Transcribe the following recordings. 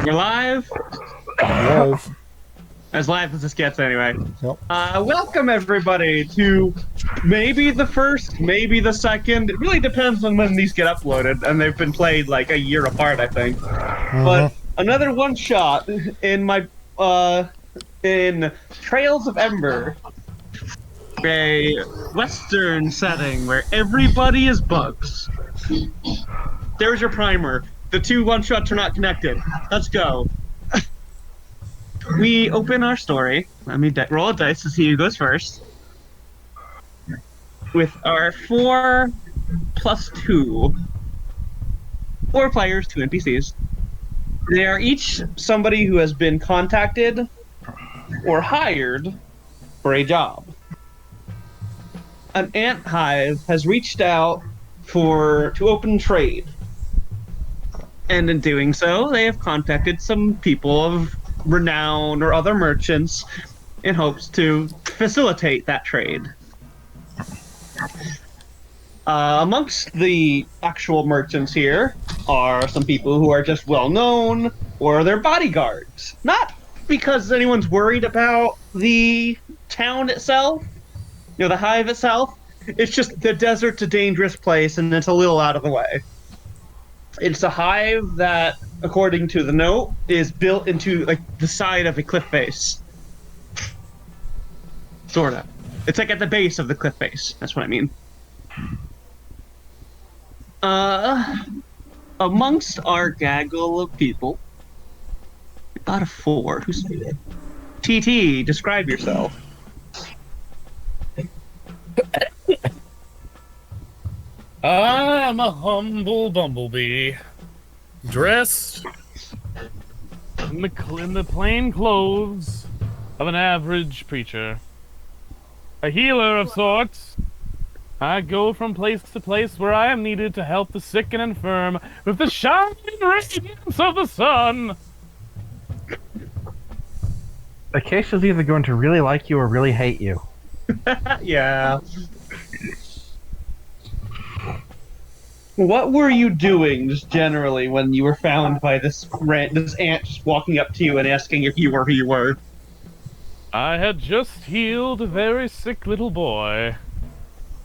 We're live, Live. as live as this gets anyway. Yep. Welcome everybody to maybe the first, maybe the second. It really depends on when these get uploaded, and they've been played like a year apart, I think. But another one shot in my in Trails of Ember, a Western setting where everybody is bugs. There's your primer. The two one shots are not connected. Let's go. We open our story. Let me roll a dice to see who goes first. With our 4 plus 2. 4 players, 2 NPCs. They are each somebody who has been contacted or hired for a job. An ant hive has reached out to open trade. And in doing so, they have contacted some people of renown or other merchants in hopes to facilitate that trade. Amongst the actual merchants here are some people who are just well known, or they're bodyguards. Not because anyone's worried about the town itself, the hive itself. It's just the desert's a dangerous place and it's a little out of the way. It's a hive that, according to the note, is built into like the side of a cliff face. Sorta. It's like at the base of the cliff face. That's what I mean. Amongst our gaggle of people, we got a 4. Who's it? TT, describe yourself. I'm a humble bumblebee, dressed in the plain clothes of an average preacher. A healer of sorts. I go from place to place where I am needed to help the sick and infirm with the shining radiance of the sun. The case is either going to really like you or really hate you. Yeah. What were you doing, just generally, when you were found by this ant just walking up to you and asking if you were who you were? I had just healed a very sick little boy,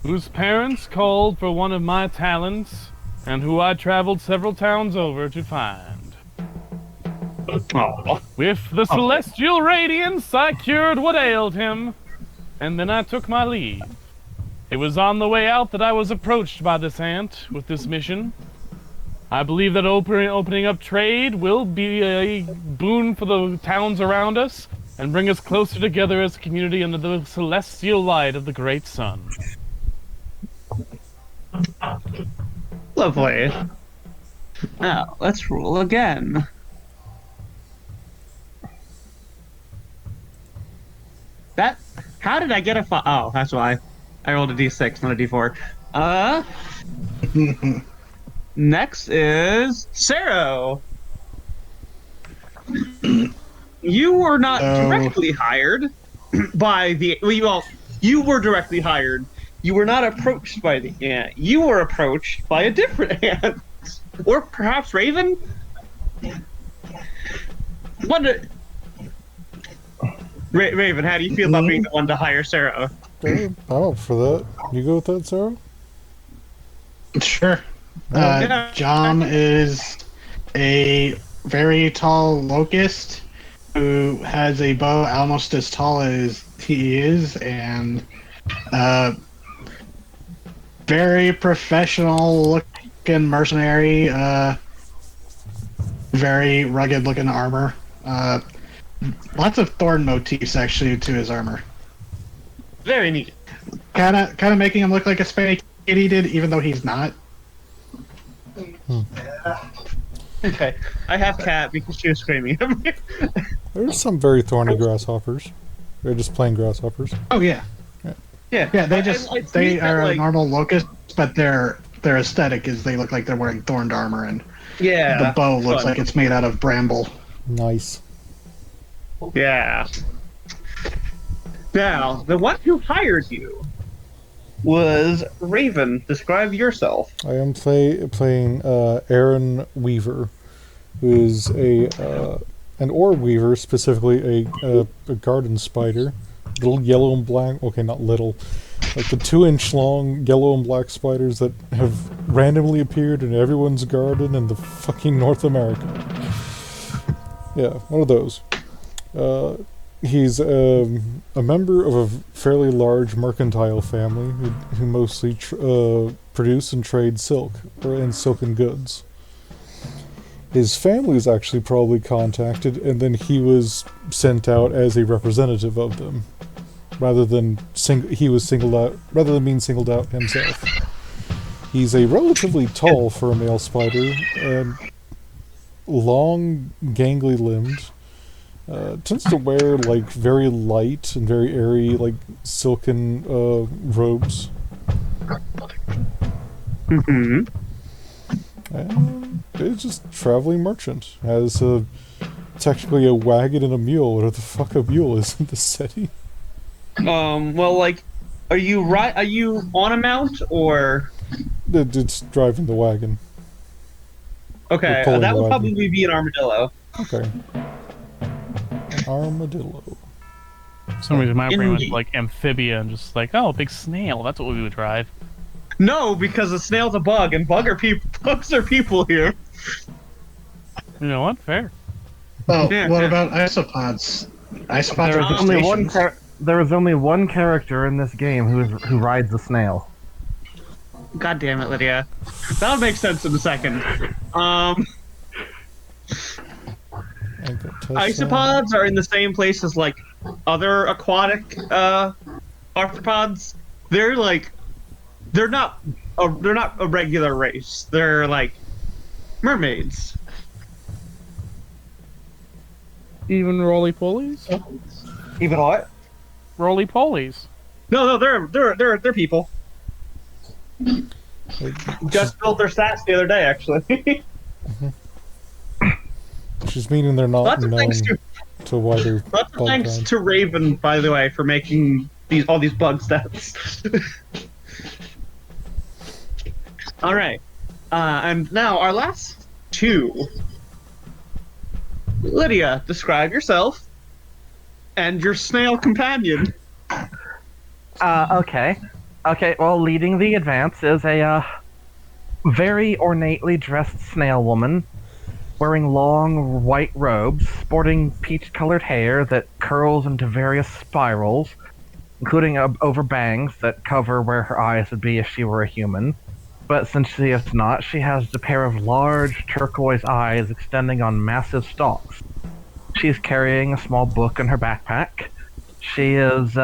whose parents called for one of my talents, and who I traveled several towns over to find. Aww. With the celestial radiance, I cured what ailed him, and then I took my leave. It was on the way out that I was approached by this ant with this mission. I believe that opening up trade will be a boon for the towns around us and bring us closer together as a community under the celestial light of the great sun. Lovely. Now, let's roll again. How did I get a 5? Oh, that's why. I rolled a d6, not a d4. Next is Saro. You were not directly hired by the... Well, you were directly hired. You were not approached by the ant. You were approached by a different ant. Or perhaps Raven? Raven, how do you feel about being the one to hire Sarah? I'm up for that. You go with that, Sarah? Sure. John is a very tall locust who has a bow almost as tall as he is, and very professional looking mercenary, very rugged looking armor. Lots of thorn motifs actually to his armor. Very neat. Kind of making him look like a Spanish kitty did, even though he's not. Okay, I have Cat because she was screaming at me. There's some very thorny grasshoppers. They're just plain grasshoppers. Oh yeah, Yeah, they are like, normal locusts, but their aesthetic is they look like they're wearing thorned armor, and the bow looks like it's made out of bramble. Nice. Yeah. Now, the one who hired you was Raven. Describe yourself. I am playing Aaron Weaver. who is an orb weaver, specifically a garden spider. Little yellow and black, okay, not little, like the 2-inch long yellow and black spiders that have randomly appeared in everyone's garden in the fucking North America. Yeah, one of those. He's a member of a fairly large mercantile family who mostly produce and trade silk and silken goods. His family was actually probably contacted, and then he was sent out as a representative of them, rather than being singled out himself. He's a relatively tall for a male spider, and long, gangly limbed. Tends to wear like very light and very airy, like silken robes. Mm-hmm. And it's just a traveling merchant. Has technically a wagon and a mule. Whatever the fuck a mule is in the city. Well, like, are you on a mount or? It's driving the wagon. Okay, pulling that the would wagon. probably be an armadillo. Okay. Armadillo. For some reason, my brain was In- like amphibia and just like, oh, big snail. That's what we would drive. No, because a snail's a bug, and bugs are people here. You know what? Fair. Oh, Yeah, what yeah. about isopods? Isopods There are is only one. crustaceans. There is only one character in this game who rides a snail. God damn it, Lydia. That'll make sense in a second. Isopods are in the same place as like other aquatic arthropods. They're not a regular race. They're like mermaids. Even roly polies? Even what? Roly polies. No, they're people. Just built their stats the other day, actually. Which is meaning they're not Lots of known thanks to wider Lots of bug thanks kind. to Raven, by the way, for making all these bug stats. All right, and now our last two. Lydia, describe yourself and your snail companion. Okay. Well, leading the advance is a very ornately dressed snail woman, wearing long white robes, sporting peach-colored hair that curls into various spirals, including over bangs that cover where her eyes would be if she were a human. But since she is not, she has a pair of large turquoise eyes extending on massive stalks. She's carrying a small book in her backpack. She is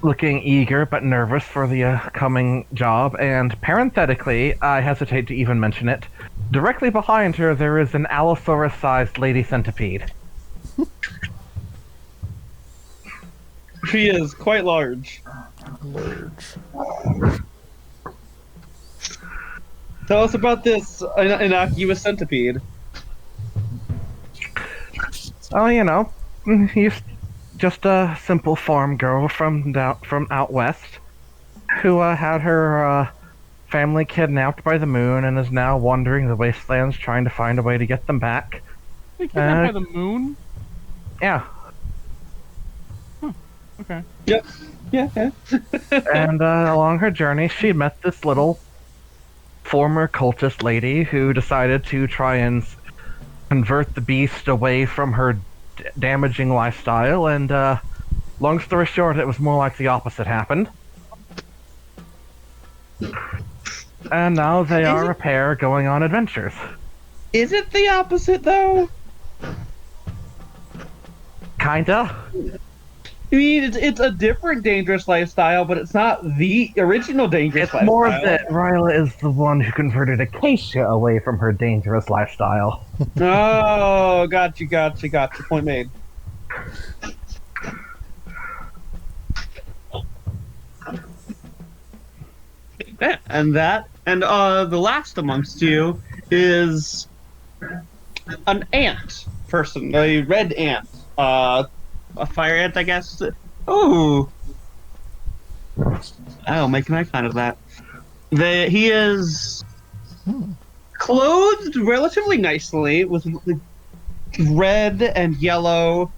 looking eager but nervous for the coming job, and parenthetically, I hesitate to even mention it, directly behind her there is an Allosaurus-sized lady centipede. She is quite large. Tell us about this innocuous centipede. Oh, you know, he's just a simple farm girl from out west who had her family kidnapped by the moon and is now wandering the wastelands trying to find a way to get them back. They kidnapped by the moon? Yeah, Okay. Yep. Yeah. and along her journey, she met this little former cultist lady who decided to try and convert the beast away from her damaging lifestyle, and long story short, it was more like the opposite happened. And now they are a pair going on adventures. Is it the opposite, though? Kinda. I mean, it's a different dangerous lifestyle, but it's not the original dangerous It's lifestyle. more that Ryla is the one who converted Acacia away from her dangerous lifestyle. Oh, gotcha. Point made. Yeah, and the last amongst you is an ant person, a red ant, a fire ant, I guess. Oh, make an icon of that. He is clothed relatively nicely with red and yellow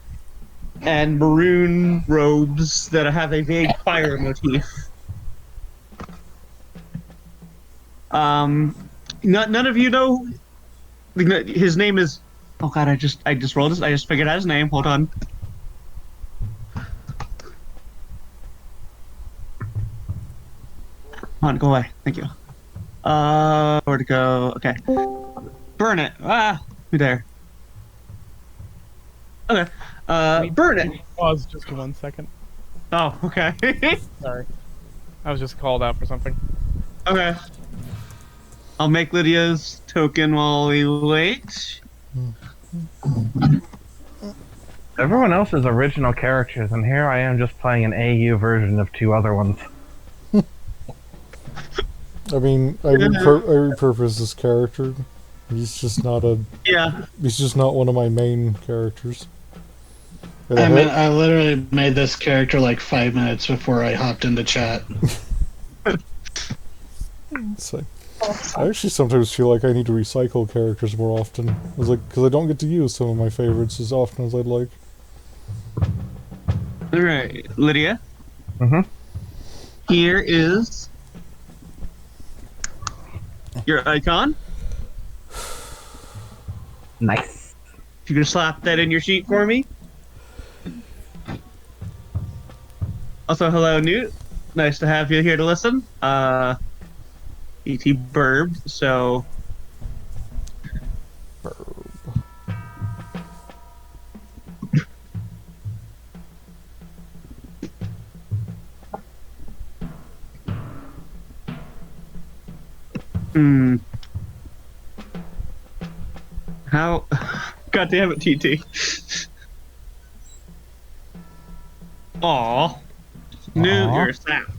and maroon robes that have a vague fire motif. None of you know his name is. Oh God! I just rolled this. I just figured out his name. Hold on. Come on, go away. Thank you. Where to go? Okay. Burn it. Who there? Okay. Burn it. Pause just for 1 second. Oh, okay. Sorry. I was just called out for something. Okay. I'll make Lydia's token while we wait. Everyone else is original characters, and here I am just playing an AU version of two other ones. I mean, I repurposed this character. He's just not He's just not one of my main characters. I literally made this character like 5 minutes before I hopped into chat. So, I actually sometimes feel like I need to recycle characters more often. Because I don't get to use some of my favorites as often as I'd like. All right, Lydia. Mm-hmm. Here is your icon. Nice. If you can slap that in your sheet for me. Also, hello, Newt. Nice to have you here to listen. E.T. Burb, so... How... God damn it, TT. Aw. Newt, you're a sap.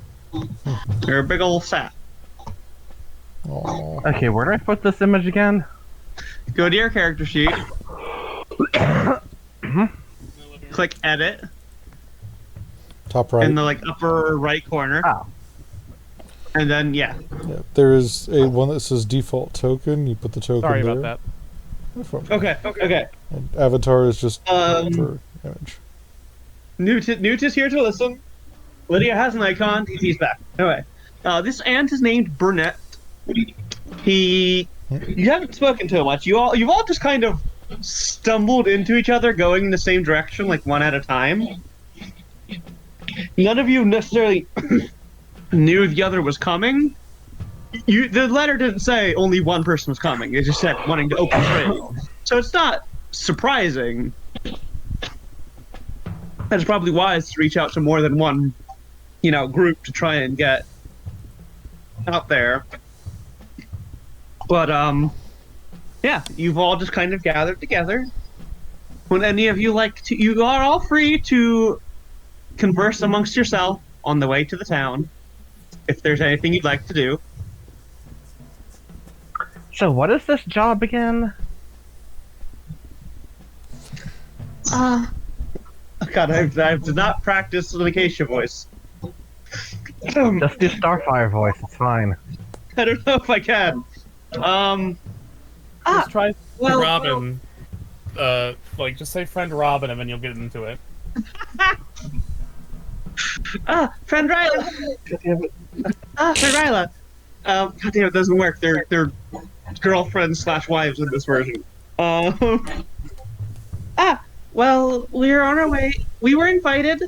You're a big old sap. Aww. Okay, where do I put this image again? Go to your character sheet. Click edit Top right. in the upper right corner. Oh. And then Yeah, there is a one that says default token. You put the token Sorry there. about that. Okay. And avatar is just for image. Newt is here to listen. Lydia has an icon. He's back. Anyway, this ant is named Burnett. You haven't spoken to him much. You've all just kind of stumbled into each other, going in the same direction, one at a time. None of you necessarily knew the other was coming. The letter didn't say only one person was coming. It just said wanting to open trade. So it's not surprising. It's probably wise to reach out to more than one, group to try and get out there. But yeah, you've all just kind of gathered together. When any of you you are all free to converse amongst yourself on the way to the town, if there's anything you'd like to do. So what is this job again? God, I did not practice an Acacia voice. Just do Starfire voice, it's fine. I don't know if I can. Just try Robin. Just say friend Robin and then you'll get into it. Friend Ryla! Friend Ryla! God damn, it doesn't work. They're girlfriends / wives in this version. Well, we're on our way. We were invited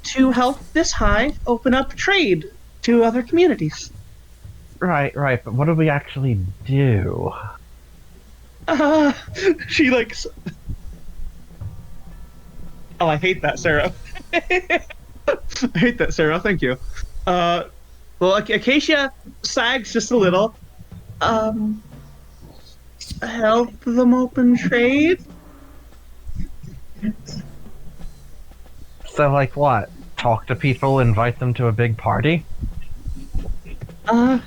to help this hive open up trade to other communities. Right, but what do we actually do? She Oh, I hate that, Sarah. I hate that, Sarah. Thank you. Well, Acacia sags just a little. Help them open trade? So, what? Talk to people, invite them to a big party? I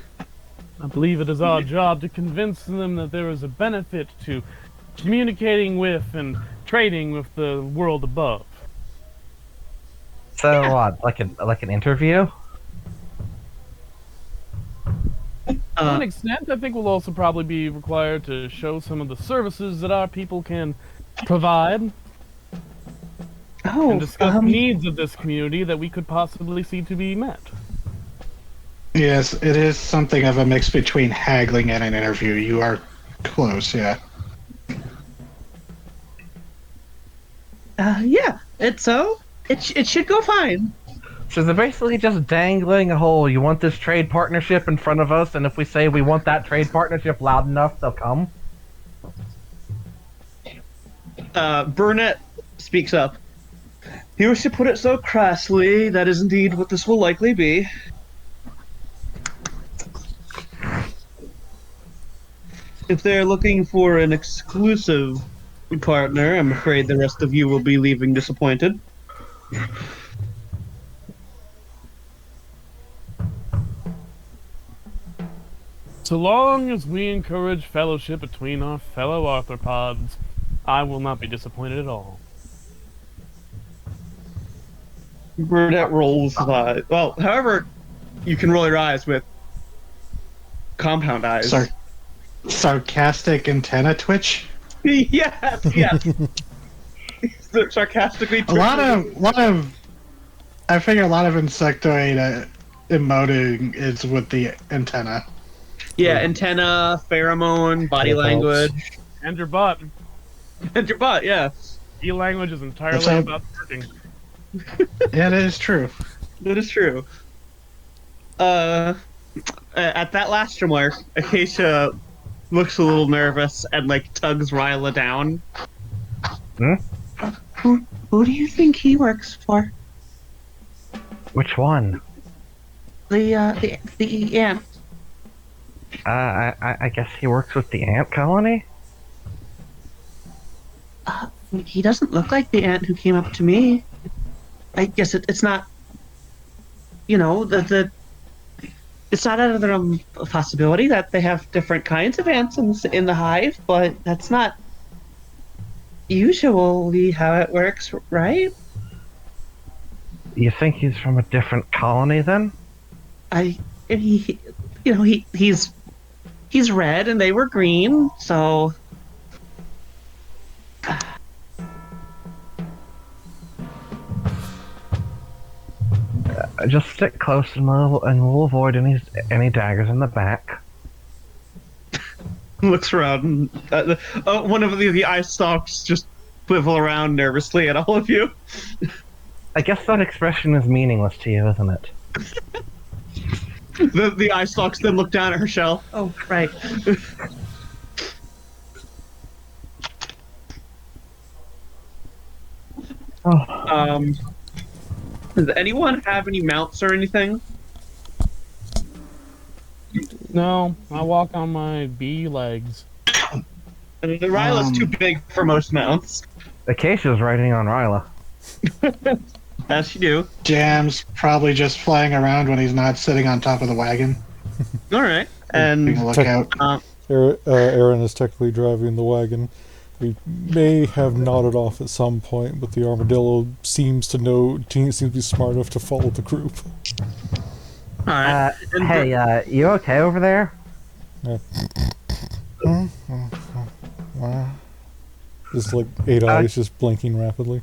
believe it is our job to convince them that there is a benefit to communicating with and trading with the world above. So what? Like an interview? To an extent, I think we'll also probably be required to show some of the services that our people can provide and discuss needs of this community that we could possibly see to be met. Yes, it is something of a mix between haggling and an interview. You are close, yeah. Yeah, it should go fine. So they're basically just dangling a whole, you want this trade partnership in front of us, and if we say we want that trade partnership loud enough, they'll come? Burnett speaks up. You wish to put it so crassly, that is indeed what this will likely be. If they're looking for an exclusive partner, I'm afraid the rest of you will be leaving disappointed. So long as we encourage fellowship between our fellow arthropods, I will not be disappointed at all. Burnett rolls well, however, you can roll your eyes with compound eyes. Sarcastic antenna twitch. Yes. Sarcastically. A lot of. I figure a lot of insectoid emoting is with the antenna. Yeah, antenna, pheromone, body language, And your butt. and your butt. Yeah, E-language is entirely That's about working. Yeah, that is true. that is true. At that last remark, Acacia looks a little nervous and tugs Ryla down. Hmm? Who do you think he works for? Which one? The ant. I guess he works with the ant colony? He doesn't look like the ant who came up to me. I guess it's not. It's not out of the realm of possibility that they have different kinds of ants in the hive, but that's not usually how it works, right? You think he's from a different colony then? He's red and they were green, so Just stick close and we'll avoid any daggers in the back. looks around. One of the eye stalks just swivel around nervously at all of you. I guess that expression is meaningless to you, isn't it? The eye stalks then look down at her shell. Oh, right. Oh. Does anyone have any mounts or anything? No, I walk on my bee legs. The Ryla's too big for most mounts. Acacia's riding on Ryla. As you do. Jam's probably just flying around when he's not sitting on top of the wagon. All right. And Taking a look out. Aaron is technically driving the wagon. We may have nodded off at some point, but the armadillo seems to be smart enough to follow the group. all right. Hey, you okay over there? Just 8 eyes just blinking rapidly.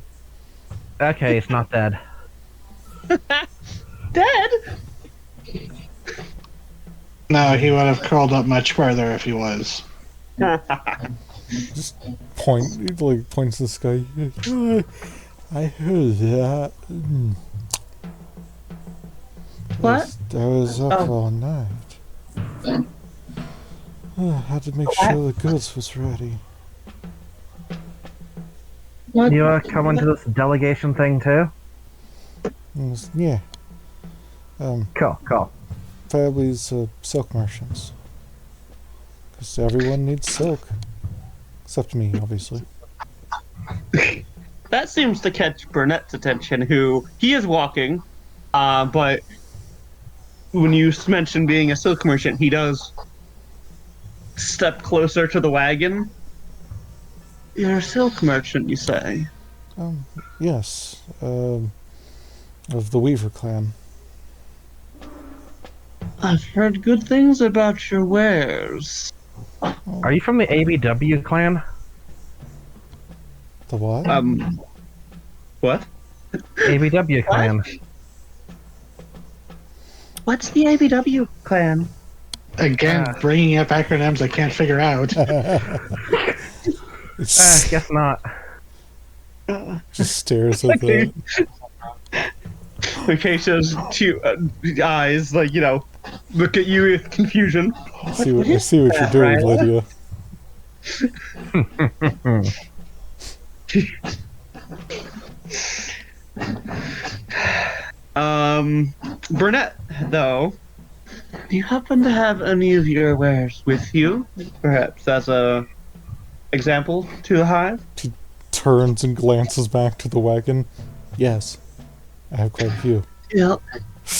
Okay, it's not dead. Dead? No, he would have curled up much further if he was. Just points to the sky. I heard that. What? I was up all night. Had to make sure the goods was ready. What? You coming to this delegation thing too? Yeah. Cool. Families, silk merchants. Because everyone needs silk. Except me, obviously. That seems to catch Burnett's attention, he is walking, but when you mention being a silk merchant, he does step closer to the wagon. You're a silk merchant, you say? Yes. Of the Weaver clan. I've heard good things about your wares. Are you from the ABW clan? The what? What? ABW clan. What's the ABW clan? Again, bringing up acronyms I can't figure out. Guess not. Just stares at the. Okay, shows two eyes, like, look at you with confusion. I see what you're doing, Lydia. Burnett, though, do you happen to have any of your wares with you? Perhaps as a example to the hive? She turns and glances back to the wagon. Yes, I have quite a few. Yeah,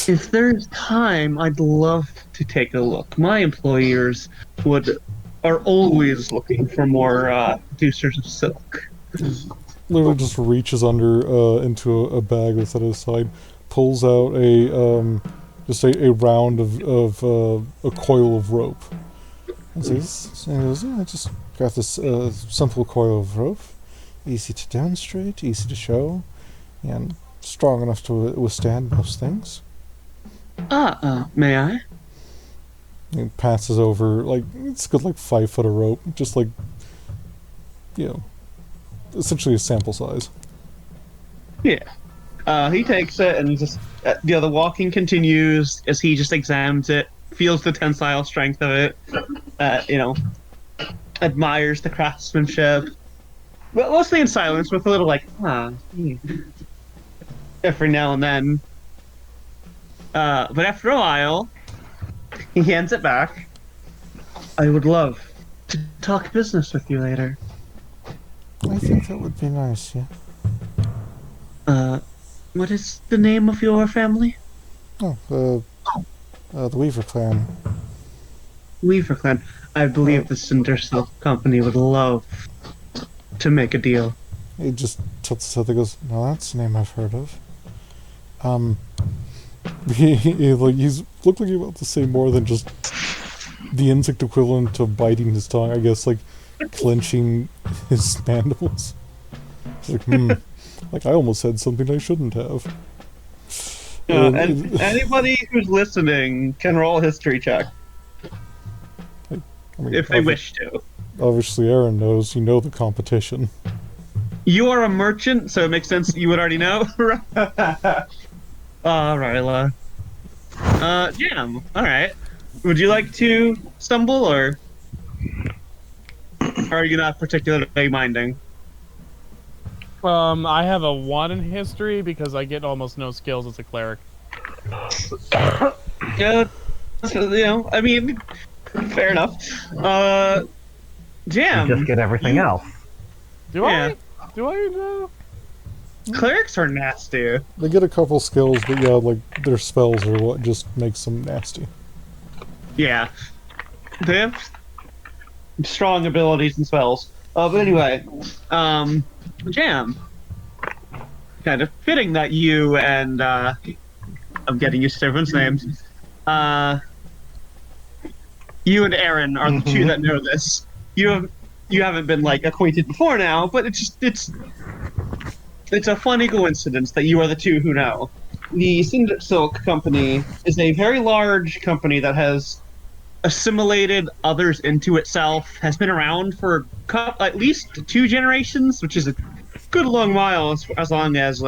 if there's time, I'd love to take a look. My employers are always looking for more producers of silk. Literally just reaches under into a bag that's at his side, pulls out a round of a coil of rope, and says, "I just got this simple coil of rope, easy to demonstrate, easy to show, and strong enough to withstand most things." May I? He passes over, it's a good 5 foot of rope, just essentially a sample size. Yeah. He takes it and just, the walking continues as he just examines it, feels the tensile strength of it, admires the craftsmanship. But mostly in silence, with a little every now and then. But after a while, he hands it back. I would love to talk business with you later. I think that would be nice, yeah. What is the name of your family? The Weaver clan. Weaver clan. I believe the Cinder Silk Company would love to make a deal. He just tilts his head and goes, "No, that's a name I've heard of." He's looked like he's about to say more than just the insect equivalent of biting his tongue, I guess, clenching his mandibles. He's I almost said something I shouldn't have. And anybody who's listening can roll a history check. If they wish to. Obviously, Aaron knows. You know the competition. You are a merchant, so it makes sense that you would already know. Ryla. Jam. Alright. Would you like to stumble, or are you not particularly minding? I have a 1 in history because I get almost no skills as a cleric. Yeah, I mean, fair enough. Jam. You just get everything else. Do I know? Clerics are nasty. They get a couple skills, but yeah, their spells are what just makes them nasty. Yeah. They have strong abilities and spells. But anyway, Jam. Kind of fitting that you and, I'm getting used to everyone's names. You and Aaron are the two that know this. You haven't been, acquainted before now, but it's a funny coincidence that you are the two who know. The Cinder Silk Company is a very large company that has assimilated others into itself, has been around for at least 2 generations, which is a good long while as long as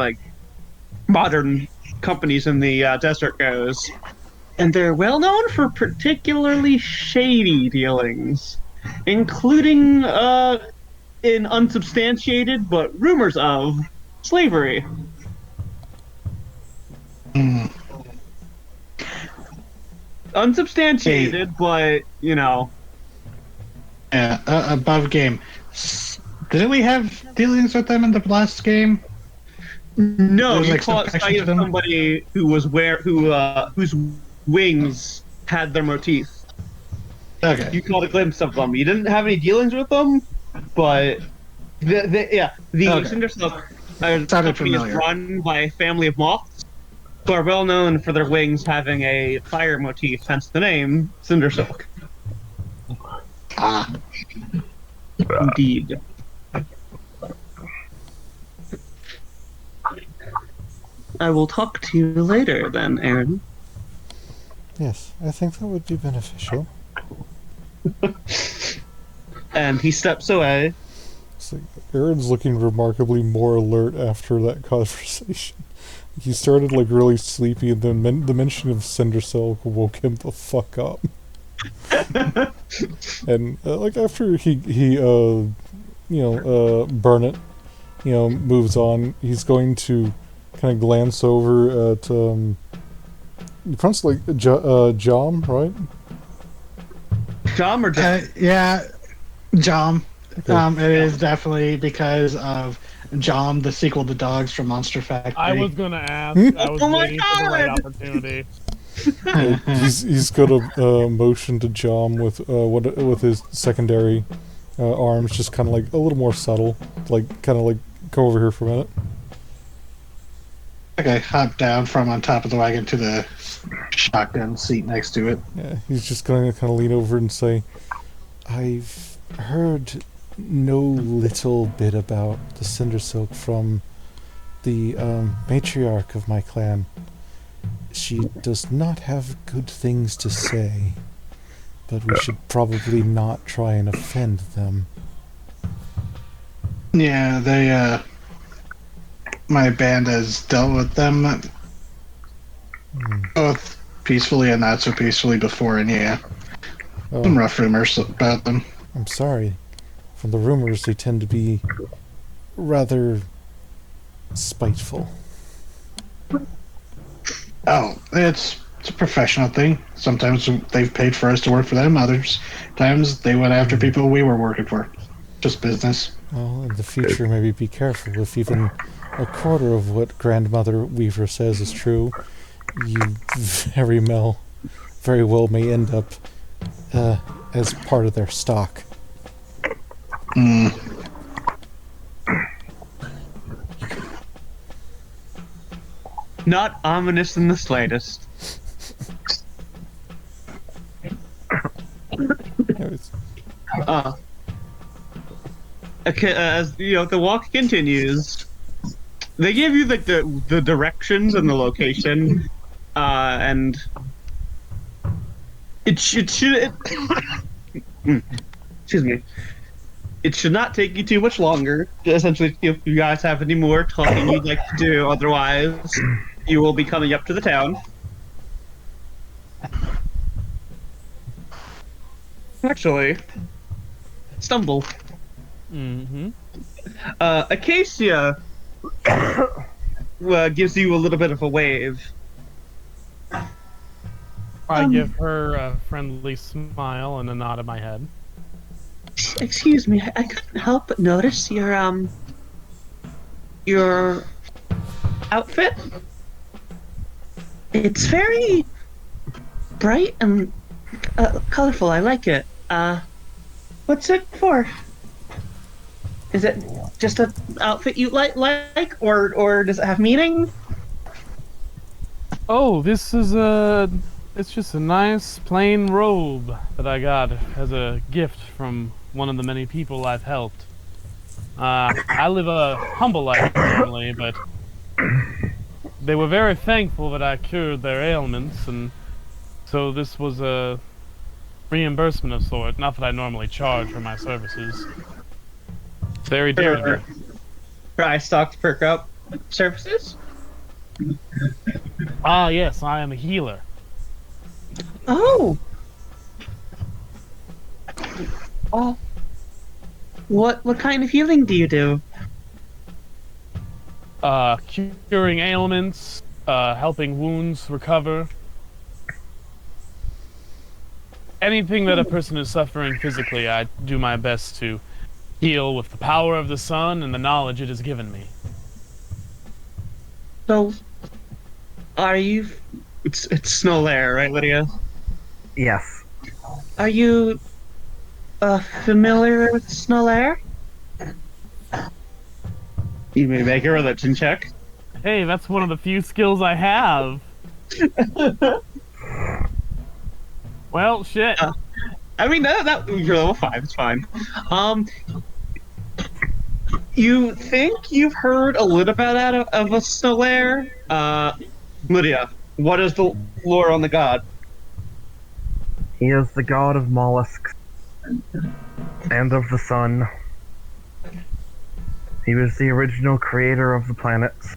modern companies in the desert goes. And they're well known for particularly shady dealings, including in unsubstantiated but rumors of slavery. Unsubstantiated, but Yeah, above game. Didn't we have dealings with them in the last game? No, There's, you caught sight of somebody who was whose wings had their motif. Okay. You caught a glimpse of them. You didn't have any dealings with them, but the Okay. Cinder Silk Sounded company is familiar. run by a family of moths. who are well known for their wings having a fire motif, hence the name Cinder Silk. Ah, Indeed. I will talk to you later then, Aaron. Yes, I think that would be beneficial. And he steps away. It's like Aaron's looking remarkably more alert after that conversation. He started like really sleepy, and then the mention of Cinder Silk woke him the fuck up. And like after he burn it, moves on. He's going to kind of glance over at you pronounce it like Jom, right? Jom or just yeah, Jom. Okay. It is definitely because of Jom, the sequel to Dogs from Monster Factory. I was gonna ask. I was Oh my waiting for the right God! opportunity. He's got a motion to Jom with his secondary arms, just kind of like a little more subtle, like kind of like come over here for a minute. Okay, hop down from on top of the wagon to the shotgun seat next to it. Yeah, he's just gonna kind of lean over and say, "I've heard no little bit about the Cinder Silk from the matriarch of my clan. She does not have good things to say, but we should probably not try and offend them." Yeah, they, my band has dealt with them both peacefully and not so peacefully before, and yeah, some Oh, rough rumors about them. I'm sorry. From the rumors, they tend to be rather spiteful. Oh, it's a professional thing. Sometimes they've paid for us to work for them. Others times they went after people we were working for. Just business. Well, in the future, maybe be careful. If even a quarter of what Grandmother Weaver says is true, you very well may end up as part of their stock. Mm. not ominous in the slightest. Anyways, Okay, as the walk continues, they give you like the directions and the location, and it should excuse me. It should not take you too much longer. Essentially, if you guys have any more talking you'd like to do, otherwise, you will be coming up to the town. Actually, stumble. Mm-hmm. Acacia gives you a little bit of a wave. I give her a friendly smile and a nod of my head. Excuse me, I couldn't help but notice your outfit. It's very bright and colorful. I like it. What's it for? Is it just an outfit you like, or does it have meaning? Oh, this is it's just a nice plain robe that I got as a gift from one of the many people I've helped. I live a humble life normally, but they were very thankful that I cured their ailments, and so this was a reimbursement of sort. Not that I normally charge for my services. Very dear to me. Her eye stalks perk up. Services? Ah, yes, I am a healer. Oh. What kind of healing do you do? Curing ailments, helping wounds recover. Anything that a person is suffering physically, I do my best to heal with the power of the sun and the knowledge it has given me. So, are you? It's Snowlair, right, Lydia? Yes. Are you familiar with Snowlair? You may make a religion check. Hey, that's one of the few skills I have. Well, shit. I mean, that you're level 5. It's fine. You think you've heard a little bit of a Solaire? Lydia, what is the lore on the god? He is the god of mollusks and of the sun. He was the original creator of the planets.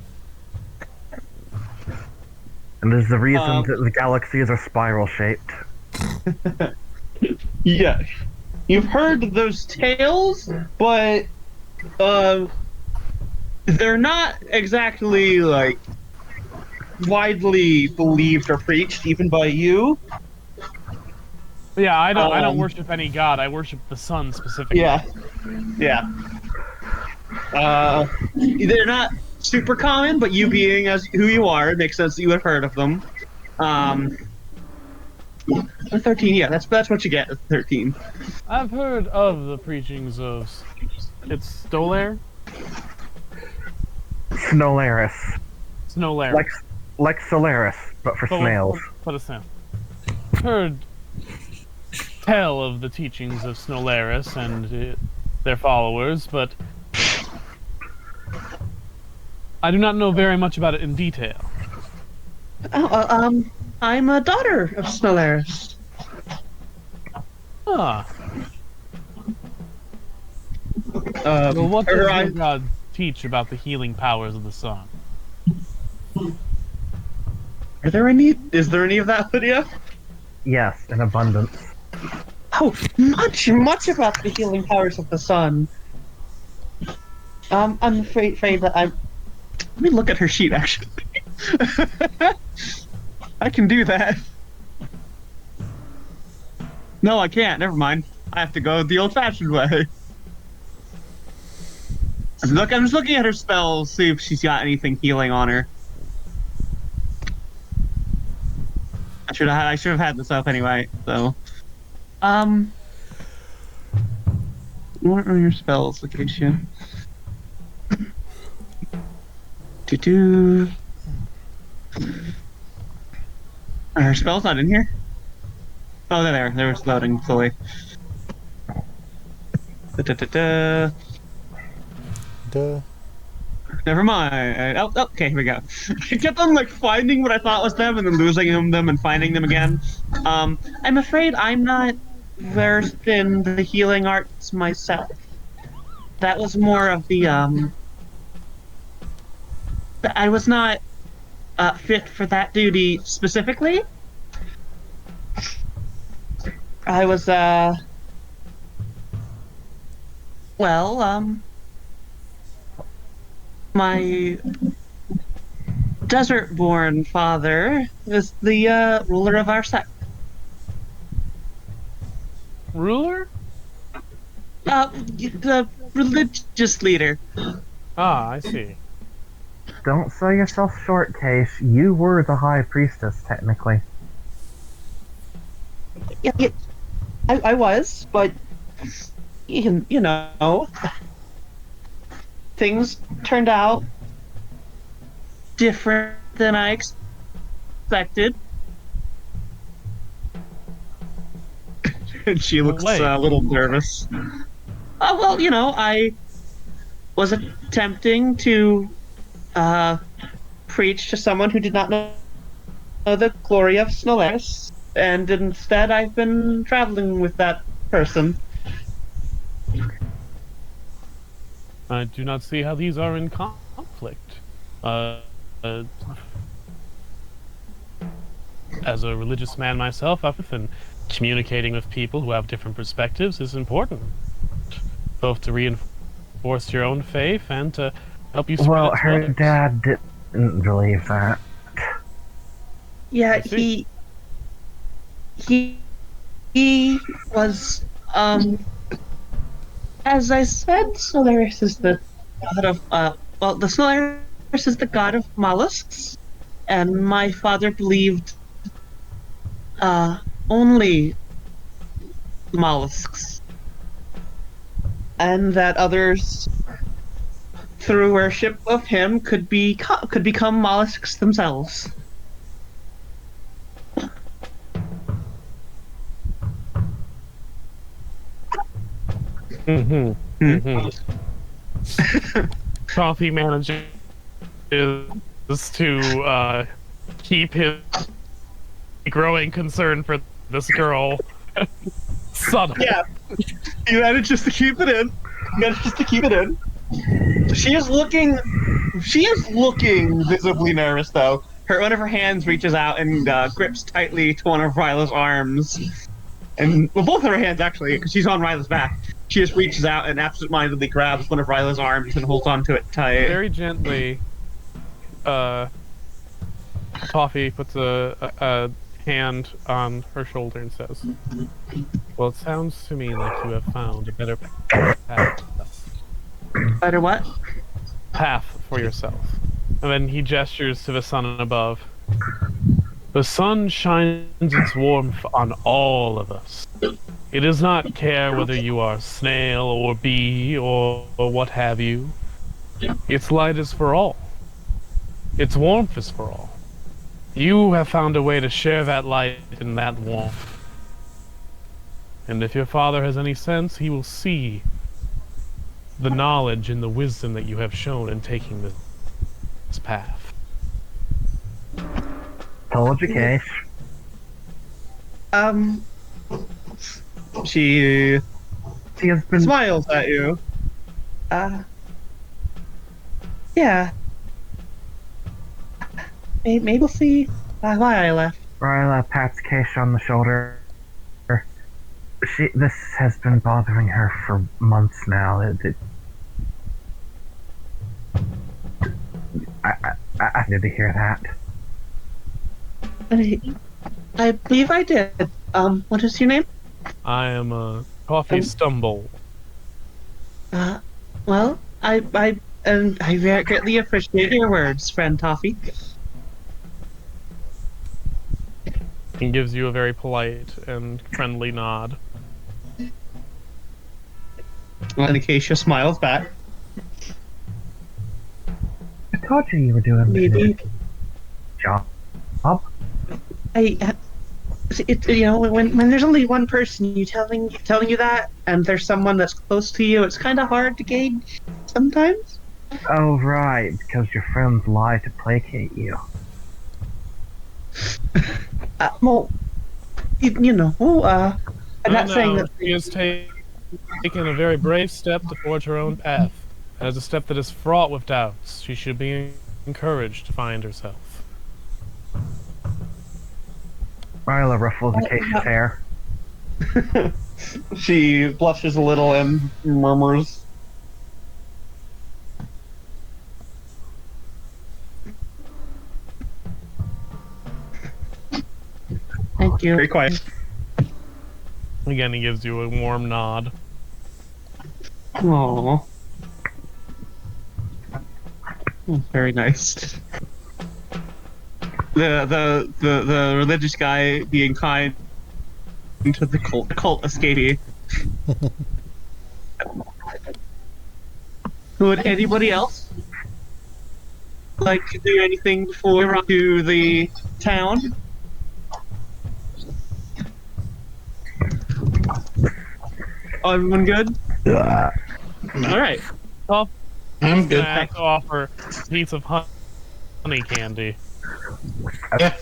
And is the reason that the galaxies are spiral shaped. Yeah, you've heard those tales, but they're not exactly like widely believed or preached, even by you. Yeah, I don't Um, worship any god. I worship the sun specifically. Yeah, yeah. They're not super common, but you being as who you are, it makes sense that you would have heard of them. 13, yeah, that's what you get at 13. I've heard of the preachings of it's Stolaire? Snolaris. Snolaire. Like Solaris, but for snails. But a snail. Heard tell of the teachings of Snolaris and their followers, but I do not know very much about it in detail. I'm a daughter of Snolaris. Ah. Well, what does your god teach about the healing powers of the sun? Is there any of that, Lydia? Yes, in abundance. Oh, much about the healing powers of the sun. I'm afraid that I'm. Let me look at her sheet, actually. I can do that. No, I can't. Never mind. I have to go the old-fashioned way. I'm just looking at her spells, see if she's got anything healing on her. I should have had this up anyway. So, what are your spells, Lakeisha? Her spell's not in here. Oh, they're there. They were loading slowly. Duh. Never mind. Oh, okay, here we go. I kept on like finding what I thought was them and then losing them and finding them again. I'm afraid I'm not versed in the healing arts myself. That was more of the I was not fit for that duty specifically. I was my desert-born father is the ruler of our sect. Ruler? The religious leader. Ah, I see. Don't sell yourself short, Case. You were the High Priestess, technically. Yeah, I was, but you know, things turned out different than I expected. And she looks a little nervous. Well, I was attempting to preach to someone who did not know the glory of Snolaris, and instead I've been traveling with that person. I do not see how these are in conflict. As a religious man myself, often communicating with people who have different perspectives is important, both to reinforce your own faith and to help you spread it to her others. dad didn't believe that. Yeah, he was as I said, Solaris is the god of the Solaris is the god of mollusks, and my father believed only mollusks, and that others through worship of him could become mollusks themselves. Coffee manages to keep his growing concern for this girl subtle. Yeah, you manages to keep it in. She is looking visibly nervous, though. One of her hands reaches out and grips tightly to one of Ryla's arms. And, well, both of her hands, actually, because she's on Ryla's back. She just reaches out and absentmindedly grabs one of Ryla's arms and holds onto it tight. Very gently, Toffee puts a hand on her shoulder and says, "Well, it sounds to me like you have found a better path. Better what? Path for yourself." And then he gestures to the sun above. "The sun shines its warmth on all of us. It does not care whether you are snail or bee or what have you. Its light is for all. Its warmth is for all. You have found a way to share that light and that warmth. And if your father has any sense, he will see the knowledge and the wisdom that you have shown in taking this path." Told you, Case. She She has been. smiles at you. Yeah. Maybe we'll see why I left. Ryla pats Case on the shoulder. This has been bothering her for months now. I need to hear that. I believe I did. What is your name? I am a coffee stumble. Well, I very greatly appreciate your words, friend Toffee. He gives you a very polite and friendly nod. And Acacia smiles back. I told you were doing a Maybe good job. when there's only one person telling you that, and there's someone that's close to you, it's kind of hard to gauge sometimes. Oh, right, because your friends lie to placate you. Well, I'm not saying that. She has taken a very brave step to forge her own path. And as a step that is fraught with doubts, she should be encouraged to find herself. Ryla ruffles Acacia's hair. She blushes a little and murmurs, "Thank you." Very quiet. Again, he gives you a warm nod. Aww. Very nice. The religious guy being kind to the cult escapee. Would anybody else like to do anything before we run to the town? Everyone good? Alright. Well, I'm good. I have to offer a piece of honey candy. Yeah.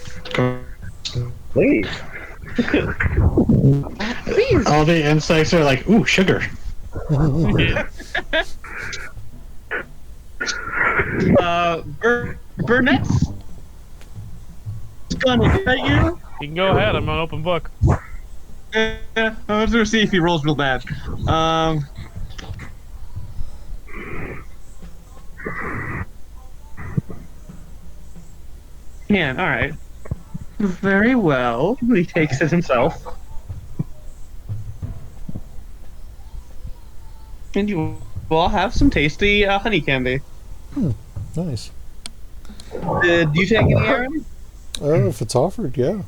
Please. Please. All the insects are like, ooh, sugar. Burnett's gonna get you. You can go ahead, I'm an open book. Let's go see if he rolls real bad. Man, alright. Very well. He takes it himself. And you will have some tasty honey candy. Nice. Did you take any, Aaron? If it's offered, yeah.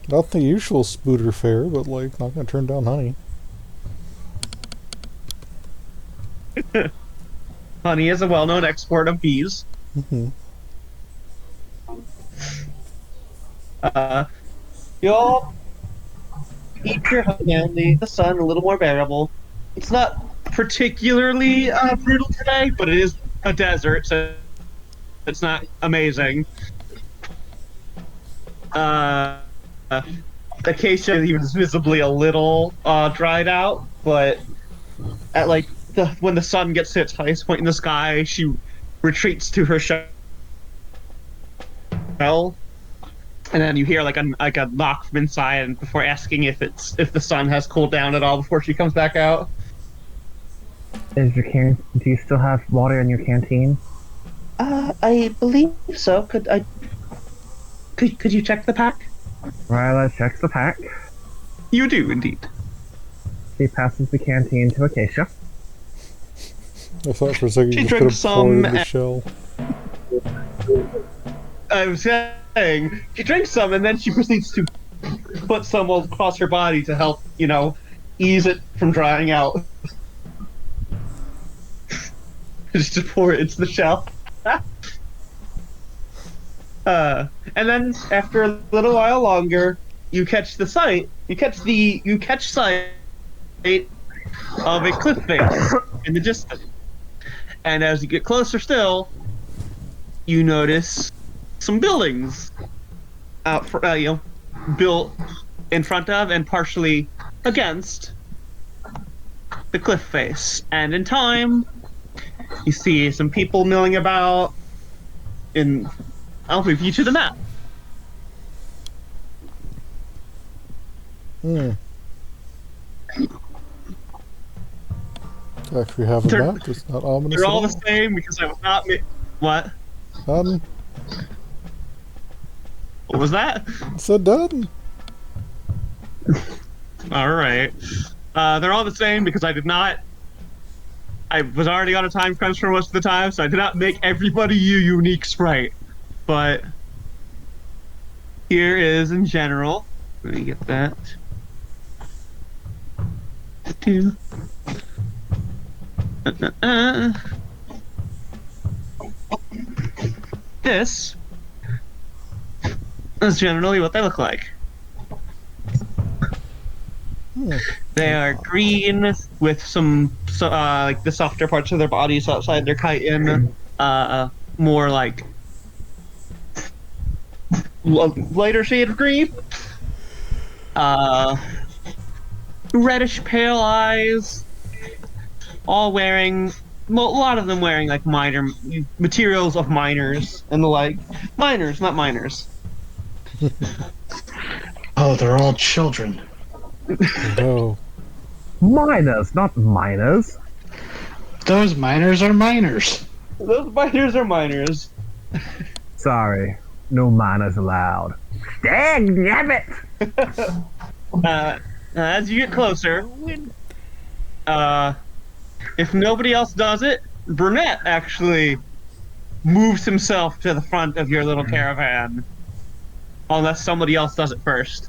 Not the usual spooter fare, but like, not gonna turn down honey. Honey is a well-known export of bees. Hmm. You'll eat your honey and leave the sun a little more bearable. It's not particularly brutal today, but it is a desert, so it's not amazing. Uh, the acacia is visibly a little dried out, but at like when the sun gets to its highest point in the sky, she retreats to her shell, and then you hear like a knock from inside before asking if the sun has cooled down at all before she comes back out. Do you still have water in your canteen? I believe so. Could you check the pack? Ryla checks the pack. You do indeed. She passes the canteen to Acacia. I thought for a second She you just drinks could have poured in some the shell. I was saying she drinks some and then she proceeds to put some across her body to help, ease it from drying out. Just to pour it into the shell. And then after a little while longer, you catch sight of a cliff face in the distance. And as you get closer still, you notice some buildings out for, built in front of and partially against the cliff face. And in time, you see some people milling about. I'll move you to the map. To actually have a map, it's not ominous. They're all the same because I was not. What? Done. What was that? Said done. All right. They're all the same because I did not. I was already on a time crunch for most of the time, so I did not make everybody a unique sprite. But here is in general. Let me get that. This is generally what they look like. They are green with some like the softer parts of their bodies outside their chitin, more like lighter shade of green, reddish pale eyes, all wearing, a lot of them wearing like minor materials of miners and the like. Miners, not miners. Oh, they're all children. No. Miners, not miners. Those miners are miners. Those miners are miners. Sorry, no miners allowed. Dang nabbit! As you get closer, if nobody else does it, Brunette actually moves himself to the front of your little caravan. Unless somebody else does it first.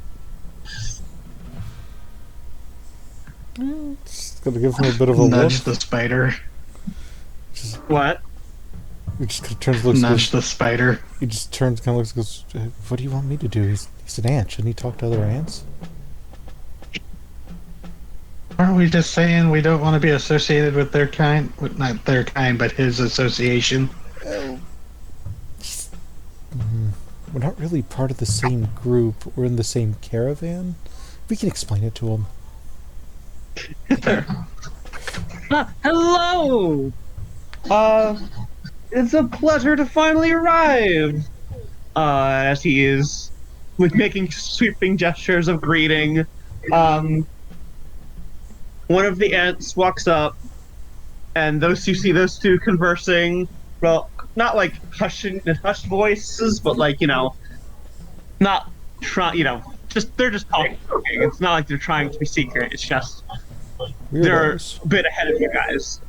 Just gotta give him a bit of a look. Nudge the spider. What? He just kind of turns and looks. Nudge the spider. He just turns, kind of looks, goes, "What do you want me to do?" He's an ant. Shouldn't he talk to other ants? Aren't we just saying we don't want to be associated with their kind? Not their kind, but his association. We're not really part of the same group. We're in the same caravan. We can explain it to him. Hello! It's a pleasure to finally arrive! As he is making sweeping gestures of greeting. One of the ants walks up, and you see those two conversing. Well, not like hushed voices, but like, not they're just talking. It's not like they're trying to be secret. It's just they're a bit ahead of you guys.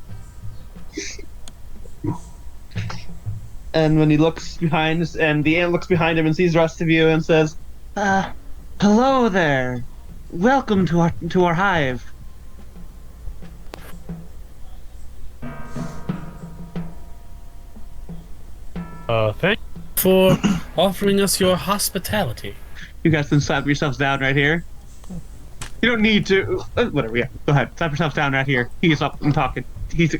And when he looks behind, and the ant looks behind him and sees the rest of you and says, "Hello there. Welcome to our hive." Thank you for offering us your hospitality. You guys can slap yourselves down right here. You don't need to. Whatever. Yeah. Go ahead. Slap yourselves down right here. He's up and talking. He's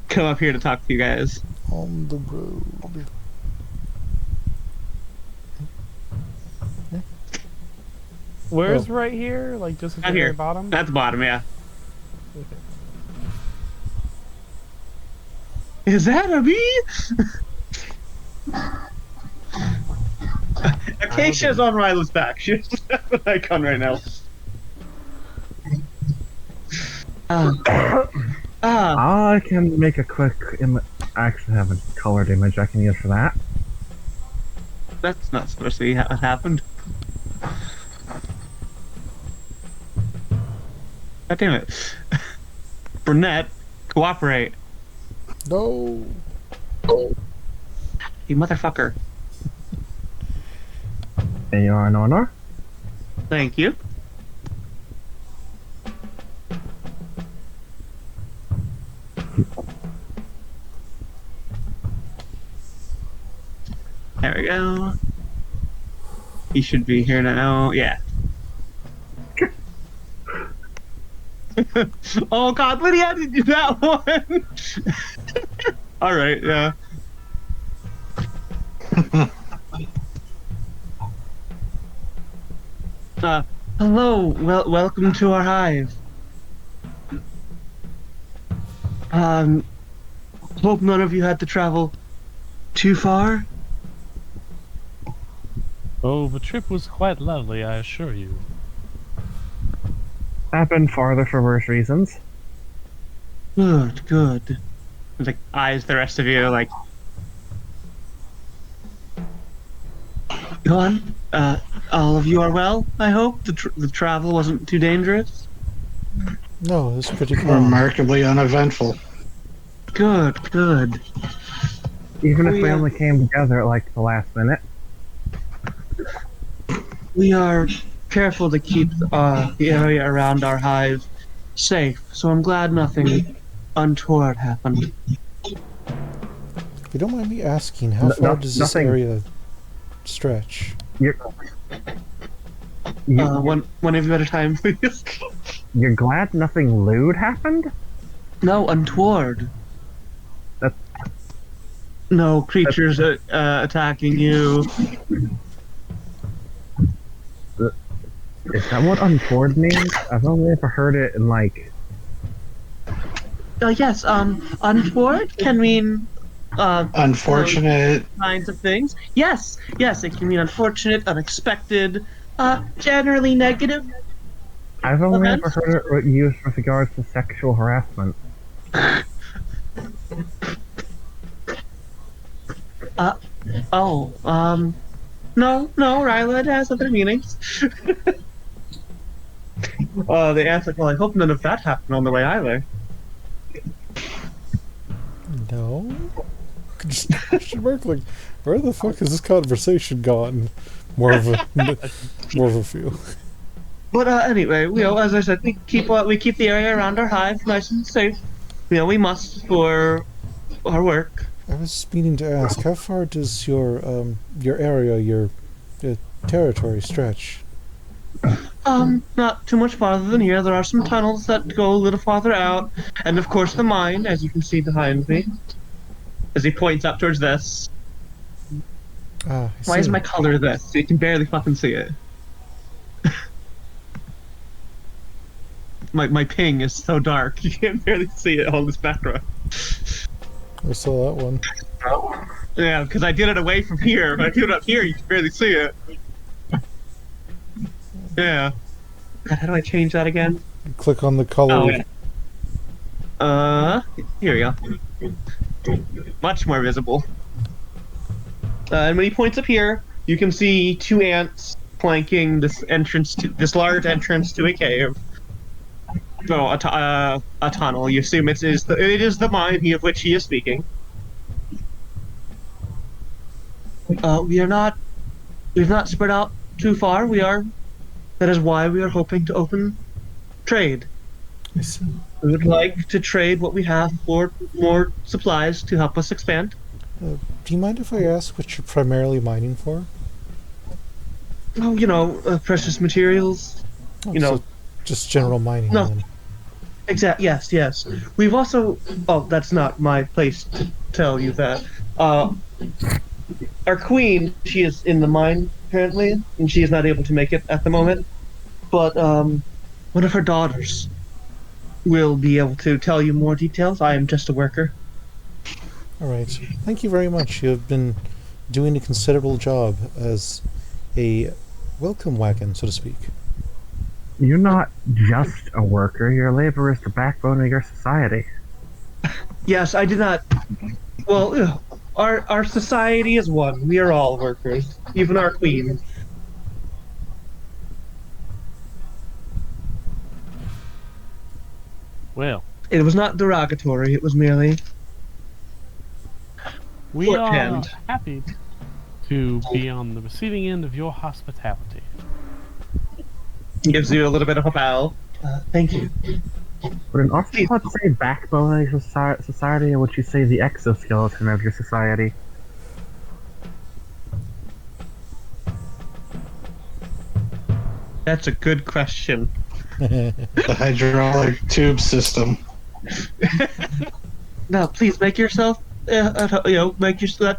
come up here to talk to you guys. On the road. Where's right here? Like just at the Out very here. bottom? At the bottom. Yeah. Is that a bee? Acacia's on Ryla's back. She has an icon right now. I can make a quick I actually have a colored image I can use for that. That's not supposed to be what happened. God damn it. Brunette, cooperate. No. You motherfucker. There you are, Nora. Thank you. There we go. He should be here now. Yeah. Oh god, Lydia did do that one! Alright, yeah. Hello, welcome to our hive. Hope none of you had to travel too far. Oh, the trip was quite lovely, I assure you. I've been farther for worse reasons. Good, good. Like, eyes the rest of you, like... Go on. All of you are well, I hope? The travel wasn't too dangerous? No, it's pretty calm. Remarkably uneventful. Good, good. Even if we only came together at like the last minute. We are careful to keep the area around our hive safe, so I'm glad nothing untoward happened. If you don't mind me asking, how far does this area stretch? One of you at a time, please. You're glad nothing lewd happened? No, untoward. No creatures attacking you. Is that what untoward means? I've only ever heard it in like... Yes, untoward can mean Unfortunate. kinds of things. Yes, it can mean unfortunate, unexpected, generally negative. I've only events. ever heard it used with regards to sexual harassment. No, Ryla, it has other meanings. They asked, like, well, I hope none of that happened on the way either. No? Question mark? Like, where the fuck has this conversation gone? More of a feel. But anyway, as I said, we keep the area around our hive nice and safe. We must for our work. I was meaning to ask, how far does your area, your territory stretch? Not too much farther than here. There are some tunnels that go a little farther out, and of course the mine, as you can see behind me. As he points up towards this. I Why is see. my color this? You can barely fucking see it. my ping is so dark, you can't barely see it on this background. I saw that one. Yeah, because I did it away from here. If I do it up here, you can barely see it. Yeah. God, how do I change that again? Click on the color. Here we go. Much more visible. And when he points up here, you can see two ants flanking this large entrance to a cave. No, a tunnel. You assume it is the mine of which he is speaking. We've not spread out too far. That is why we are hoping to open trade. I see. We would like to trade what we have for more supplies to help us expand. Do you mind if I ask what you're primarily mining for? Oh, precious materials. Oh, You know, so just general mining no, then. Yes, yes. We've also. Oh, that's not my place to tell you that. Uh, our queen, she is in the mine currently, and she is not able to make it at the moment. But one of her daughters will be able to tell you more details. I am just a worker. Alright. Thank you very much. You have been doing a considerable job as a welcome wagon, so to speak. You're not just a worker, your labor is the backbone of your society. Yes, I did not. Well, our society is one. We are all workers, even our queen. Well, It was not derogatory. It was merely we are shorthand. happy to be on the receiving end of your hospitality. Gives you a little bit of a bow. Thank you. Would an osteopod say backbone of your society, or would you say the exoskeleton of your society? That's a good question. The hydraulic tube system. Now, please make yourself, make yourself.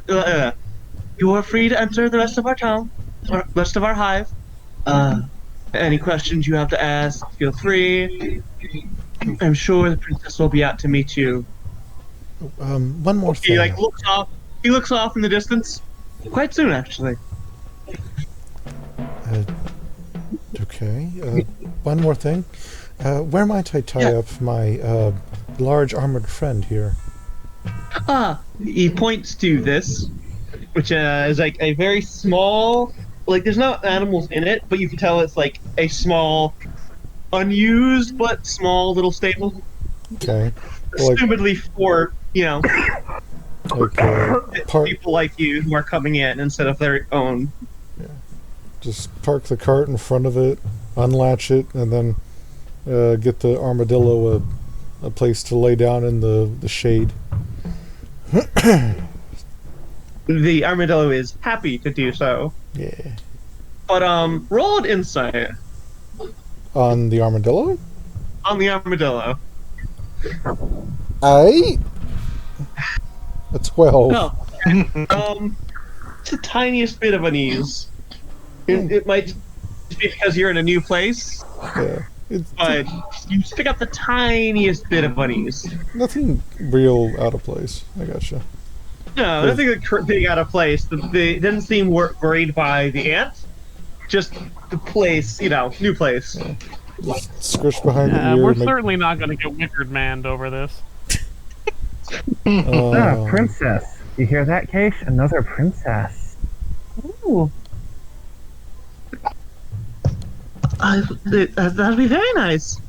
You are free to enter the rest of our town, or rest of our hive. Any questions you have to ask, feel free. I'm sure the princess will be out to meet you. One more He thing. looks off. He looks off in the distance. Quite soon, actually. Okay. One more thing. Where might I tie up my large armored friend here? He points to this, which is like a very small. Like, there's no animals in it, but you can tell it's like a small, unused but small little stable. Okay. Like, Assumedly for park, people like you who are coming in instead of their own. just park the cart in front of it, unlatch it, and then get the armadillo a place to lay down in the shade. The armadillo is happy to do so. Yeah. But roll an insight On the armadillo? on the armadillo. A 12. No. It's the tiniest bit of unease. It might just be because you're in a new place, Yeah. It's but you pick up the tiniest bit of unease. nothing real out of place. I gotcha. No, nothing like being out of place. They didn't seem worried by the ant. Just the place, new place. Just squish behind the ear. We're make- certainly not going to get Wickard Manned over this. Princess. You hear that, Case? Another princess. Ooh. That'd be very nice.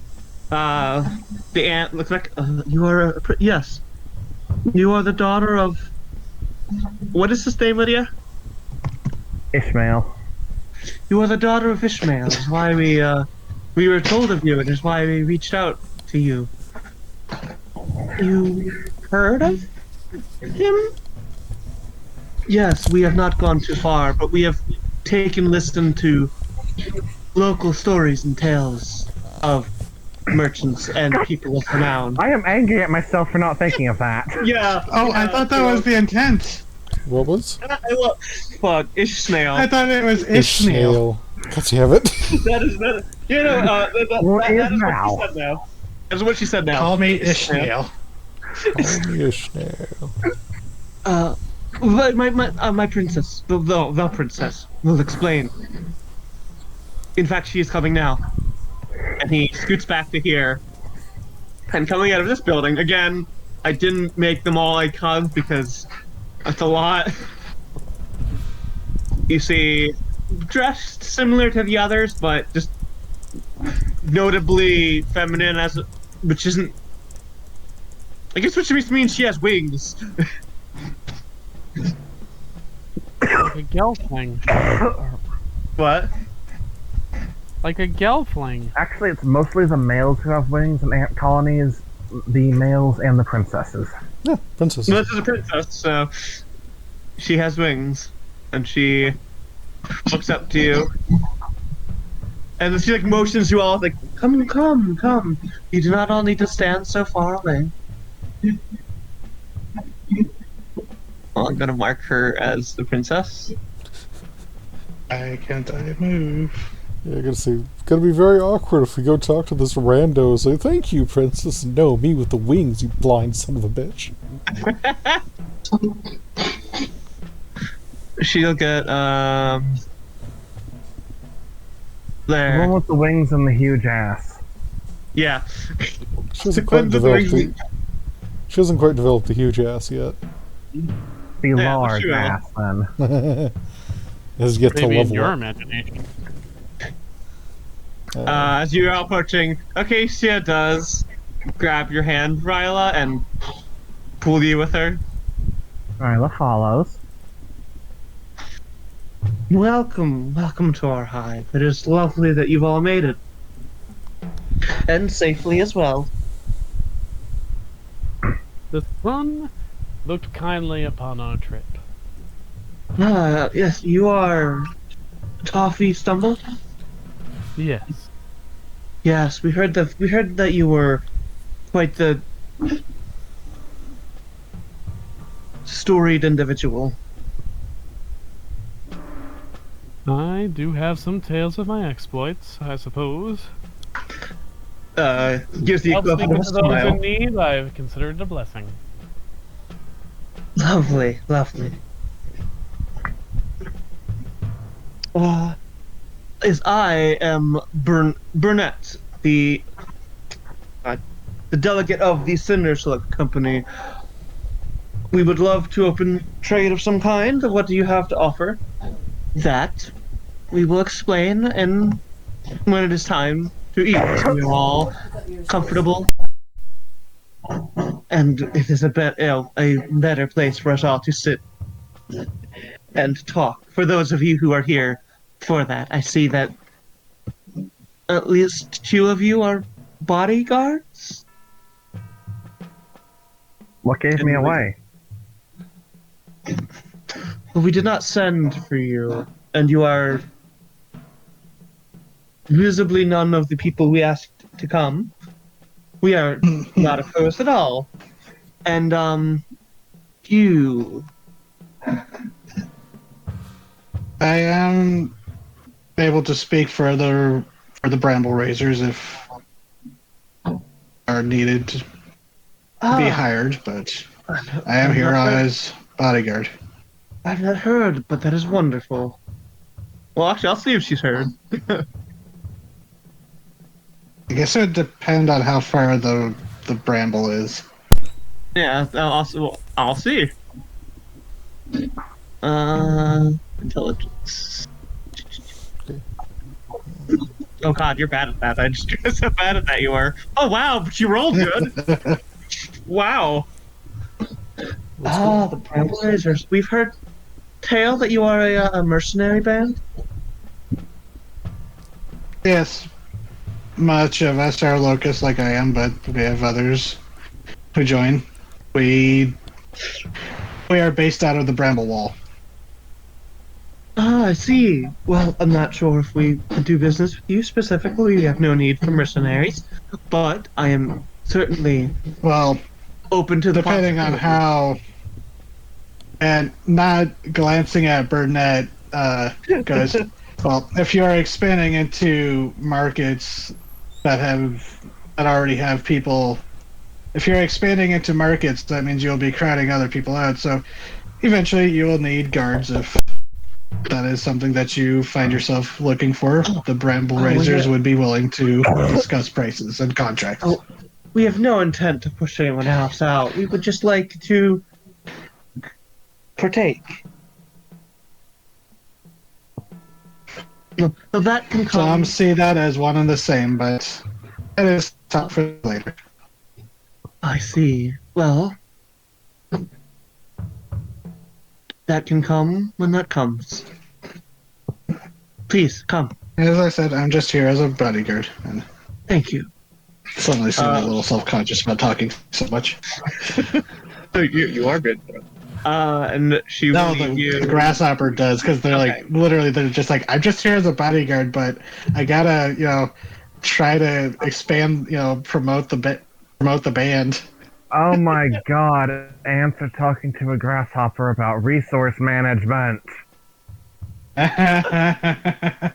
The ant looks like you are. Yes, you are the daughter of. What is his name, Lydia? Ishmael. You are the daughter of Ishmael. That's why we were told of you, and is why we reached out to you. You heard of him? Yes, we have not gone too far, but we have listened to local stories and tales of merchants and people of renown. I am angry at myself for not thinking of that. Yeah. Oh, I thought that was the intent. What was? Fuck, Ishmael. I thought it was Ishmael. God damn it. That is that. What that is is now? what she said now. That's what she said now. Call me Ishmael. Ishmael. My princess, the princess, will explain. In fact, she is coming now. And he scoots back to here. And coming out of this building, again, I didn't make them all icons because that's a lot. You see, dressed similar to the others, but just notably feminine, which isn't. I guess which means she has wings. Like a gelfling. What? Like a gelfling. Actually, it's mostly the males who have wings in ant colonies, the males and the princesses. Yeah, princesses. No, this is a princess, so She has wings, and she looks up to you, and then she like motions you all like, "Come, come, come! You do not all need to stand so far away." Well, I'm gonna mark her as the princess. Why can't I move? Yeah, I gotta say, it's gonna be very awkward if we go talk to this rando and say, "Thank you, princess." No, me with the wings, you blind son of a bitch. She'll get The there. one with the wings and the huge ass. Yeah. She hasn't quite Under the developed wings. the. She hasn't quite developed the huge ass yet. The Yeah, large sure. ass, then. Has yet to Maybe in level your up. imagination. As you're approaching, Acacia does grab your hand, Ryla, and pull you with her. Ryla follows. Welcome, welcome to our hive. It is lovely that you've all made it. And safely as well. The sun looked kindly upon our trip. Ah, yes, you are Toffee Stumble? Yes. Yes, we heard that you were quite the storied individual. I do have some tales of my exploits, I suppose. Gives the Helps me equivalent get of to a those smile. in need, I've considered it a blessing. Lovely, lovely. As I am Burnett, the delegate of the Cinder Select Company, we would love to open trade of some kind. What do you have to offer? That we will explain, and when it is time to eat, we are all comfortable, and it is a better place for us all to sit and talk. For those of you who are here for that, I see that at least two of you are bodyguards. What gave me away? But we did not send for you, and you are visibly none of the people we asked to come. We are not opposed at all. And, you... I am able to speak for the Bramble Raisers if are needed to be hired, but I am here as bodyguard. I've not heard, but that is wonderful. Well, actually, I'll see if she's heard. I guess it would depend on how far the bramble is. Yeah, I'll see. Intelligence. Oh god, you're bad at that. I just got so bad at that you are. Oh wow, but you rolled good. Wow. The Bramble Raisers. We've heard tale that you are a mercenary band. Yes, much of us are locusts like I am, but we have others who join. We are based out of the Bramble Wall. Ah, I see. Well, I'm not sure if we could do business with you specifically. We have no need for mercenaries, but I am certainly Well, open to the depending on possibility. how, and not glancing at Burnett, because, well, if you are expanding into markets that already have people, if you're expanding into markets, that means you'll be crowding other people out. So eventually you will need guards if that is something that you find yourself looking for. The Bramble Raisers would be willing to discuss prices and contracts. Oh, we have no intent to push anyone else out. We would just like to partake. No, that can come. Some see that as one and the same, but it is top for later. I see. Well, that can come when that comes. Please, come. As I said, I'm just here as a bodyguard, and Thank you. suddenly seem a little self-conscious about talking so much. You are good. And she will No, lead the you. grasshopper does because they're Okay. like literally they're just like I'm just here as a bodyguard, but I gotta try to expand promote the band. Oh my god, ants are talking to a grasshopper about resource management. Yeah,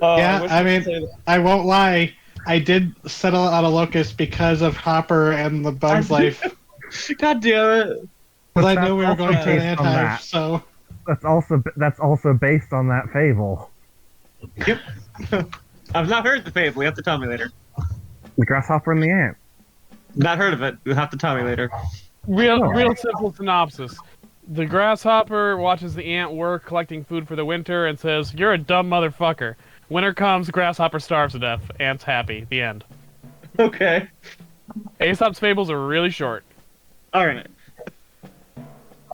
I wish I I could mean, say that. I won't lie. I did settle on a locust because of Hopper and the Bug's Life. God damn it. Because I That's knew we were also going to an based on ant hive, that. so That's also based on that fable. Yep. I've not heard the fable. You have to tell me later. The grasshopper and the ant. Not heard of it. You'll have to tell me later. Real simple synopsis. The grasshopper watches the ant work collecting food for the winter and says, "You're a dumb motherfucker." Winter comes, grasshopper starves to death. Ant's happy. The end. Okay. Aesop's fables are really short. All right.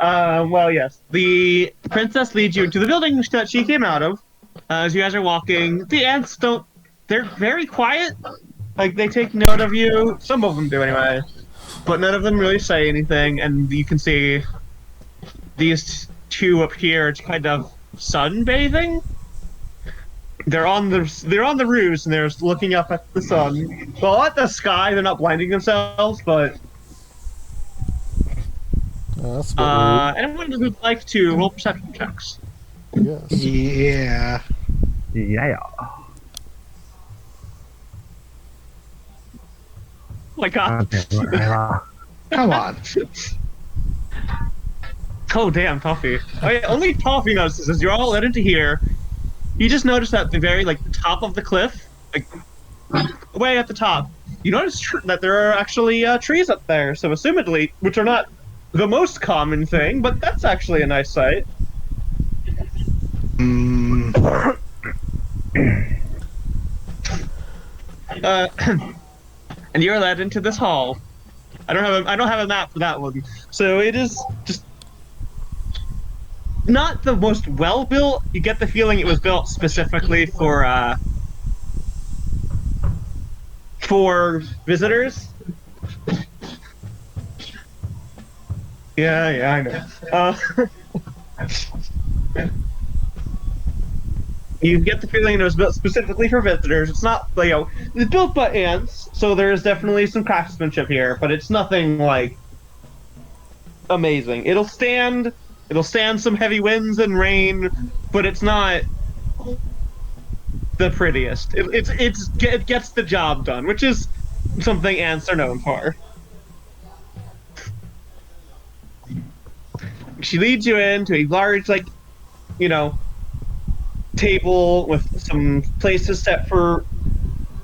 Well, yes. The princess leads you into the building that she came out of. As you guys are walking, the ants don't. They're very quiet. Like, they take note of you. Some of them do, anyway. But none of them really say anything, and you can see these two up here kind of sunbathing. They're on the roofs, and they're looking up at the sun. Well, at the sky, they're not blinding themselves, but... That's a bit rude. anyone who'd like to roll perception checks? Yes. yeah. Yeah. Oh my god. Come on. Oh, damn, Toffee. Oh, yeah, only Toffee notices as you're all led into here. You just notice that the very, top of the cliff, way at the top, you notice that there are actually trees up there. So, assumedly, which are not the most common thing, but that's actually a nice sight. And you're led into this hall. I don't have a map for that one. So it is just not the most well built. You get the feeling it was built specifically for visitors. Yeah, I know. You get the feeling it was built specifically for visitors. It's not, it's built by ants, so there's definitely some craftsmanship here, but it's nothing, amazing. It'll stand some heavy winds and rain, but it's not the prettiest. It gets the job done, which is something ants are known for. She leads you into a large, table with some places set for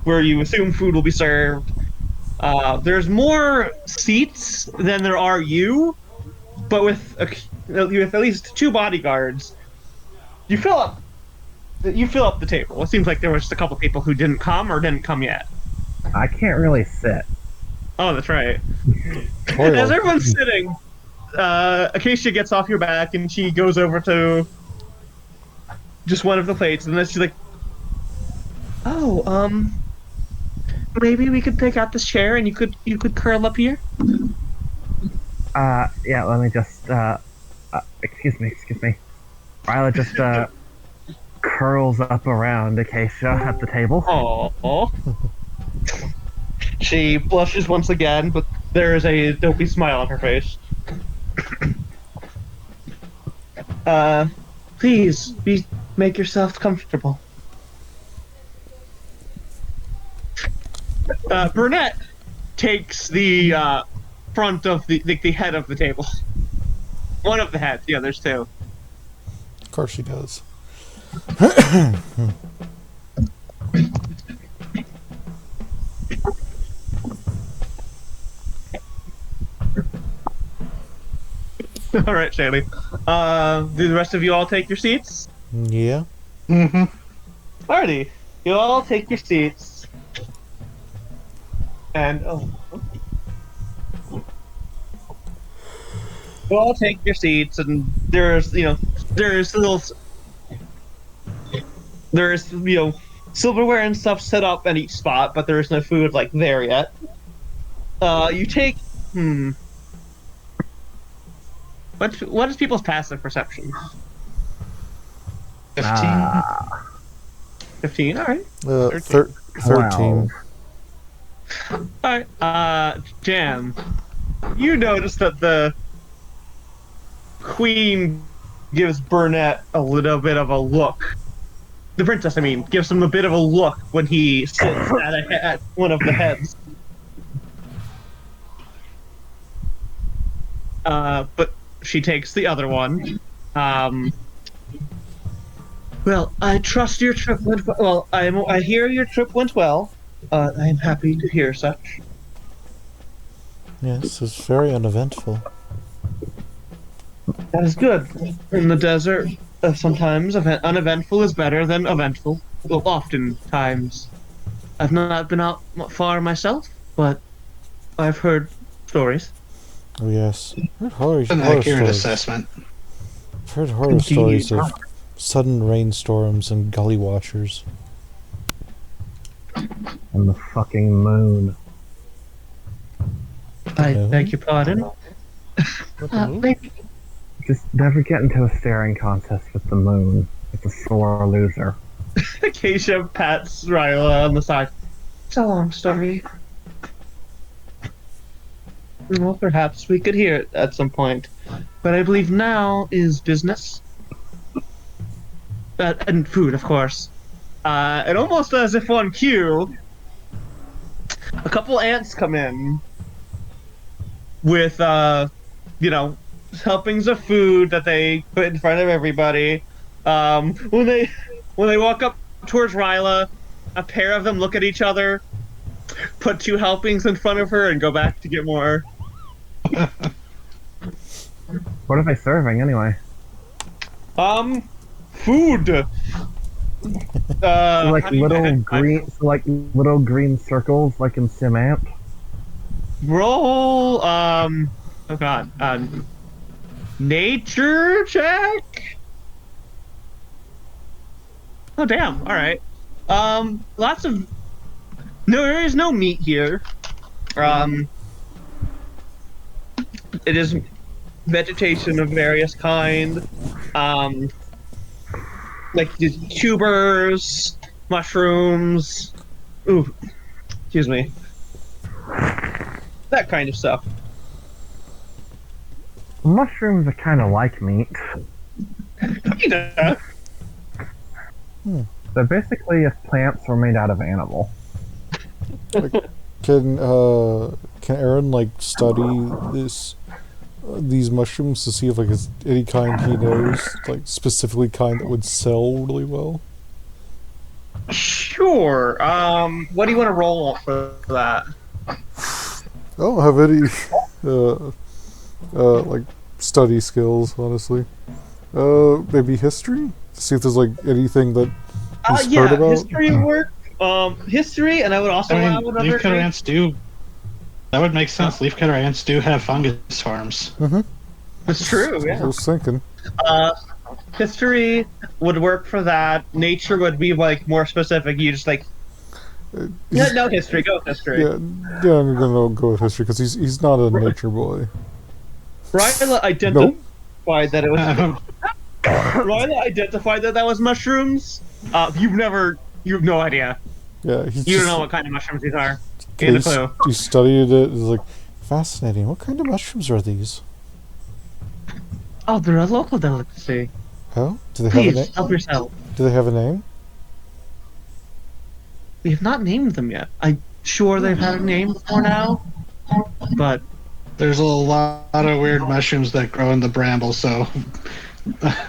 where you assume food will be served. There's more seats than there are you, but with at least 2 bodyguards, you fill up the table. It seems like there was just a couple people who didn't come or didn't come yet. I can't really sit. Oh, that's right. As everyone's sitting, Acacia gets off your back and she goes over to just one of the plates, and then she's like, "Oh, maybe we could pick out this chair, and you could curl up here." Yeah, let me just, excuse me. Ryla just, curls up around Acacia at the table. Oh. She blushes once again, but there is a dopey smile on her face. Please, make yourself comfortable. Burnett takes the front of the head of the table. One of the heads. Yeah, there's 2. Of course she does. All right, Shaley. Do the rest of you all take your seats? Yeah. Mm-hmm. Alrighty. You all take your seats. And you all take your seats, and there's silverware and stuff set up at each spot, but there is no food there yet. You take What is people's passive perception? 15. 15. All right. 13. All right. Jam. You notice that the queen gives Burnett a little bit of a look. The princess, I mean, gives him a bit of a look when he sits at one of the heads. But she takes the other one. Well, I trust your trip went well. I hear your trip went well. I am happy to hear such. Yes, it's very uneventful. That is good. In the desert, sometimes uneventful is better than eventful. Well, oftentimes. I've not been out far myself, but I've heard stories. Oh yes, I've heard An horror accurate stories. assessment. I've heard horror stories of sudden rainstorms and gully washers. And the fucking moon. I No. beg your pardon. What the move? Just never get into a staring contest with the moon. It's a sore loser. Acacia pats Ryla on the side. It's a long story. Well, perhaps we could hear it at some point. But I believe now is business. And food, of course. And almost as if on cue, a couple ants come in with, helpings of food that they put in front of everybody. When they walk up towards Ryla, a pair of them look at each other, put 2 helpings in front of her, and go back to get more. What are they serving anyway? Food. Like how do you- little green circles, like in Sim Ant. Roll. Oh god. Nature check. Oh damn. All right. Lots of. No, there is no meat here. It is vegetation of various kind. Like tubers, mushrooms. Ooh, excuse me. That kind of stuff. Mushrooms are kind of like meat. Kinda. They're basically if plants were made out of animal. Can Aaron like study these mushrooms to see if like it's any kind he knows, like specifically kind that would sell really well? Sure. What do you want to roll for that? I don't have any like study skills, honestly. Maybe history? To see if there's like anything that he's heard about. History work. History, and I would also allow I mean, another. leafcutter ants do. That would make sense. Leafcutter ants do have fungus farms. It's true. I Yeah. was thinking. History would work for that. Nature would be like more specific. You just like. No history. Go with history. Yeah, I'm gonna go with history because he's not a nature boy. Ryla identified that it was. Ryla identified that was mushrooms. You have no idea. Yeah, he's You just, don't know what kind of mushrooms these are. Get a clue. he studied it. It's like fascinating. What kind of mushrooms are these? Oh, they're a local delicacy. Oh, do they have a Please name? help yourself. Do they have a name? We have not named them yet. I'm sure they've had a name before now, but There's a lot of weird mushrooms that grow in the bramble, so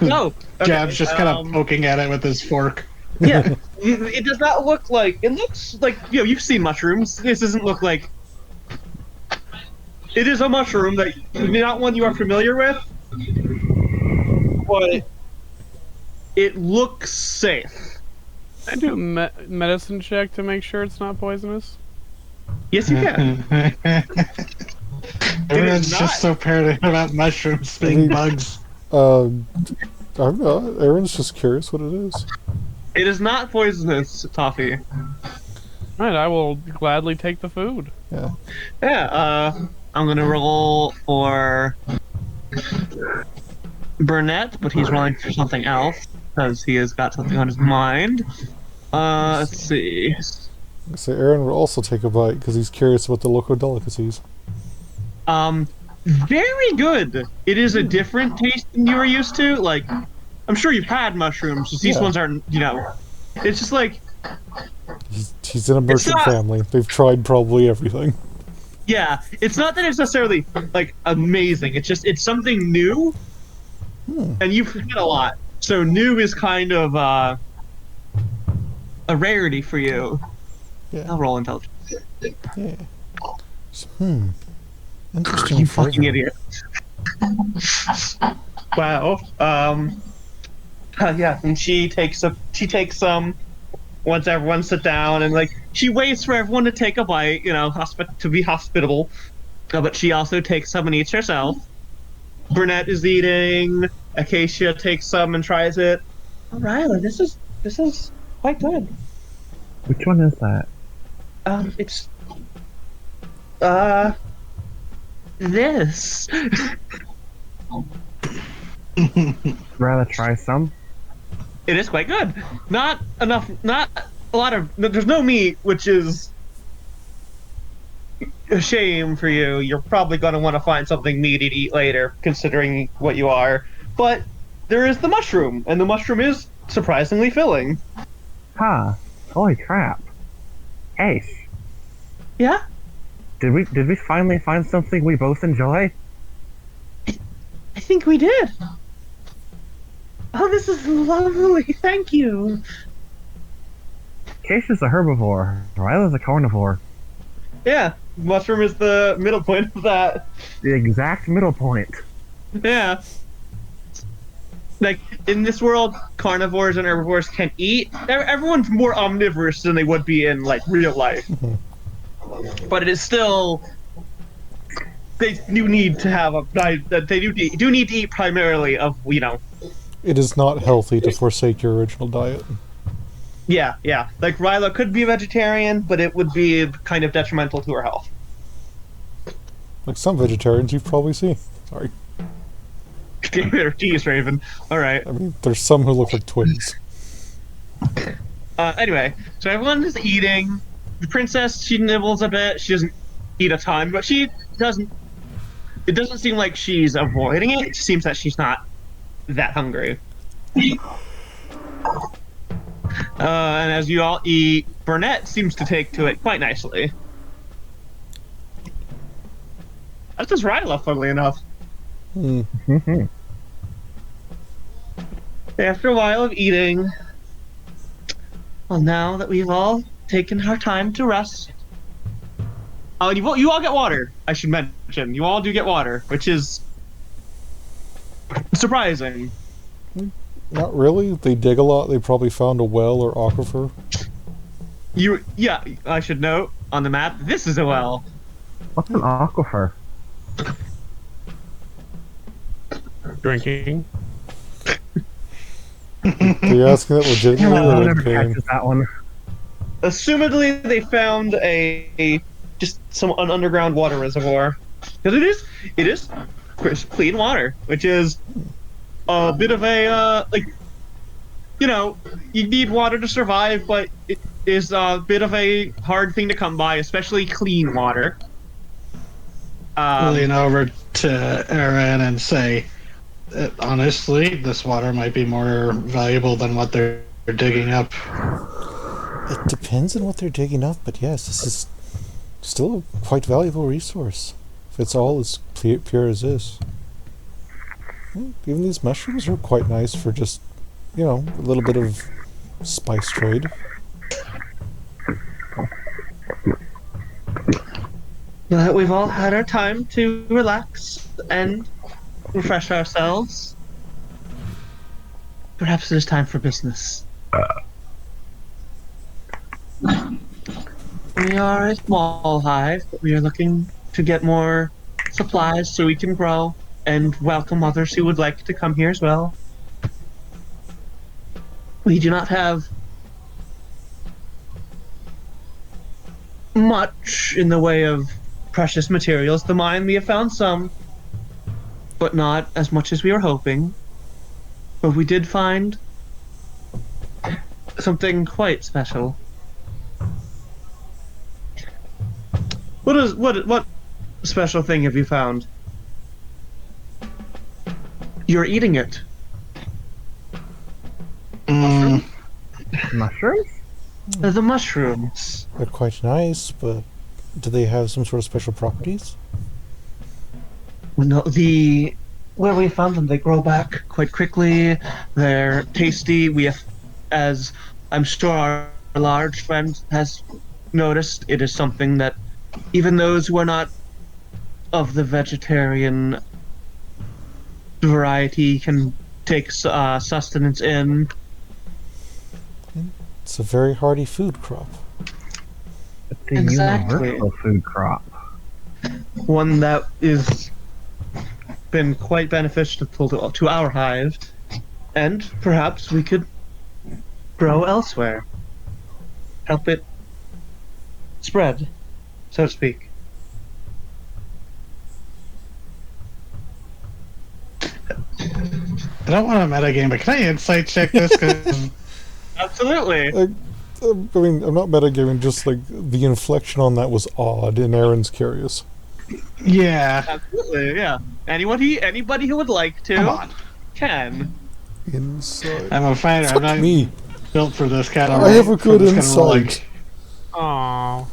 no. Okay, Jab's just kind of poking at it with his fork. Yeah, it does not look like. It looks like you've seen mushrooms. This doesn't look like. It is a mushroom that not one you are familiar with, but it looks safe. I do a medicine check to make sure it's not poisonous. Yes, you can. Everyone's not. just so paranoid about mushrooms being bugs. I'm not. Aaron's just curious what it is. It is not poisonous, Toffee. Alright, I will gladly take the food. Yeah. Yeah. I'm gonna roll for Burnett, but he's rolling for something else because he has got something on his mind. Let's see. So Aaron will also take a bite because he's curious about the local delicacies. Very good. It is a different taste than you were used to. Like, I'm sure you've had mushrooms. Just these Yeah. ones aren't. It's just like, He's in a merchant not- family. They've tried probably everything. yeah. It's not that it's necessarily like amazing. It's something new, and you've had a lot. So new is kind of a rarity for you. Yeah. I'll roll intelligence. Yeah. Interesting. You fucking flavor. idiot. Wow. Yeah, and she takes some once everyone sit down, and like she waits for everyone to take a bite, to be hospitable. But she also takes some and eats herself. Burnett is eating. Acacia takes some and tries it. Oh, Riley, this is quite good. Which one is that? It's this. Rather try some? It is quite good. Not enough. Not a lot of. There's no meat, which is a shame for you. You're probably going to want to find something meaty to eat later, considering what you are. But there is the mushroom, and the mushroom is surprisingly filling. Huh. Holy crap. Ace, Yeah. did we finally find something we both enjoy? I think we did. Oh, this is lovely. Thank you. Case is a herbivore. Ryla's a carnivore. Yeah, mushroom is the middle point of that. The exact middle point. Yeah. Like, in this world, carnivores and herbivores can eat. Everyone's more omnivorous than they would be in, like, real life. But it is still... They do need to have a diet that they do need to eat primarily of, It is not healthy to forsake your original diet. Yeah. Like, Ryla could be a vegetarian, but it would be kind of detrimental to her health. Like some vegetarians you've probably seen. Sorry. Jeez, Raven. Alright. I mean, there's some who look like twins. Anyway, so everyone is eating. The princess, she nibbles a bit. She doesn't eat a ton, but she doesn't... It doesn't seem like she's avoiding it. It seems that she's not that hungry. And as you all eat, Burnett seems to take to it quite nicely. That's just Ryla, funnily enough. After a while of eating, well, now that we've all taken our time to rest, you all get water. I should mention, you all do get water, which is surprising. Not really. They dig a lot. They probably found a well or aquifer. Yeah, I should note on the map, this is a well. What's an aquifer? Drinking. Are you asking that legitimately No, or never in game? catches that one. Assumedly, they found an underground water reservoir, because it is crisp, clean water, which is a bit of a you need water to survive, but it is a bit of a hard thing to come by, especially clean water. Lean over to Aaron and say, honestly, this water might be more valuable than what they're digging up. It depends on what they're digging up, but yes, this is still a quite valuable resource. If it's all as pure as this. Even these mushrooms are quite nice for just, a little bit of spice trade. Now that we've all had our time to relax and refresh ourselves, perhaps it is time for business. We are a small hive, but we are looking to get more supplies so we can grow and welcome others who would like to come here as well. We do not have much in the way of precious materials. The mine, we have found some, but not as much as we were hoping. But we did find something quite special. What special thing have you found? You're eating it. Mm, Mushrooms? The mushrooms. They're quite nice, but do they have some sort of special properties? No, where we found them, they grow back quite quickly. They're tasty. We have, as I'm sure our large friend has noticed, it is something that even those who are not of the vegetarian variety can take sustenance in. It's a very hardy food crop. It's a Exactly. universal food crop. One that is been quite beneficial to our hive, and perhaps we could grow elsewhere. Help it spread, so to speak. I don't want to metagame, but can I insight check this? 'Cause Absolutely. I mean, I'm not metagaming, just like the inflection on that was odd, and Aaron's curious. yeah. Absolutely, yeah. Anybody who would like to Come on. can. Insight. I'm a fighter. I'm Fuck not me. built for this kind of. I have a for good this kind of rolling. insight. Aww.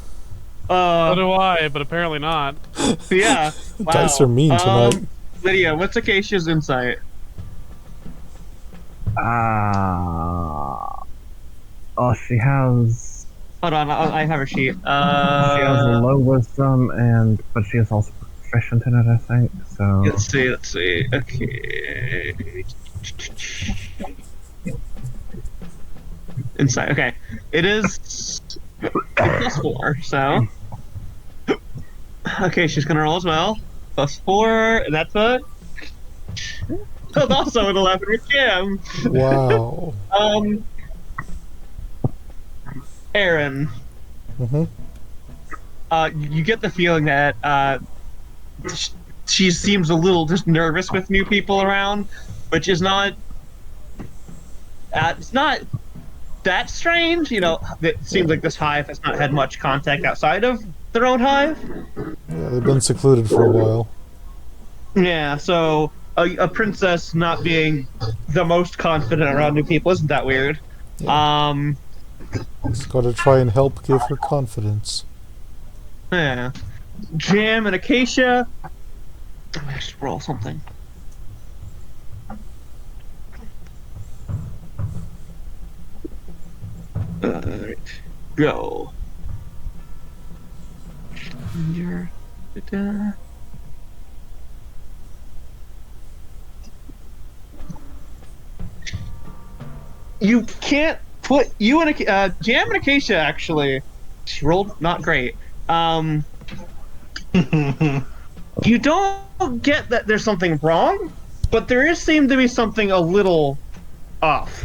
So do I, but apparently not. Yeah. The Wow. dice are mean tonight. Lydia, what's Acacia's insight? Oh, she has Hold on, I have her sheet. she has low wisdom, but she is also proficient in it, I think. So Let's see. Okay. Insight. Okay, it is +4. So, okay, she's gonna roll as well. +4, and that's a. That's also an 11 with Jam. Wow. Aaron, Mm-hmm. you get the feeling that she seems a little just nervous with new people around, which is not. It's not that strange. You know, it seems like this hive has not had much contact outside of their own hive. Yeah, they've been secluded for a while. Yeah, so a princess not being the most confident around new people isn't that weird. Just gotta try and help give her confidence. Yeah. Jam and Acacia. Let's roll something. Alright. Go. Da-da. You can't put you and Jam and Acacia actually. She rolled not great. You don't get that there's something wrong, but there is seem to be something a little off.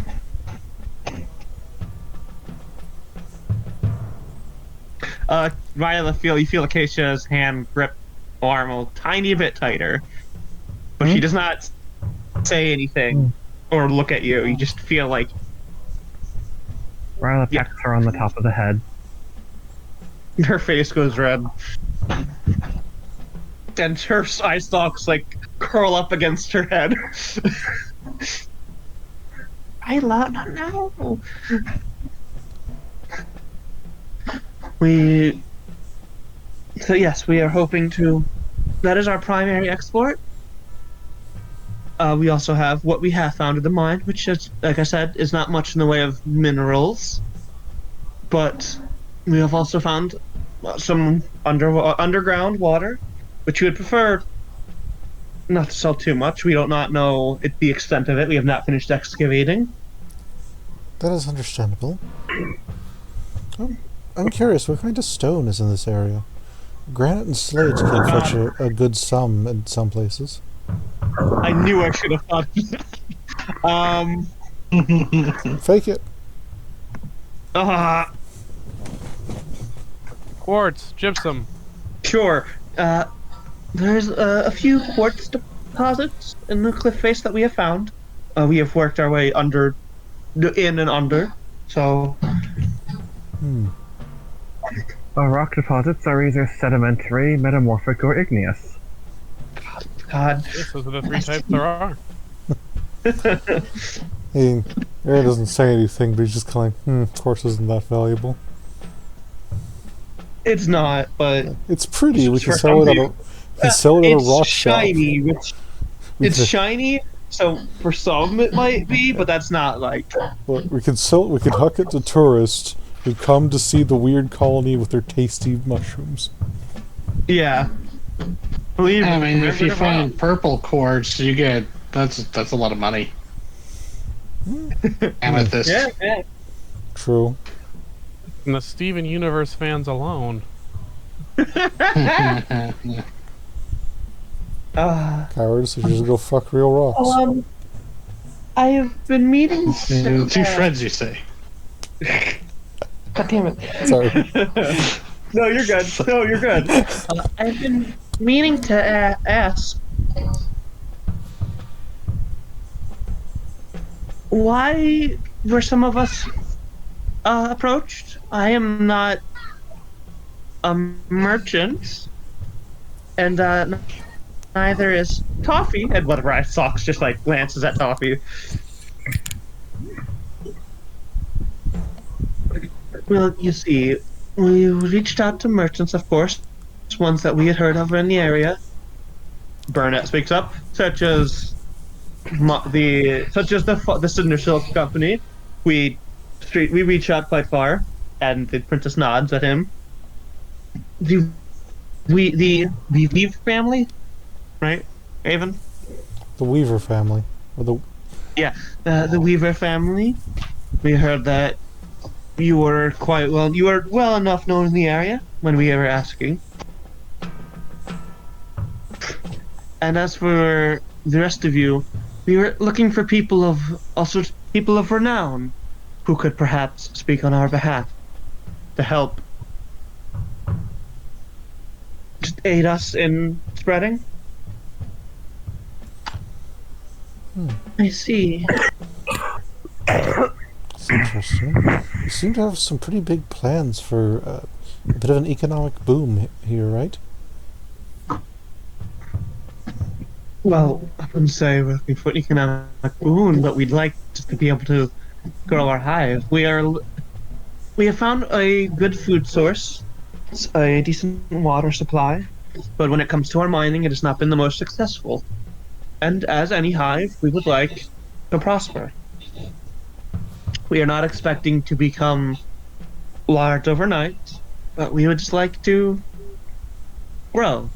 Via the feel, you feel Acacia's hand grip arm a tiny bit tighter, but she does not say anything or look at you. You just feel like Ryla pecks her on the top of the head. her face goes red, and her eye stalks like curl up against her head. I love no. So yes, we are hoping to. That is our primary export. We also have what we have found in the mine, which is, like I said, is not much in the way of minerals. But we have also found some underground water, which we would prefer not to sell too much. We do not know the extent of it. We have not finished excavating. That is understandable. I'm curious, what kind of stone is in this area? Granite and slates can fetch a good sum in some places. I knew I should have thought of that. Fake it. Quartz, gypsum. Sure. There's a few quartz deposits in the cliff face that we have found. We have worked our way in and under. So, Rock deposits are either sedimentary, metamorphic, or igneous. God. Yes, those are the three types there are. He Aaron doesn't say anything, but he's just kind of like, of course isn't that valuable. It's not, but It's pretty. We can For sell it at some a, we can sell it at a it's rock shop. shiny. Which We it's could- shiny, so for some it might be, but that's not like. Look, we could sell. We could huck it to tourists who come to see the weird colony with their tasty mushrooms. Yeah. Believe I mean, if you remember find purple quartz, you get that's a lot of money. Amethyst. Yeah. True. And the Steven Universe fans alone. Cowards, you just go fuck real rocks. I have been meeting. Two friends, you say? God damn it. Sorry. No, you're good. No, you're good. I've been meaning to ask. Why were some of us approached? I am not a merchant, and neither is Toffee. And whatever, I socks just like glances at Toffee. Well, you see, we reached out to merchants, of course, ones that we had heard of in the area. Burnett speaks up, such as the Cinder Silk Company. We reach out quite far, and the princess nods at him. The Weave family, right, Avon? The Weaver family. Or the The Weaver family. We heard that you were well enough known in the area when we were asking. And as for the rest of you, we were looking for people of renown who could perhaps speak on our behalf to help just aid us in spreading. I see. It's interesting. You seem to have some pretty big plans for a bit of an economic boom here, right? Well, I wouldn't say we're looking for an economic boon, but we'd like just to be able to grow our hive. We have found a good food source, a decent water supply, but when it comes to our mining, it has not been the most successful. And as any hive, we would like to prosper. We are not expecting to become large overnight, but we would just like to grow.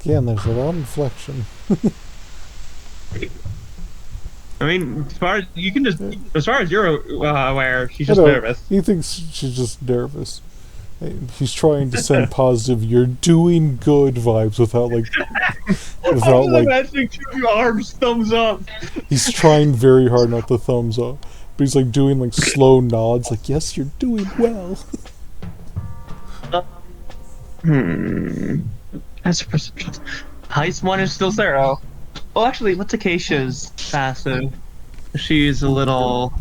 Again, there's a lot of inflection. I mean, as far as you're aware, she's just I know, nervous. He thinks she's just nervous. He's trying to send positive, you're doing good vibes without Imagining two arms, thumbs up. he's trying very hard not to thumbs up. But he's like doing like slow nods, like, yes, you're doing well. That's a perception. Highest one is still 0. Well, actually, what's Acacia's passive? She's a little.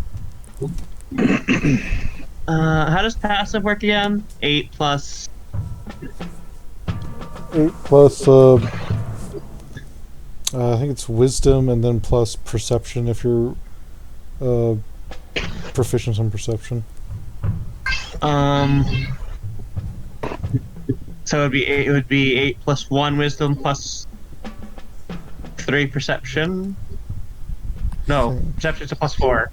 How does passive work again? 8 plus. 8 plus, I think it's wisdom and then plus perception if you're proficient in perception. So it would be 8 plus 1 wisdom plus 3 perception. No, perception's a plus 4.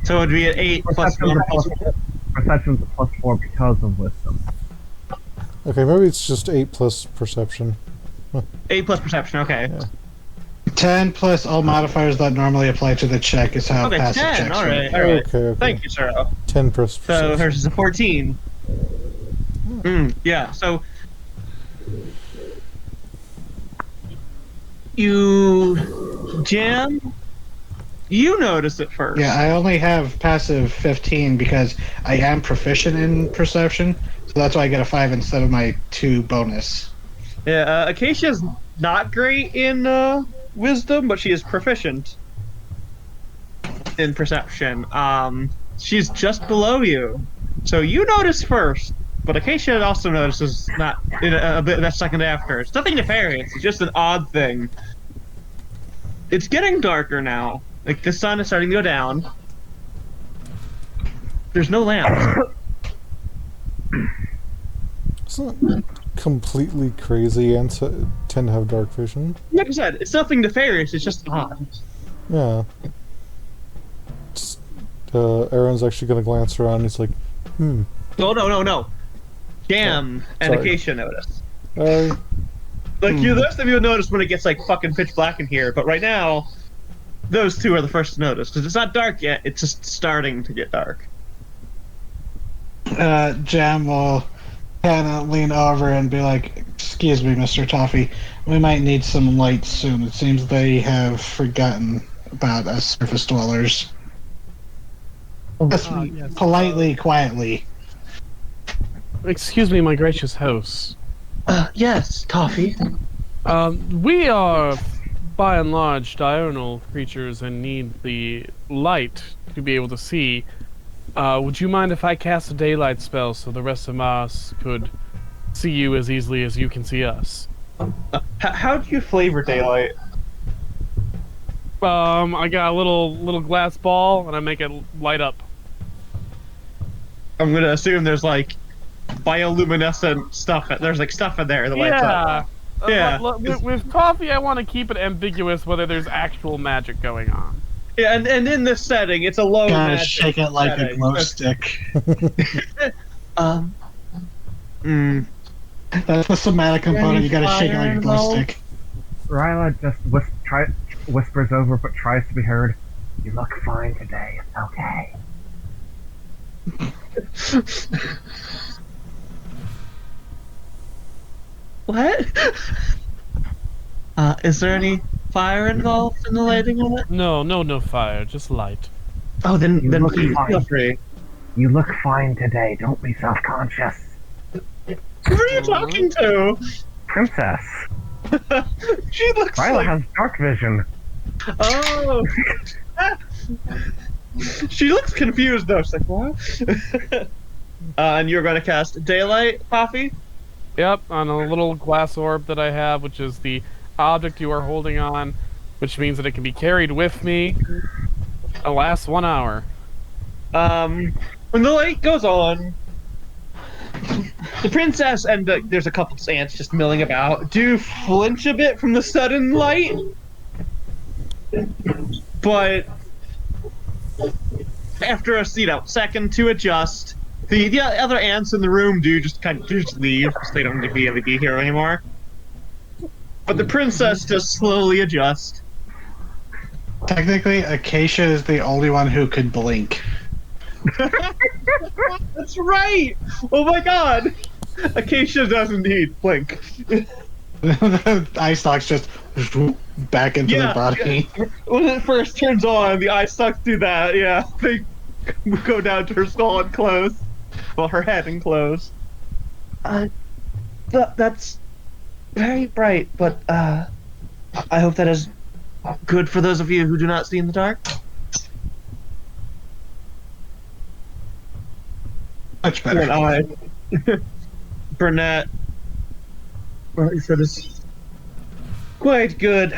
So it would be an 8 plus 1 plus 4. Perception's a plus 4 because of wisdom. Okay, maybe it's just 8 plus perception. 8 plus perception, okay. Yeah. 10 plus all modifiers that normally apply to the check is how Okay, passive 10, checks work. alright. Okay. Thank you, sir. 10 plus So perception. hers is a 14. Yeah, so you jam You notice it first. Yeah, I only have passive 15 because I am proficient in perception, so that's why I get a 5 instead of my 2 bonus. Yeah, Acacia's not great in wisdom, but she is proficient in perception. She's just below you, so you notice first. But Acacia also notices not in a bit a second after. It's nothing nefarious. It's just an odd thing. It's getting darker now. Like the sun is starting to go down. There's no lamps. It's not completely crazy and tend to have dark vision. Like I said, it's nothing nefarious. It's just odd. Yeah. Aaron's actually going to glance around and he's like, No. Jam and sorry. Acacia notice. Uh, You, the rest of you will notice when it gets like fucking pitch black in here, but right now, those two are the first to notice because it's not dark yet. It's just starting to get dark. Jam will kind of lean over and be like, "Excuse me, Mr. Toffee, we might need some light soon. It seems they have forgotten about us surface dwellers." Just yes. politely, quietly. Excuse me, my gracious host. Yes, Toffee. We are, by and large, diurnal creatures and need the light to be able to see. Would you mind if I cast a daylight spell so the rest of us could see you as easily as you can see us? How do you flavor daylight? I got a little glass ball and I make it light up. I'm gonna assume there's like bioluminescent stuff. There's like stuff in there that lights up. Yeah. With coffee, I want to keep it ambiguous whether there's actual magic going on. Yeah, and in this setting, it's a low Gotta magic shake it like a setting. glow stick. Mm. That's the somatic component. You gotta shake it like a glow stick. Ryla just whispers over but tries to be heard. You look fine today. It's okay. What? Is there any fire involved in the lighting of it? No fire, just light. Oh, then look please fine. feel free. You look fine today. Don't be self-conscious. Who are you talking to? Princess. She looks Ryla like... has dark vision. Oh! She looks confused though. She's like, what? And you're going to cast Daylight, Coffee? Yep, on a little glass orb that I have, which is the object you are holding on, which means that it can be carried with me. It'll last 1 hour. When the light goes on, the princess and there's a couple of ants just milling about do flinch a bit from the sudden light, but after a second to adjust, the other ants in the room do just kind of just leave because they don't need to be here anymore. But the princess just slowly adjusts. Technically, Acacia is the only one who could blink. That's right! Oh my god! Acacia does indeed blink. The eye stalks just back into the body. Yeah. When it first turns on, the eye stalks do that, yeah. They go down to her skull and close. Well, her head and close. That's very bright, but I hope that is good for those of you who do not see in the dark. Much better. Burnett. Well, you said it's quite good.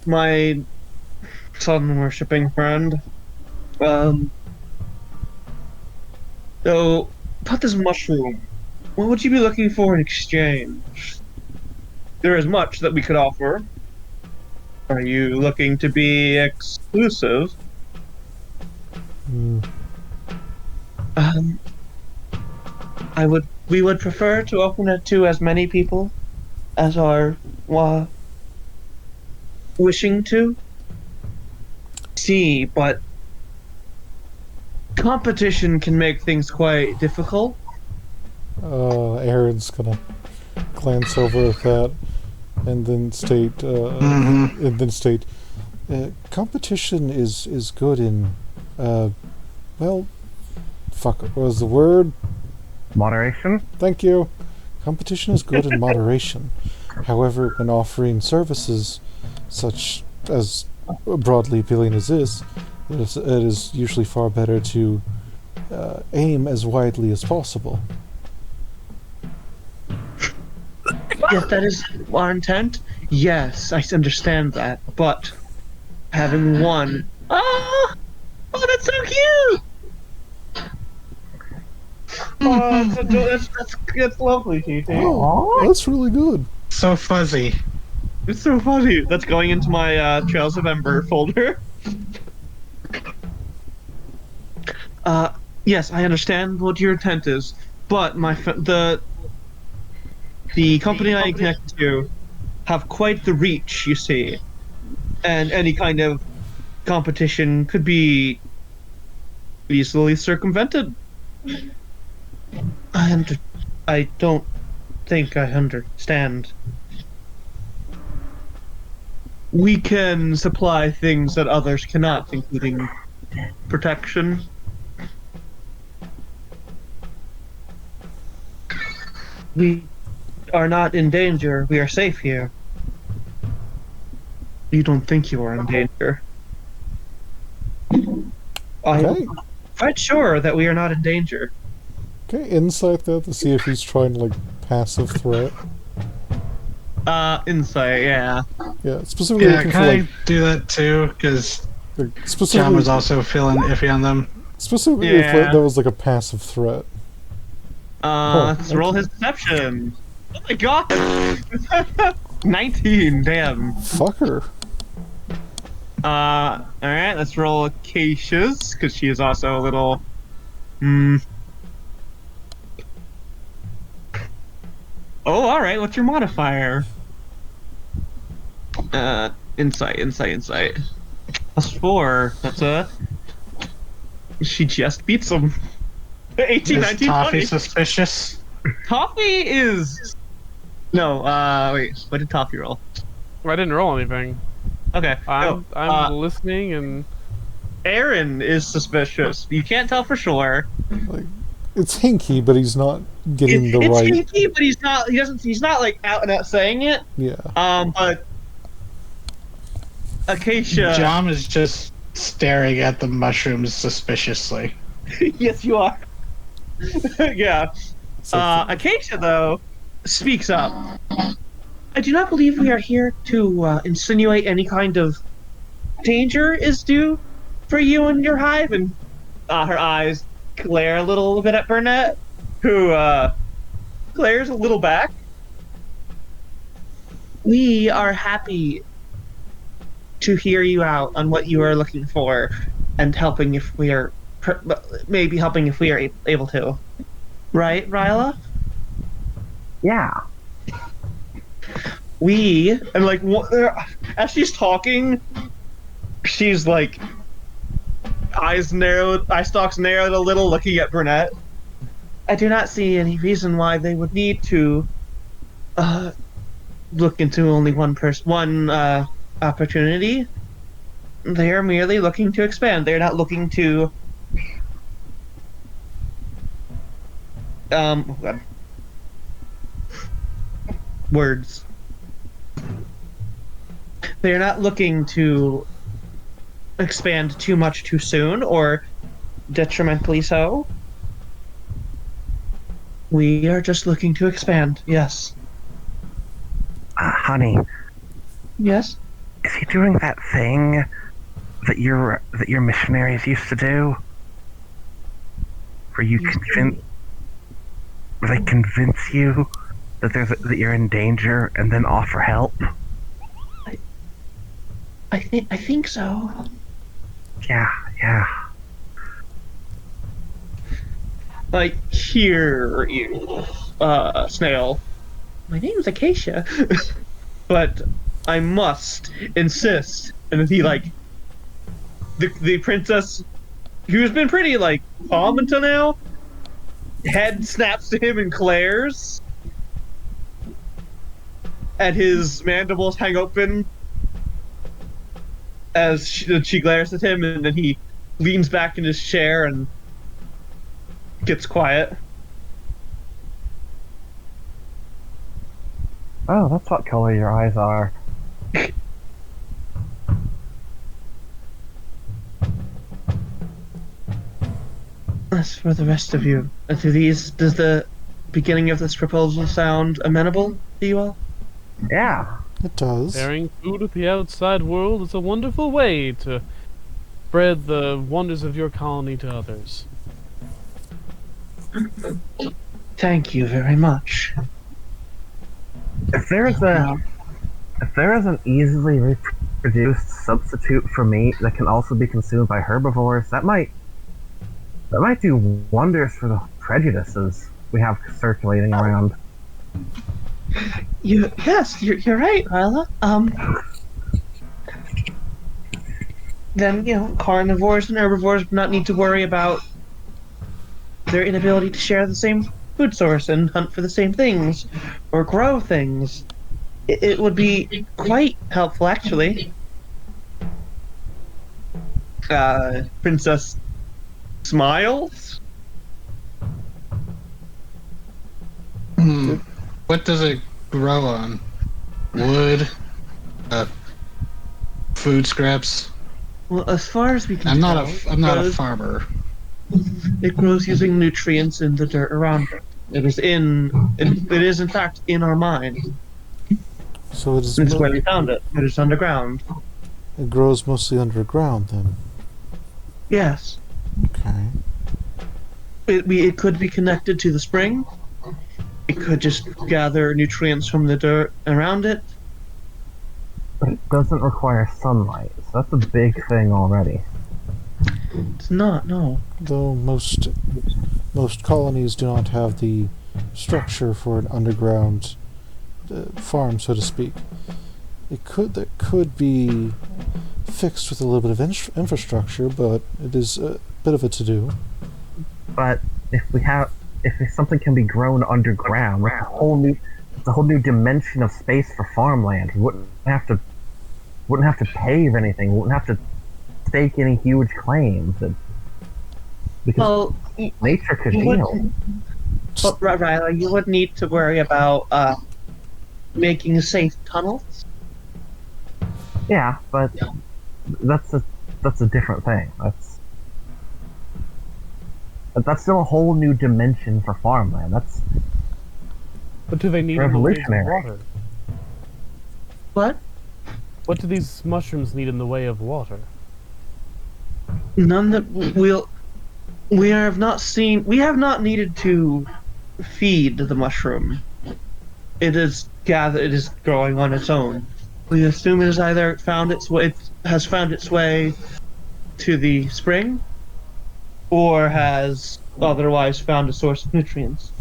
My sun worshipping friend. So, about this mushroom, what would you be looking for in exchange? There is much that we could offer. Are you looking to be exclusive? We would prefer to open it to as many people as are wishing to see, but competition can make things quite difficult. Aaron's gonna glance over at that and then state, competition is good in, well, fuck, what was the word? Moderation? Thank you. Competition is good in moderation. However, when offering services such as broadly appealing as this, it is usually far better to aim as widely as possible. Yes, that is our intent. Yes, I understand that. But having won, oh, that's so cute. Oh, that's lovely, TT. Oh, that's really good. So fuzzy. It's so funny. That's going into my Trails of Ember folder. Yes, I understand what your intent is, but the company I connect to have quite the reach, you see, and any kind of competition could be easily circumvented. I don't think I understand. We can supply things that others cannot, including protection. We are not in danger. We are safe here. You don't think you are in danger. Okay. I'm quite sure that we are not in danger. Okay, insight that to see if he's trying to, like, passive threat. Insight, yeah. Yeah, specifically Yeah, looking for, can like, I do that too? Because John specifically, was also feeling iffy on them. specifically if Yeah. that was like a passive threat. Let's roll his deception. Oh my god! 19, damn. Fucker. Alright, let's roll Acacia's, because she is also a little... Oh, alright, what's your modifier? Insight. +4, that's a... She just beats him. 18, Is 19, Toffee 20. suspicious? Toffee is... No, wait, what did Toffee roll? I didn't roll anything. Okay, I'm listening and Aaron is suspicious. You can't tell for sure. Like, it's hinky, but he's not getting the It's right. sneaky, but he's not. He doesn't. He's not like out and out saying it. Yeah. But Acacia. John is just staring at the mushrooms suspiciously. Yes, you are. Yeah. So Acacia though speaks up. I do not believe we are here to insinuate any kind of danger is due for you and your hive. And her eyes glare a little bit at Burnett, who glares a little back. We are happy to hear you out on what you are looking for, and helping if we are maybe helping if we are able to. Right, Ryla? Yeah. And like as she's talking, she's like eye stalks narrowed a little, looking at Burnett. I do not see any reason why they would need to look into only one opportunity. They are merely looking to expand. They're not looking to oh God. Words. They're not looking to expand too much too soon, or detrimentally so. We are just looking to expand, yes. Honey, Yes? is he doing that thing that your missionaries used to do? Where they convince you that that you're in danger and then offer help? I think so. Yeah. Like, here, you, snail. My name is Acacia. But I must insist. And he, like, the princess, who's been pretty, like, calm until now, head snaps to him and glares. And his mandibles hang open. as she glares at him, and then he leans back in his chair and gets quiet. Oh, that's what color your eyes are. As for the rest of you, does the beginning of this proposal sound amenable to you all? Yeah. It does. Sharing food with the outside world is a wonderful way to spread the wonders of your colony to others. Thank you very much. If there is an easily reproduced substitute for meat that can also be consumed by herbivores, that might do wonders for the prejudices we have circulating around. Yes, you're right, Ryla. Then carnivores and herbivores would not need to worry about their inability to share the same food source and hunt for the same things or grow things. It would be quite helpful, actually. Princess smiles. What does it grow on? Wood? Food scraps? Well, as far as we can I'm tell, not a farmer. it grows using nutrients in the dirt around it. It is in fact in our mine. So it is. It's where we found it. It is underground. It grows mostly underground, then. Yes. Okay. It could be connected to the spring. It could just gather nutrients from the dirt around it. But it doesn't require sunlight, so that's a big thing already. It's not, no. Though most colonies do not have the structure for an underground farm, so to speak. That could be fixed with a little bit of infrastructure, but it is a bit of a to-do. But if something can be grown underground, that's a whole new dimension of space for farmland. We wouldn't have to pave anything. We wouldn't have to stake any huge claims. Because nature could heal. But Ryla, you would need to worry about making safe tunnels. Yeah, but that's a different thing. That's still a whole new dimension for farmland. That's What do they need in the way of revolutionary. water? What? What do these mushrooms need in the way of water? None that we have not seen. We have not needed to feed the mushroom. It is gathered. It is growing on its own. We assume it has either has found its way to the spring, or has otherwise found a source of nutrients.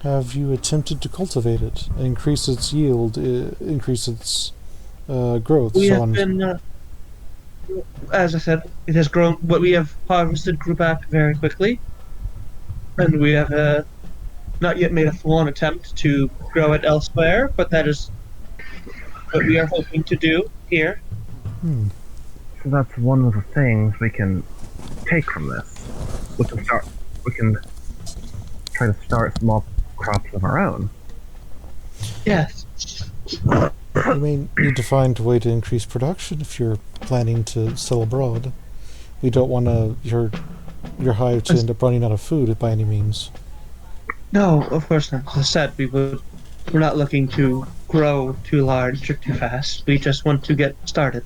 Have you attempted to cultivate it, increase its yield, increase its growth? We so have on. been, as I said, it has grown. What we have harvested grew back very quickly, and we have not yet made a full-on attempt to grow it elsewhere. But that is what we are hoping to do here. So that's one of the things we can take from this. We can try to start small crops of our own. Yes. You may need to find a way to increase production if you're planning to sell abroad. We don't want your hive to end up running out of food by any means. No, of course not. As I said, we're not looking to grow too large or too fast. We just want to get started.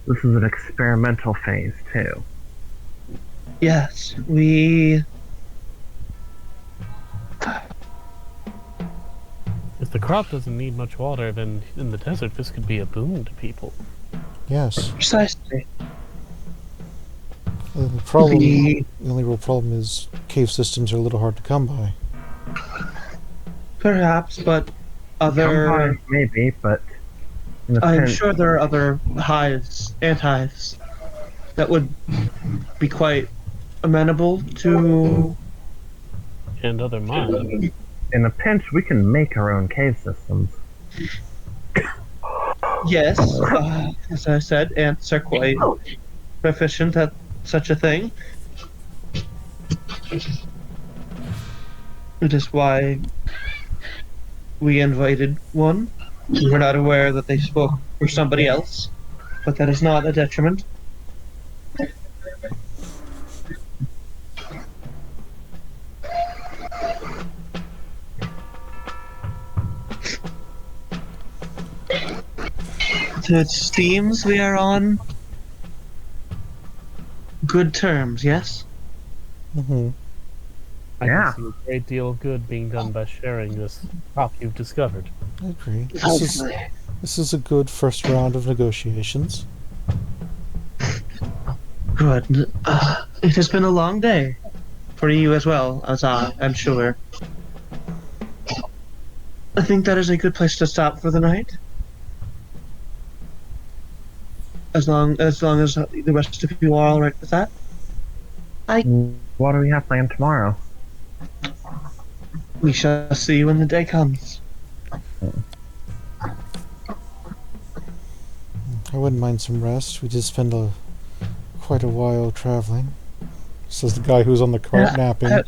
This is an experimental phase too. Yes, we. If the crop doesn't need much water, then in the desert this could be a boon to people. Yes. Precisely. The problem, The- the only real problem is cave systems are a little hard to come by. Perhaps, but other. Sometimes maybe, but in a I'm sense, sure there are other hives, ant-hives, that would be quite amenable to. And other mines. in a pinch, we can make our own cave systems. Yes, as I said, ants are quite proficient at such a thing. It is why we invited one. We were not aware that they spoke for somebody else, but that is not a detriment. So it seems we are on good terms, yes? Mm-hmm. I Yeah. can see a great deal of good being done by sharing this crop you've discovered. I agree. This is a good first round of negotiations. Good. It has been a long day for you as well as I'm sure. I think that is a good place to stop for the night. As long as the rest of you are all right with that. What do we have planned tomorrow? We shall see when the day comes. I wouldn't mind some rest. We did spend quite a while traveling. Says the guy who's on the cart napping.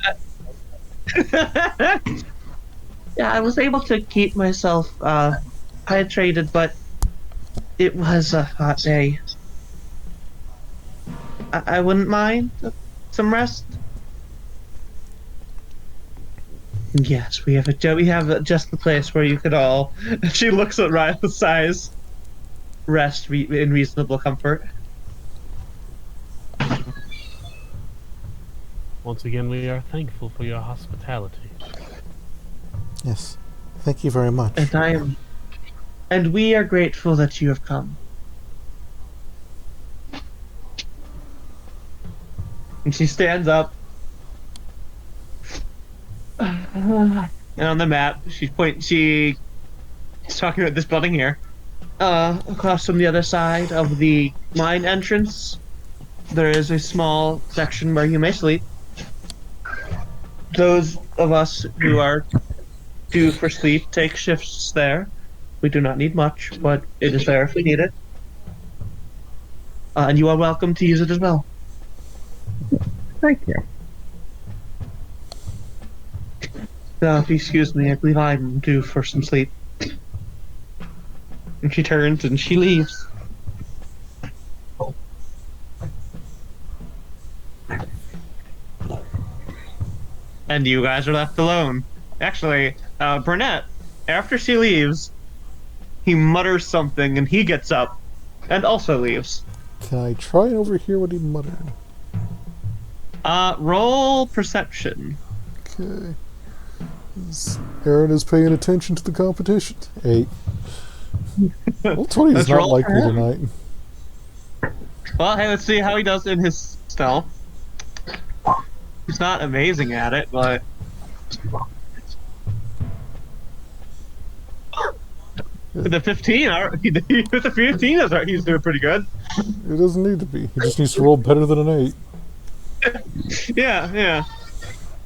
Yeah, I was able to keep myself hydrated, but it was a hot day. I wouldn't mind some rest. Yes, we have just the place where you could all. She looks at Ryla's size. Rest in reasonable comfort. Once again, we are thankful for your hospitality. Yes. Thank you very much. And we are grateful that you have come. And she stands up. And on the map, she's talking about this building here. Across from the other side of the mine entrance, there is a small section where you may sleep. Those of us who are due for sleep take shifts there. We do not need much, but it is there if we need it. And you are welcome to use it as well. Thank you. If you excuse me, I believe I'm due for some sleep. And she turns and she leaves. And you guys are left alone. Actually, Burnett, after she leaves, he mutters something and he gets up and also leaves. Can I try and overhear what he muttered? Roll perception. Okay. Aaron is paying attention to the competition. 8. Well, 20 is Let's not roll like for me him. tonight. Well, hey, let's see how he does in his stealth. He's not amazing at it, but... With the 15, with the 15, he's doing pretty good. It doesn't need to be. He just needs to roll better than an 8. Yeah.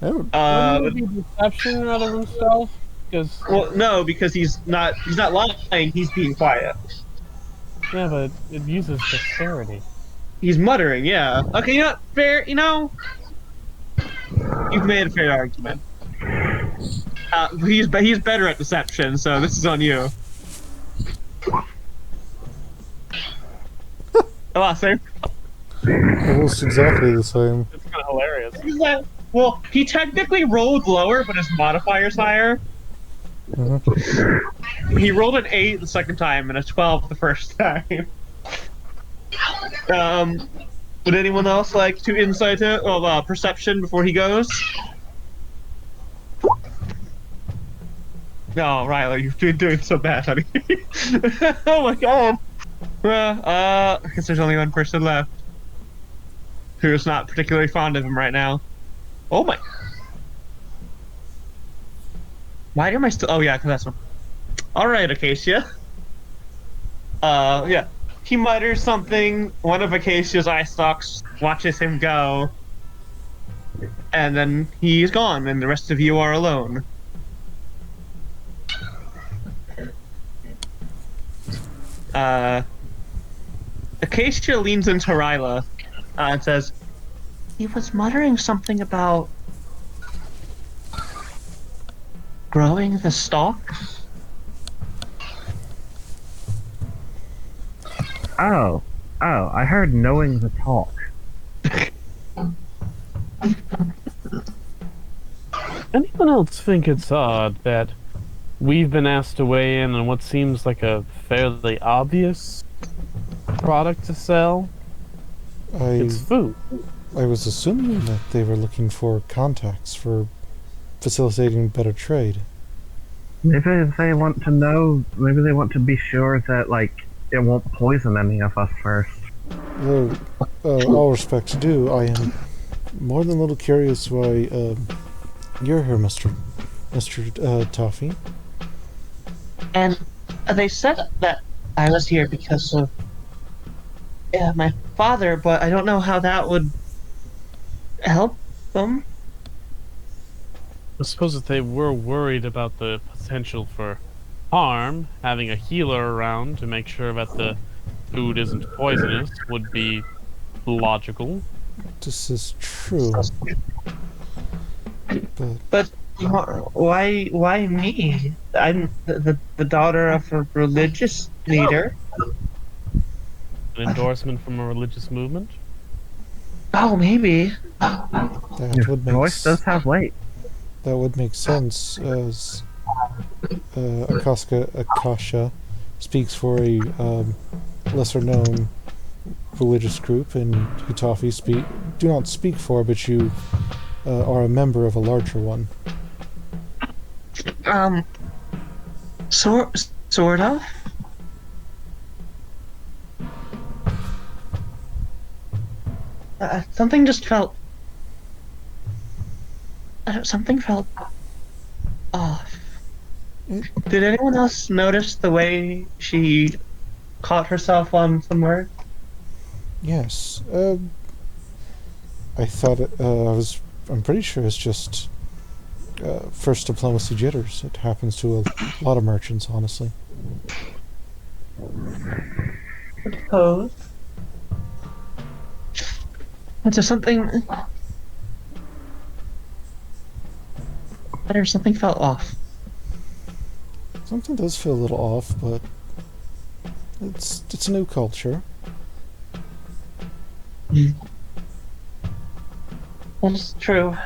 Wouldn't it be deception rather than stealth? Because Well, no, because he's not lying. He's being quiet. yeah, but it uses dexterity. He's muttering. Yeah. Okay. You know what? Fair. You know. You've made a fair argument. He's better at deception, so this is on you. Oh, same. Almost exactly the same. It's kind of hilarious. Well, he technically rolled lower, but his modifier's higher. Mm-hmm. He rolled an 8 the second time and a 12 the first time. Would anyone else like to insight it or perception before he goes? No, Ryla, you've been doing so bad, honey. Oh my god. Well, I guess there's only one person left who's not particularly fond of him right now. Oh my. Why am I still? Oh yeah, because that's one. All right, Acacia. Yeah. He mutters something. One of Acacia's eye stalks watches him go, and then he's gone, and the rest of you are alone. Uh, Acacia leans into Ryla and says, "He was muttering something about growing the stalks." Oh, I heard knowing the talk. Anyone else think it's odd that we've been asked to weigh in on what seems like a fairly obvious product to sell? It's food. I was assuming that they were looking for contacts for facilitating better trade. Maybe they want to know. Maybe they want to be sure that it won't poison any of us first. Though, all respect due, I am more than a little curious why you're here, Mr. Toffee. And they said that I was here because of my father, but I don't know how that would help them. I suppose if they were worried about the potential for harm, having a healer around to make sure that the food isn't poisonous would be logical. This is true. But why me? I'm the daughter of a religious leader. An endorsement from a religious movement? Oh, maybe. That Your would make voice does have weight. that would make sense, as Akasha speaks for a lesser-known religious group, and you, Toffee, do not speak for, but you are a member of a larger one. Sort of. Something just felt. Something felt off. Did anyone else notice the way she caught herself on some word? Yes. I thought I'm pretty sure it's just first diplomacy jitters. It happens to a lot of merchants, honestly. Suppose. Is there something? There's something felt off. Something does feel a little off, but it's a new culture. That's true.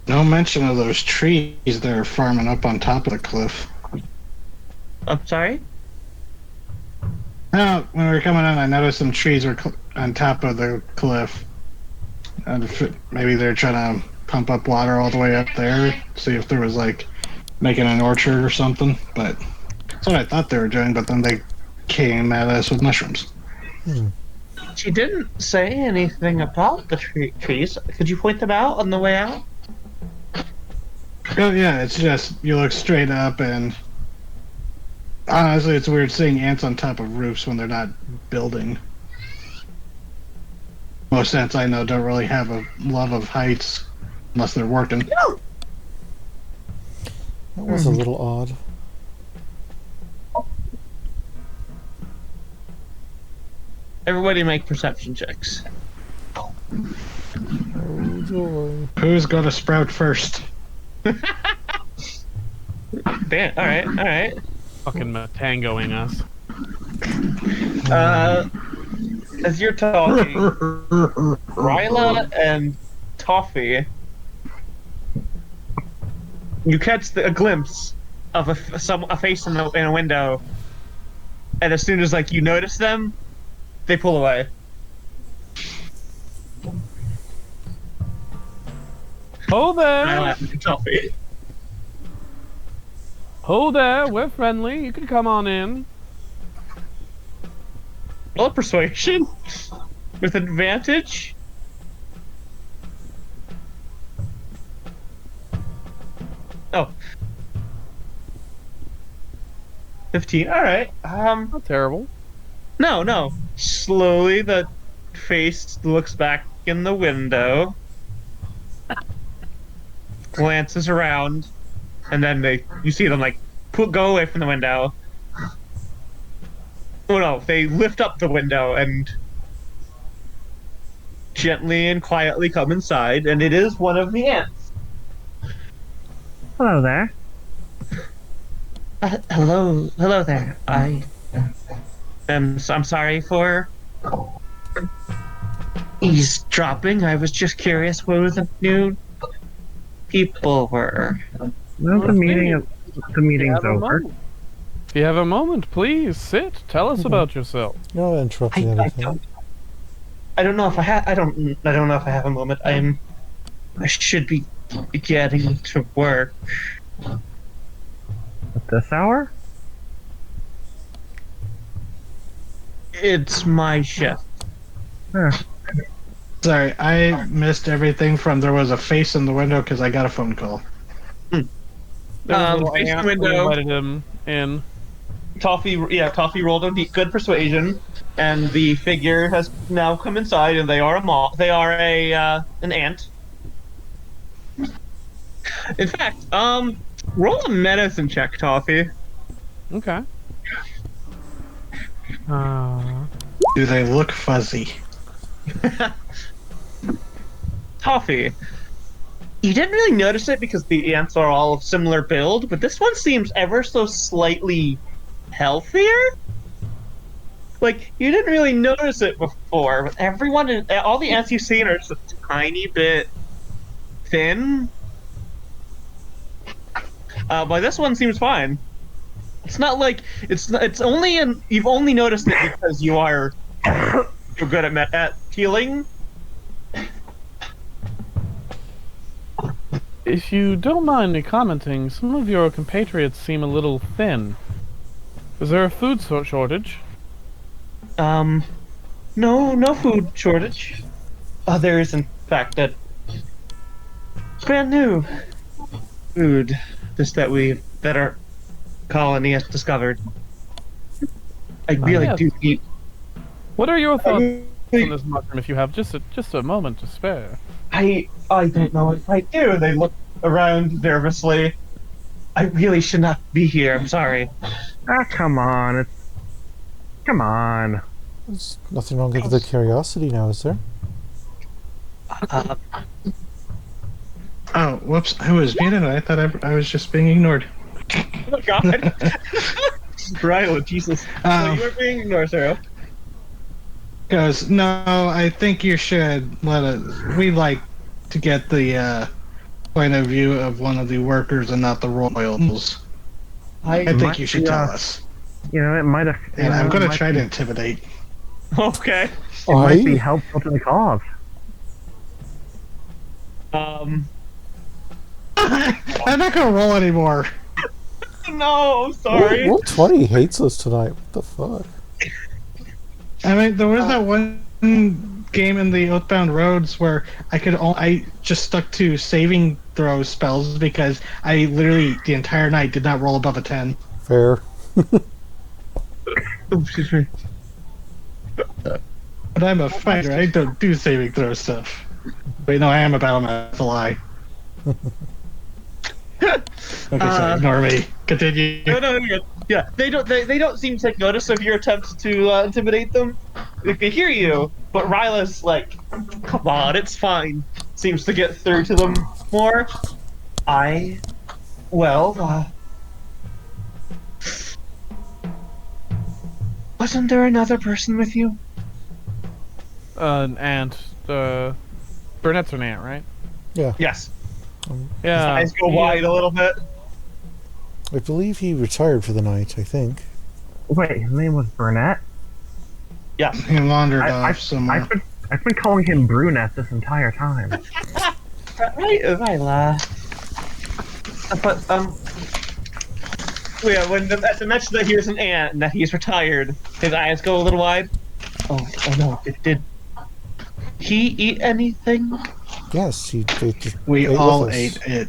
No mention of those trees they're farming up on top of the cliff. I'm sorry? Now, when we were coming in, I noticed some trees were on top of the cliff. And maybe they're trying to pump up water all the way up there, see if there was making an orchard or something. But that's what I thought they were doing. But then they came at us with mushrooms. She didn't say anything about the trees. Could you point them out on the way out? Oh yeah, it's just you look straight up, and honestly, it's weird seeing ants on top of roofs when they're not building. Most ants I know don't really have a love of heights unless they're working. That was a little odd. Everybody make perception checks. Oh joy. Who's gonna sprout first? Damn, alright. Fucking tangoing us. As you're talking, Ryla and Toffee, you catch a glimpse of a face in a window, and as soon as you notice them, they pull away. Oh there! Ryla and Toffee. Oh there, we're friendly. You can come on in. Roll persuasion with advantage. Oh. 15. All right. Not terrible. No. Slowly, the face looks back in the window, glances around, and then you see them go away from the window, Oh no, they lift up the window and gently and quietly come inside, and it is one of the ants. Hello there. Hello there. I'm sorry for eavesdropping. I was just curious who the new people were. Well, the meeting's have a over. moment. If you have a moment, please sit. Tell us about yourself. You're not interrupting anything. I don't know if I don't know if I have a moment. I should be getting to work. At this hour? It's my shift. Huh. Sorry, I missed everything from there was a face in the window because I got a phone call. There was a little Face ant, the window. we invited him in. Toffee rolled a good persuasion, and the figure has now come inside, and they are an ant. In fact, roll a medicine check, Toffee. Okay. Do they look fuzzy? Toffee, you didn't really notice it because the ants are all of similar build, but this one seems ever so slightly healthier. Like, you didn't really notice it before, but all the ants you've seen are just a tiny bit thin. But this one seems fine. It's not like you've only noticed it because you're good at healing. If you don't mind me commenting, some of your compatriots seem a little thin. Is there a food shortage? No food shortage. There is in fact a brand new food that our colony has discovered. I really yes. do eat. What are your thoughts on really- this mushroom? If you have just a moment to spare. I don't know if I do. They look around nervously. I really should not be here. I'm sorry. Ah, come on. Come on. There's nothing wrong with the curiosity now, is there? Oh, whoops! I was muted. I thought I was just being ignored. Oh God. Right. Oh Jesus. So you were being ignored, Sarah. Goes, no, I think you should let us. We like to get the point of view of one of the workers and not the royals. I think you should tell us. You know, it might have. And I'm going to try to intimidate. Okay. It might be helpful to the cause. I'm not going to roll anymore. No, sorry. Roll 20 hates us tonight. What the fuck? I mean, there was that one game in the Oathbound Roads where I just stuck to saving throw spells because I literally the entire night did not roll above a 10. Fair. Oh, excuse me. But I'm a fighter. I don't do saving throw stuff. Wait, no, I am a battleman. That's a lie. Okay, sorry, ignore me. Continue. No, you're good. Yeah, they don't seem to take notice of your attempts to intimidate them. They can hear you, but Ryla's like, "Come on, it's fine." Seems to get through to them more. Wasn't there another person with you? An ant. Burnett's an ant, right? Yes. Yeah. His eyes go wide a little bit. I believe he retired for the night, I think. Wait, his name was Burnett? Yeah. He wandered off somewhere. I've been calling him Brunette this entire time. Right, Ryla. But yeah, at the mention that he was an ant and that he's retired, his eyes go a little wide. Oh no! Did he eat anything? Yes, they just We ate all with us. ate it.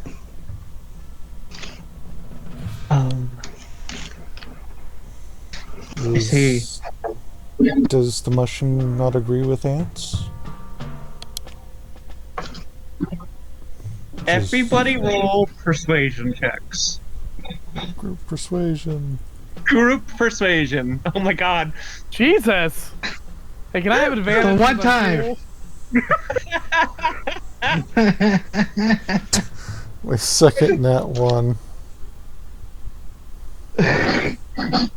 I see. Does the mushroom not agree with ants? Everybody roll persuasion checks. Group persuasion. Group persuasion. Oh my god. Jesus! Hey, can I have advantage? The one since I'm time. cool? My second nat one. I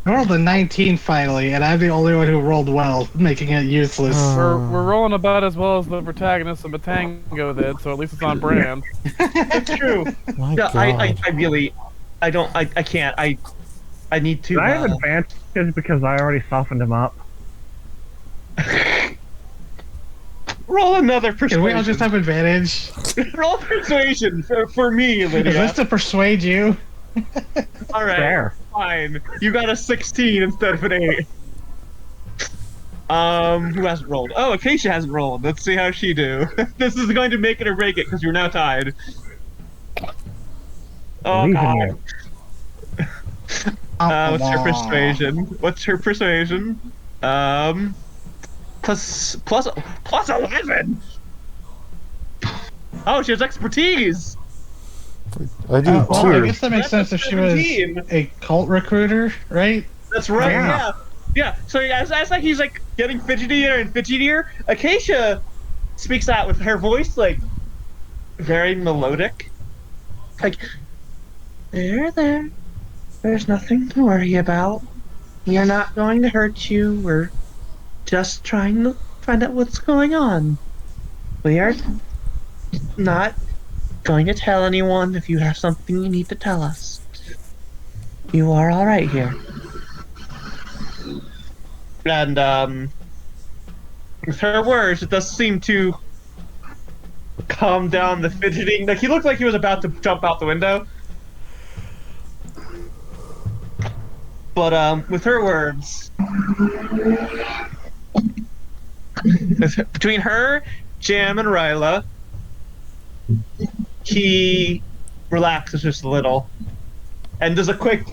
rolled a 19 finally, and I'm the only one who rolled well, making it useless. We're rolling about as well as the protagonist of Matango then, so at least it's on brand. That's true. My Yeah, God. I really, I can't. I need to. Did I have advantage because I already softened him up? Roll another Can persuasion. we all just have advantage? Roll persuasion for me, Lydia. Is this to persuade you? All right, Fair. fine. You got a 16 instead of an 8. Who hasn't rolled? Oh, Acacia hasn't rolled. Let's see how she do. This is going to make it or break it because you're now tied. Oh Believe in god. you. What's her persuasion? What's her persuasion? Plus 11. Oh, she has expertise. I do Well, I too. guess that makes That's sense if she was 17. a cult recruiter, right? That's right. Yeah. Yeah. So as like he's like getting fidgetier and fidgetier, Acacia speaks out with her voice like very melodic. Like, there. There's nothing to worry about. We are not going to hurt you. We're just trying to find out what's going on. We are not going to tell anyone if you have something you need to tell us. You are all right here. And with her words, it does seem to calm down the fidgeting. Like he looked like he was about to jump out the window. But with her words, between her, Jam, and Ryla, he relaxes just a little, and does a quick.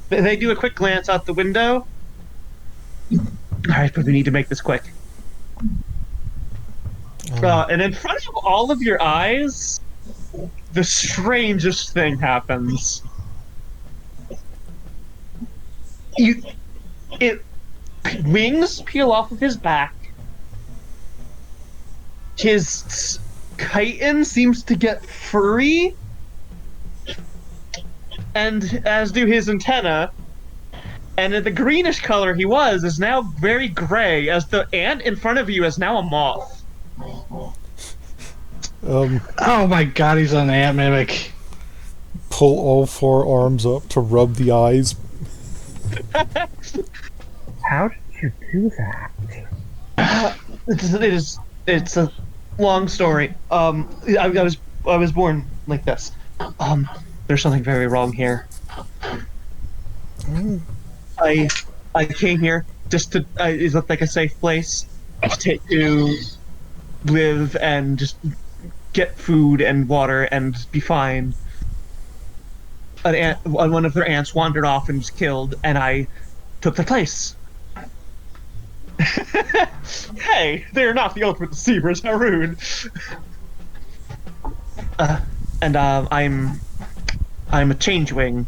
They do a quick glance out the window. All right, but we need to make this quick. And in front of all of your eyes, the strangest thing happens. Wings peel off of his back. His chitin seems to get furry, and as do his antenna. And the greenish color he was is now very gray, as the ant in front of you is now a moth. Oh my god, he's an ant mimic. Pull all 4 arms up to rub the eyes. How did you do that? It's a long story. I was born like this. There's something very wrong here. I came here just to. It looked like a safe place to live and just get food and water and be fine. One of their ants wandered off and was killed, and I took their place. Hey, they're not the ultimate deceivers, how rude. I'm a changeling.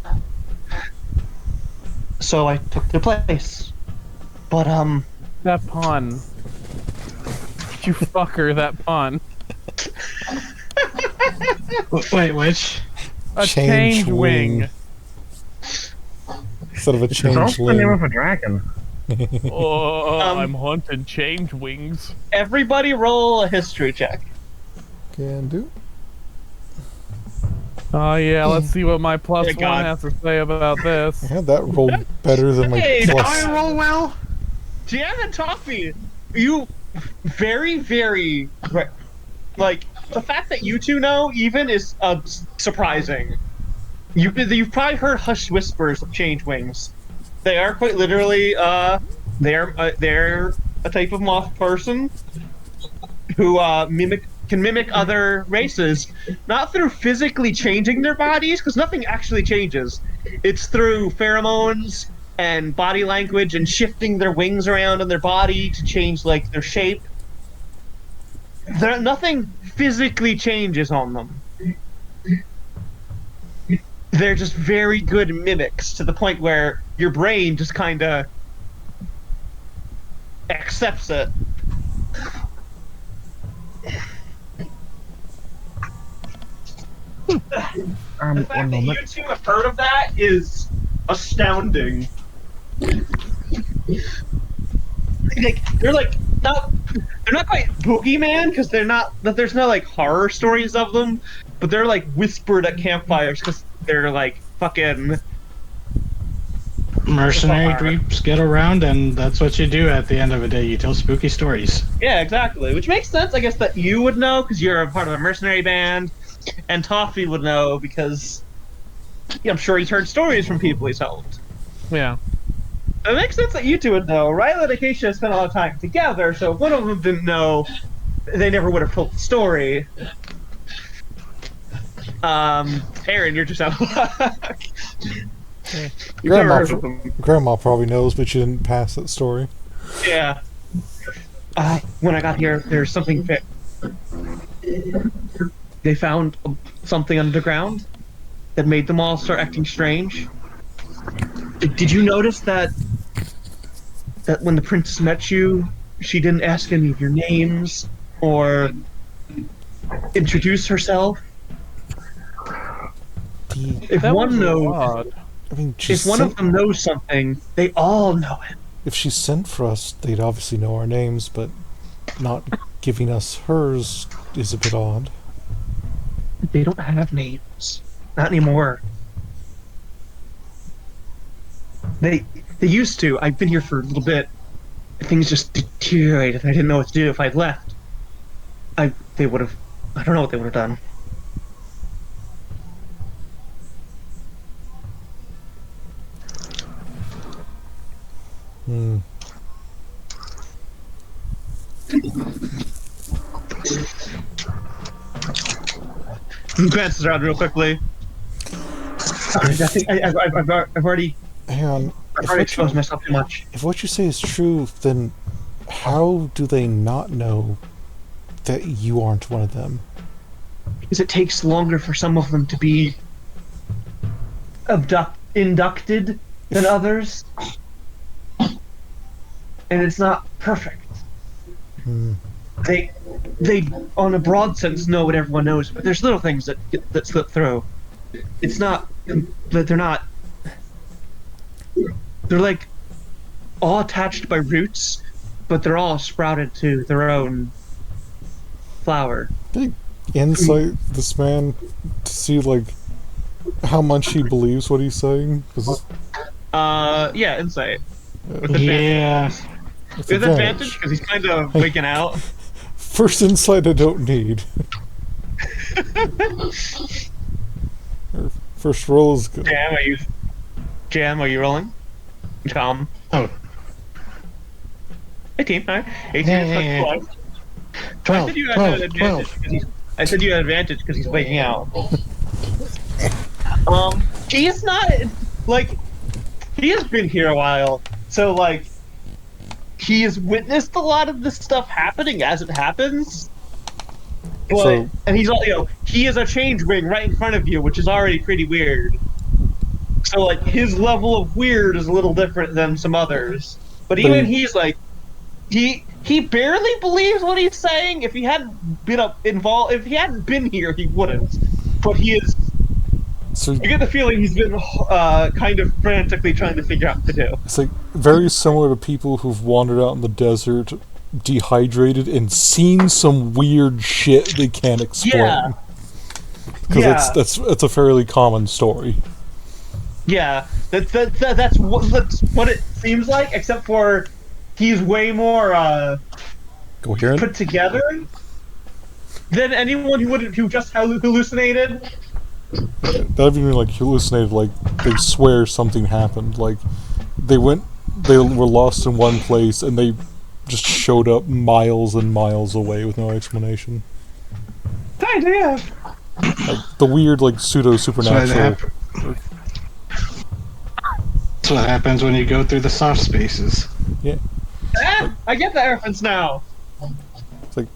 So I took their place. But That pun. You fucker, that pun. Wait, which? A Change change wing. Instead of a It's also the name changeling. of a dragon. Oh, I'm hunting change wings. everybody roll a history check. Can do. Oh yeah, let's see what my plus Yeah, one God. has to say about this. Yeah, that rolled better than my Hey, Did plus. I roll well? Jam and Toffee, you very, like, the fact that you two know even is surprising. You've probably heard hushed whispers of change wings. They are quite literally, they're a type of moth person who can mimic other races, not through physically changing their bodies, because nothing actually changes. It's through pheromones and body language and shifting their wings around in their body to change like their shape. Nothing physically changes on them. they're just very good mimics to the point where your brain just kind of accepts it. The One fact that moment. you two have heard of that is astounding. They're like not they're not quite boogeyman because they're not that there's no like horror stories of them, but they're like whispered at campfires because they're like fucking Mercenary bizarre. groups get around, and that's what you do at the end of the day. You tell spooky stories. Yeah, exactly. Which makes sense, I guess, that you would know because you're a part of a mercenary band, and Toffee would know because I'm sure he's heard stories from people he's helped. Yeah. It makes sense that you two would know. Riley and Acacia spent a lot of time together, so if one of them didn't know, they never would have told the story. Aaron, you're just out of luck. You've never heard of them. Grandma probably knows, but she didn't pass that story. Yeah. When I got here, there's something. They found something underground that made them all start acting strange. Did you notice that when the princess met you, she didn't ask any of your names or introduce herself? If That one was knows, odd. I mean, if one of them knows something, they all know it. if she sent for us, they'd obviously know our names, but not giving us hers is a bit odd. They don't have names. Not anymore. They used to. I've been here for a little bit. Things just deteriorated. I didn't know what to do if I'd left. They would have. I don't know what they would have done. Hmm. He glances around real quickly. Sorry, I think I've already Hang on. exposed myself too much. If what you say is true, then how do they not know that you aren't one of them? Because it takes longer for some of them to be inducted than others, and it's not perfect. Hmm. They, on a broad sense, know what everyone knows, but there's little things that slip through. It's not that they're not. They're like all attached by roots, but they're all sprouted to their own flower. Big insight this man to see like how much he believes what he's saying. 'Cause Yeah, insight. With advantage. Yeah. it's With advantage because he's kind of waking out. First insight I don't need. First roll is good. Jam, are you rolling? Tom. Oh, 18, alright. 18 Yeah. plus 12. 12, I said you had 12, an advantage 12. because I said you had advantage because he's waking out. He's not like he has been here a while, so like he has witnessed a lot of this stuff happening as it happens. But, So- and he's all he is a change ring right in front of you, which is already pretty weird. So like his level of weird is a little different than some others. But even he's like he barely believes what he's saying. If he hadn't been involved, if he hadn't been here, he wouldn't. But he is. So You get the feeling he's been kind of frantically trying to figure out what to do. it's like very similar to people who've wandered out in the desert, dehydrated, and seen some weird shit they can't explain. Yeah. Because that's a fairly common story. Yeah, that's what it seems like. Except for he's way more Coherent? put together than anyone who just hallucinated. Not even like hallucinated, like they swear something happened. Like they were lost in one place and they just showed up miles and miles away with no explanation. Kind of, yeah. Like the weird, like pseudo supernatural. That's what happens when you go through the soft spaces. Yeah, I get that reference now. it's like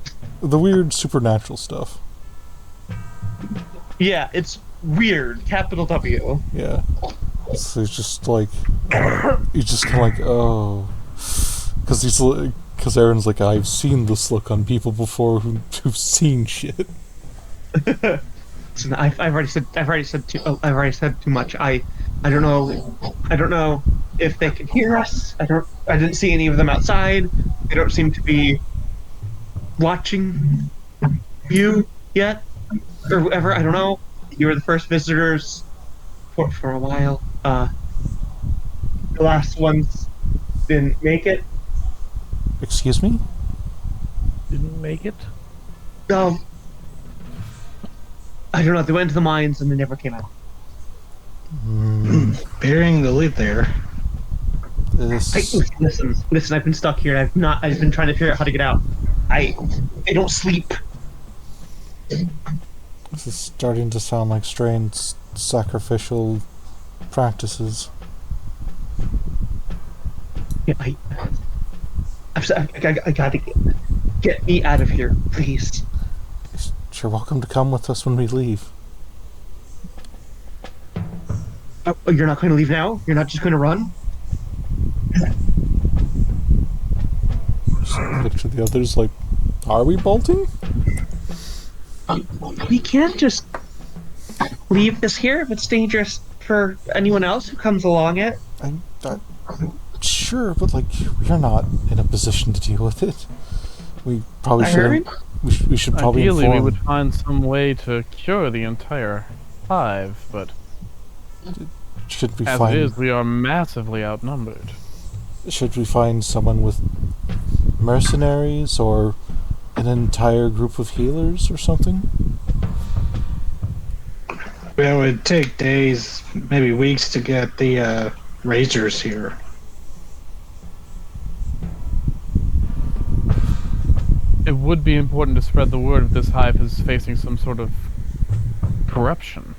the weird supernatural stuff. Yeah, it's weird, capital W. Yeah. So he's just like, he's just kind of like, oh, because Aaron's like, I've seen this look on people before who've seen shit. Listen, I've already said too much. I don't know if they can hear us. I didn't see any of them outside. They don't seem to be watching you yet, or whatever. I don't know. You were the first visitors for a while. The last ones didn't make it. Excuse me? Didn't make it. Um, I don't know. They went into the mines and they never came out. Burying the lead there. Listen. I've been stuck here. I've been trying to figure out how to get out. I don't sleep. This is starting to sound like strange sacrificial practices. Yeah, I gotta get me out of here, please. You're welcome to come with us when we leave. Oh, you're not going to leave now? You're not just going to run? Just look to the others like, are we bolting? We can't just leave this here if it's dangerous for anyone else who comes along it. Sure, but like, we're not in a position to deal with it. We probably should. We should probably Ideally, inform. we would find some way to cure the entire hive, but Should we as find? it is, we are massively outnumbered. Should we find someone with mercenaries or an entire group of healers or something? It would take days, maybe weeks, to get the razors here. It would be important to spread the word if this hive is facing some sort of corruption.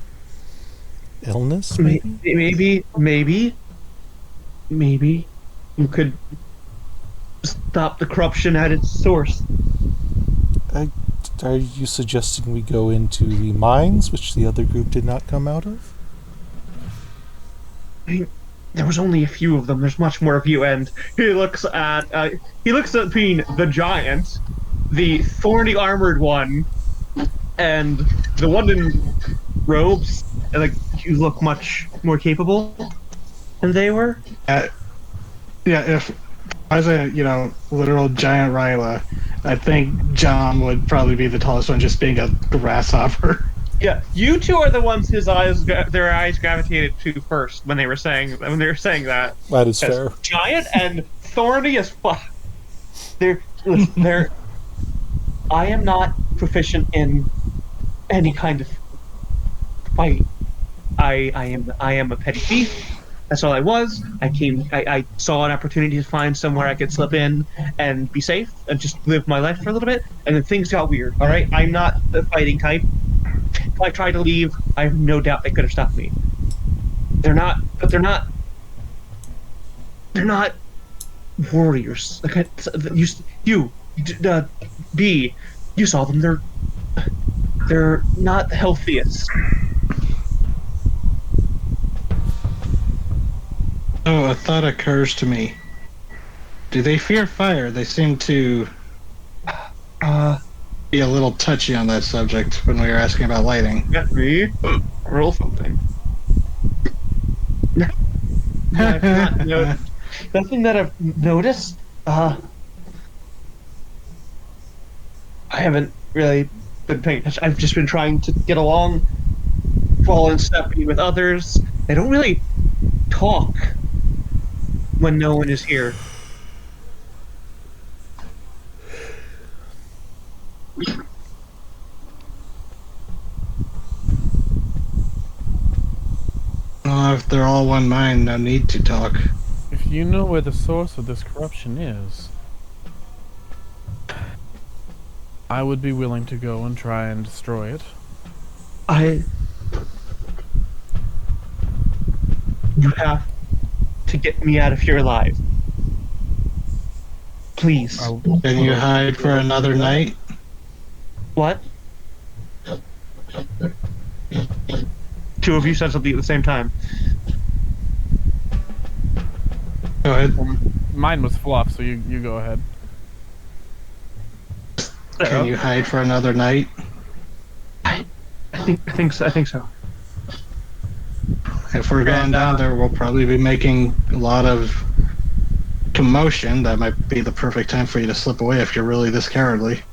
Illness, maybe? Maybe you could stop the corruption at its source. Are you suggesting we go into the mines, which the other group did not come out of? There was only a few of them. There's much more of you, and he looks at between the giant, the thorny armored one, and the one in robes. And like, you look much more capable than they were. Yeah, if I was a literal giant Ryla, I think John would probably be the tallest one, just being a grasshopper. Yeah, you two are the ones their eyes gravitated to first when they were saying that. That is fair. Giant and thorny as fuck. They're. I am not proficient in any kind of fight. I am a petty thief. That's all I was. I saw an opportunity to find somewhere I could slip in and be safe and just live my life for a little bit, and then things got weird. All right, I'm not the fighting type. If I tried to leave, I have no doubt they could have stopped me. They're not warriors. Like you saw them. They're not the healthiest. Oh, a thought occurs to me. Do they fear fire? They seem to be a little touchy on that subject when we were asking about lighting. Got me. Roll something. Nothing that I've noticed. I haven't really been paying attention. I've just been trying to get along, fall in step with others. They don't really talk when no one is here. Well, if they're all one mind, no need to talk. If you know where the source of this corruption is, I would be willing to go and try and destroy it. You have to get me out of here alive. Please. Can you hide for another night? What? two of you said something at the same time. Go ahead. Mine was fluff, so you go ahead. Can you hide for another night? I think so. If we're going down there, we'll probably be making a lot of commotion. That might be the perfect time for you to slip away if you're really this cowardly.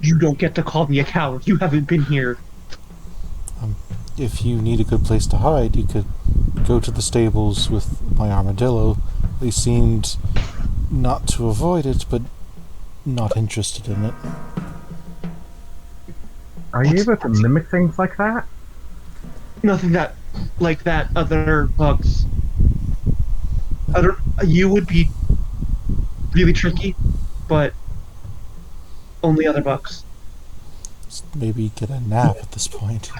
You don't get to call me a coward. You haven't been here. If you need a good place to hide, you could go to the stables with my armadillo. They seemed not to avoid it, but not interested in it. Are you able to mimic things like that? Nothing that, like that, other bugs. You would be really tricky, but only other bugs. Just maybe get a nap at this point.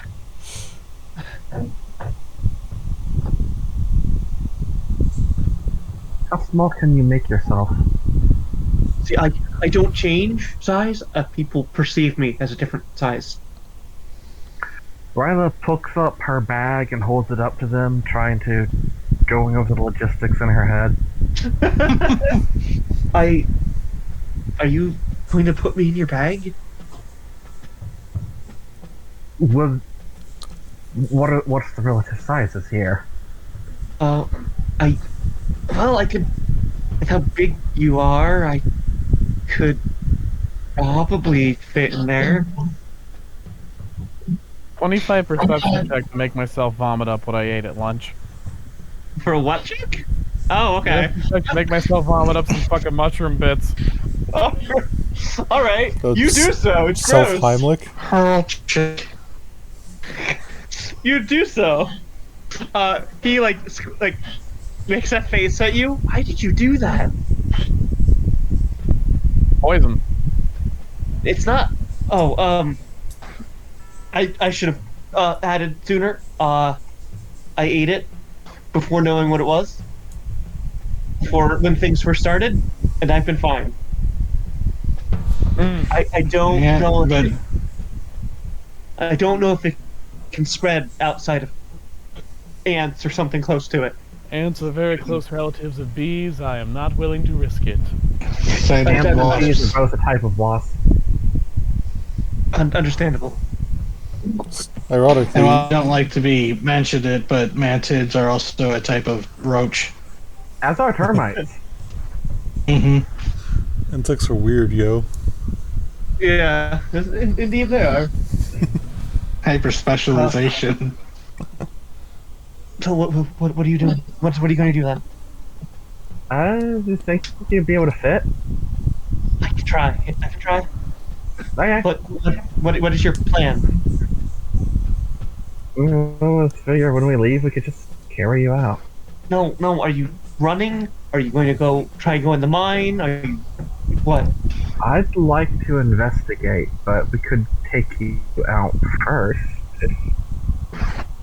How small can you make yourself? See, I don't change size. People perceive me as a different size. Ryla pokes up her bag and holds it up to them, trying to going over the logistics in her head. Are you going to put me in your bag? What's the relative sizes here? I could, like how big you are, I could probably fit in there. 25 perception check to make myself vomit up what I ate at lunch. For a what check? Oh, okay. Check to make myself vomit up some fucking mushroom bits. Oh, all right, That's you do so. It's Self gross. Heimlich. Hurl check. You do so. He like makes that face at you. Why did you do that? Poison. It's not. Oh, I should have added sooner. I ate it before knowing what it was. Before when things first started, and I've been fine. I don't know. I don't know if it can spread outside of ants or something close to it. Ants are very close relatives of bees. I am not willing to risk it. Same Ants and wasp. bees are both a type of wasp. Understandable. Ironically, And while I don't like to be mentioned it, but mantids are also a type of roach. As are termites. Mm-hmm. insects are weird, yo. Yeah, indeed they are. Hyper specialization. So what are you doing? What are you going to do then? I just think you'd be able to fit. I could try. Okay. But what is your plan? Let's figure when we leave, we could just carry you out. No. Are you running? Are you going to try and go in the mine? Are you what? I'd like to investigate, but we could take you out first if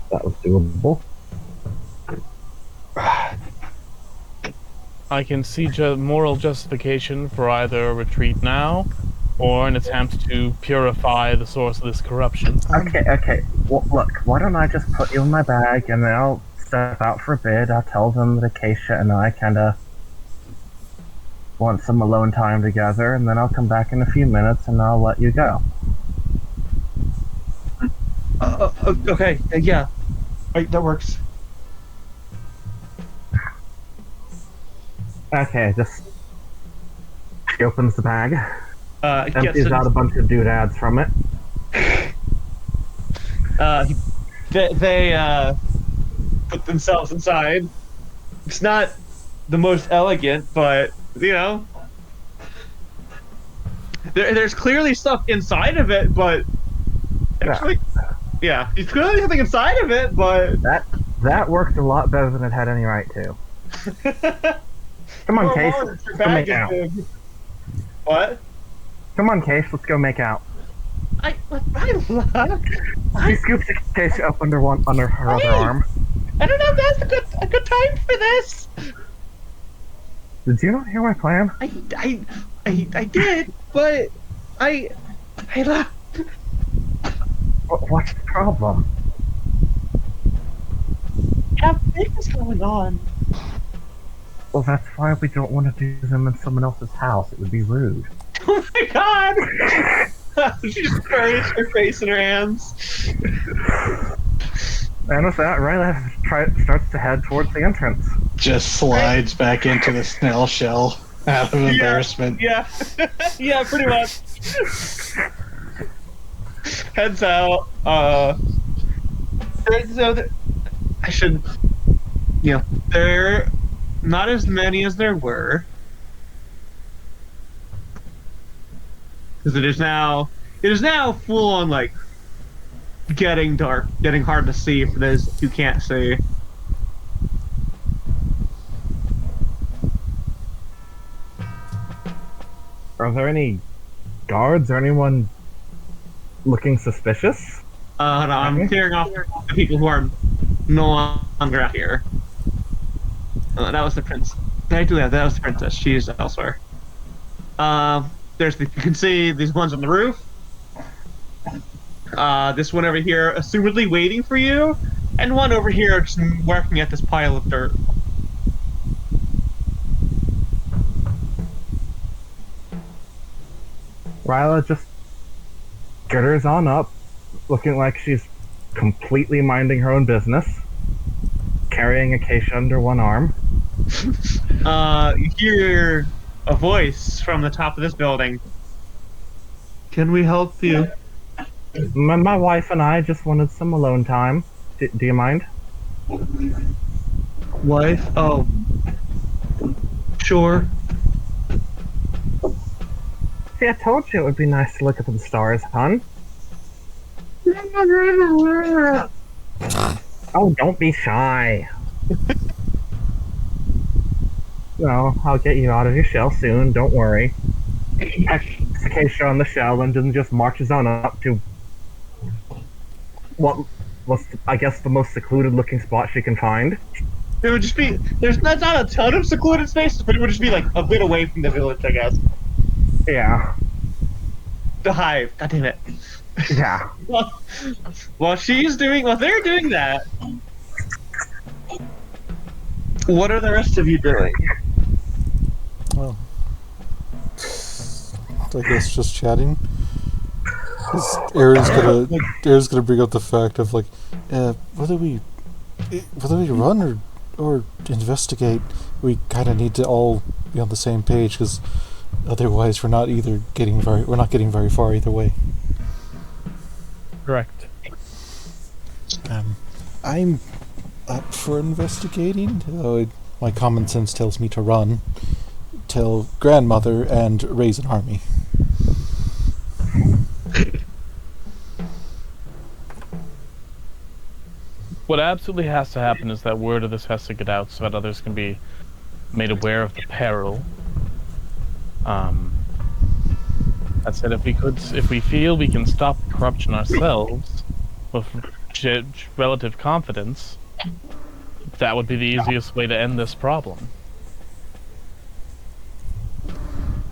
that was doable. I can see moral justification for either a retreat now or an attempt to purify the source of this corruption. Okay. Well, look, why don't I just put you in my bag and then I'll step out for a bit. I'll tell them that Acacia and I kinda want some alone time together, and then I'll come back in a few minutes and I'll let you go. Okay. Yeah. Right, that works. Okay, just she opens the bag, Gets empties it. out a bunch of doodads from it. They put themselves inside. It's not the most elegant, but you know, there's clearly stuff inside of it. But actually, yeah, there's clearly something inside of it. But That worked a lot better than it had any right to. Come on, Case, let's go make out. What? Come on, Case, let's go make out. She scoops Case up under her other arm. I don't know if that's a good time for this. Did you not hear my plan? I did, but I What's the problem? big is going on? Well, that's why we don't want to do them in someone else's house. It would be rude. Oh my god! She just buries her face in her hands. And with that, Riley starts to head towards the entrance. Just slides back into the snail shell out of embarrassment. Yeah, yeah, pretty much. Heads out. I should, there are not as many as there were, because it is now full on like getting dark, getting hard to see for those who can't see. Are there any guards or anyone looking suspicious? No, I'm clearing off the people who are no longer out here. That was the prince. Did I do that? That was the princess. She's elsewhere. You can see these ones on the roof. This one over here, assumedly waiting for you, and one over here just working at this pile of dirt. Ryla just gitters on up, looking like she's completely minding her own business, carrying Acacia under one arm. You hear a voice from the top of this building. Can we help you? My wife and I just wanted some alone time. Do you mind? Wife? Oh. Sure. See, I told you it would be nice to look up at the stars, hon. Oh, don't be shy. No, I'll get you out of your shell soon, don't worry. Acacia on the shell and then just marches on up to what was, I guess, the most secluded looking spot she can find. It would just be, there's not a ton of secluded spaces, but it would just be like a bit away from the village, I guess. Yeah. The hive, god damn it. Yeah. While they're doing that, what are the rest of you doing? Well, I guess just chatting. Because Air's gonna bring up the fact of like, whether we run or investigate, we kind of need to all be on the same page, because otherwise we're not getting very far either way. Correct. I'm up for investigating, though my common sense tells me to run, tell grandmother, and raise an army. What absolutely has to happen is that word of this has to get out so that others can be made aware of the peril. That said, if we feel we can stop the corruption ourselves with relative confidence, that would be the easiest way to end this problem.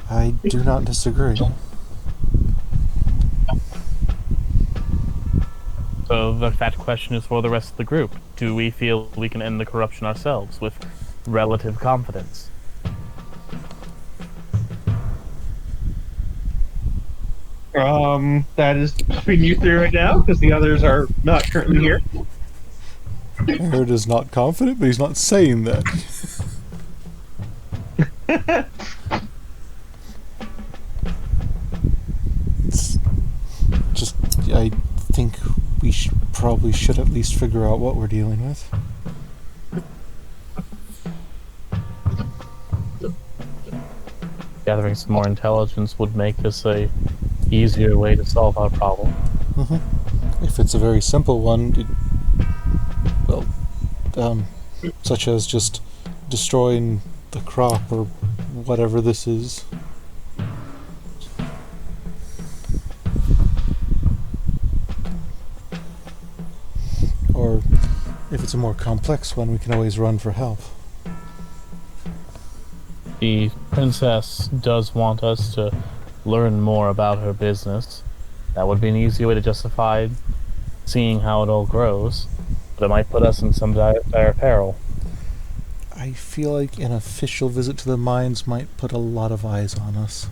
I do not disagree. So that question is for the rest of the group. Do we feel we can end the corruption ourselves with relative confidence? That is between you three right now, because the others are not currently here. Air is not confident, but he's not saying that. It's just, I think we probably should at least figure out what we're dealing with. Gathering some more intelligence would make this a easier way to solve our problem. If it's a very simple one, such as just destroying the crop or whatever this is. Or if it's a more complex one, we can always run for help. The princess does want us to learn more about her business. That would be an easy way to justify seeing how it all grows. but it might put us in some dire peril. I feel like an official visit to the mines might put a lot of eyes on us.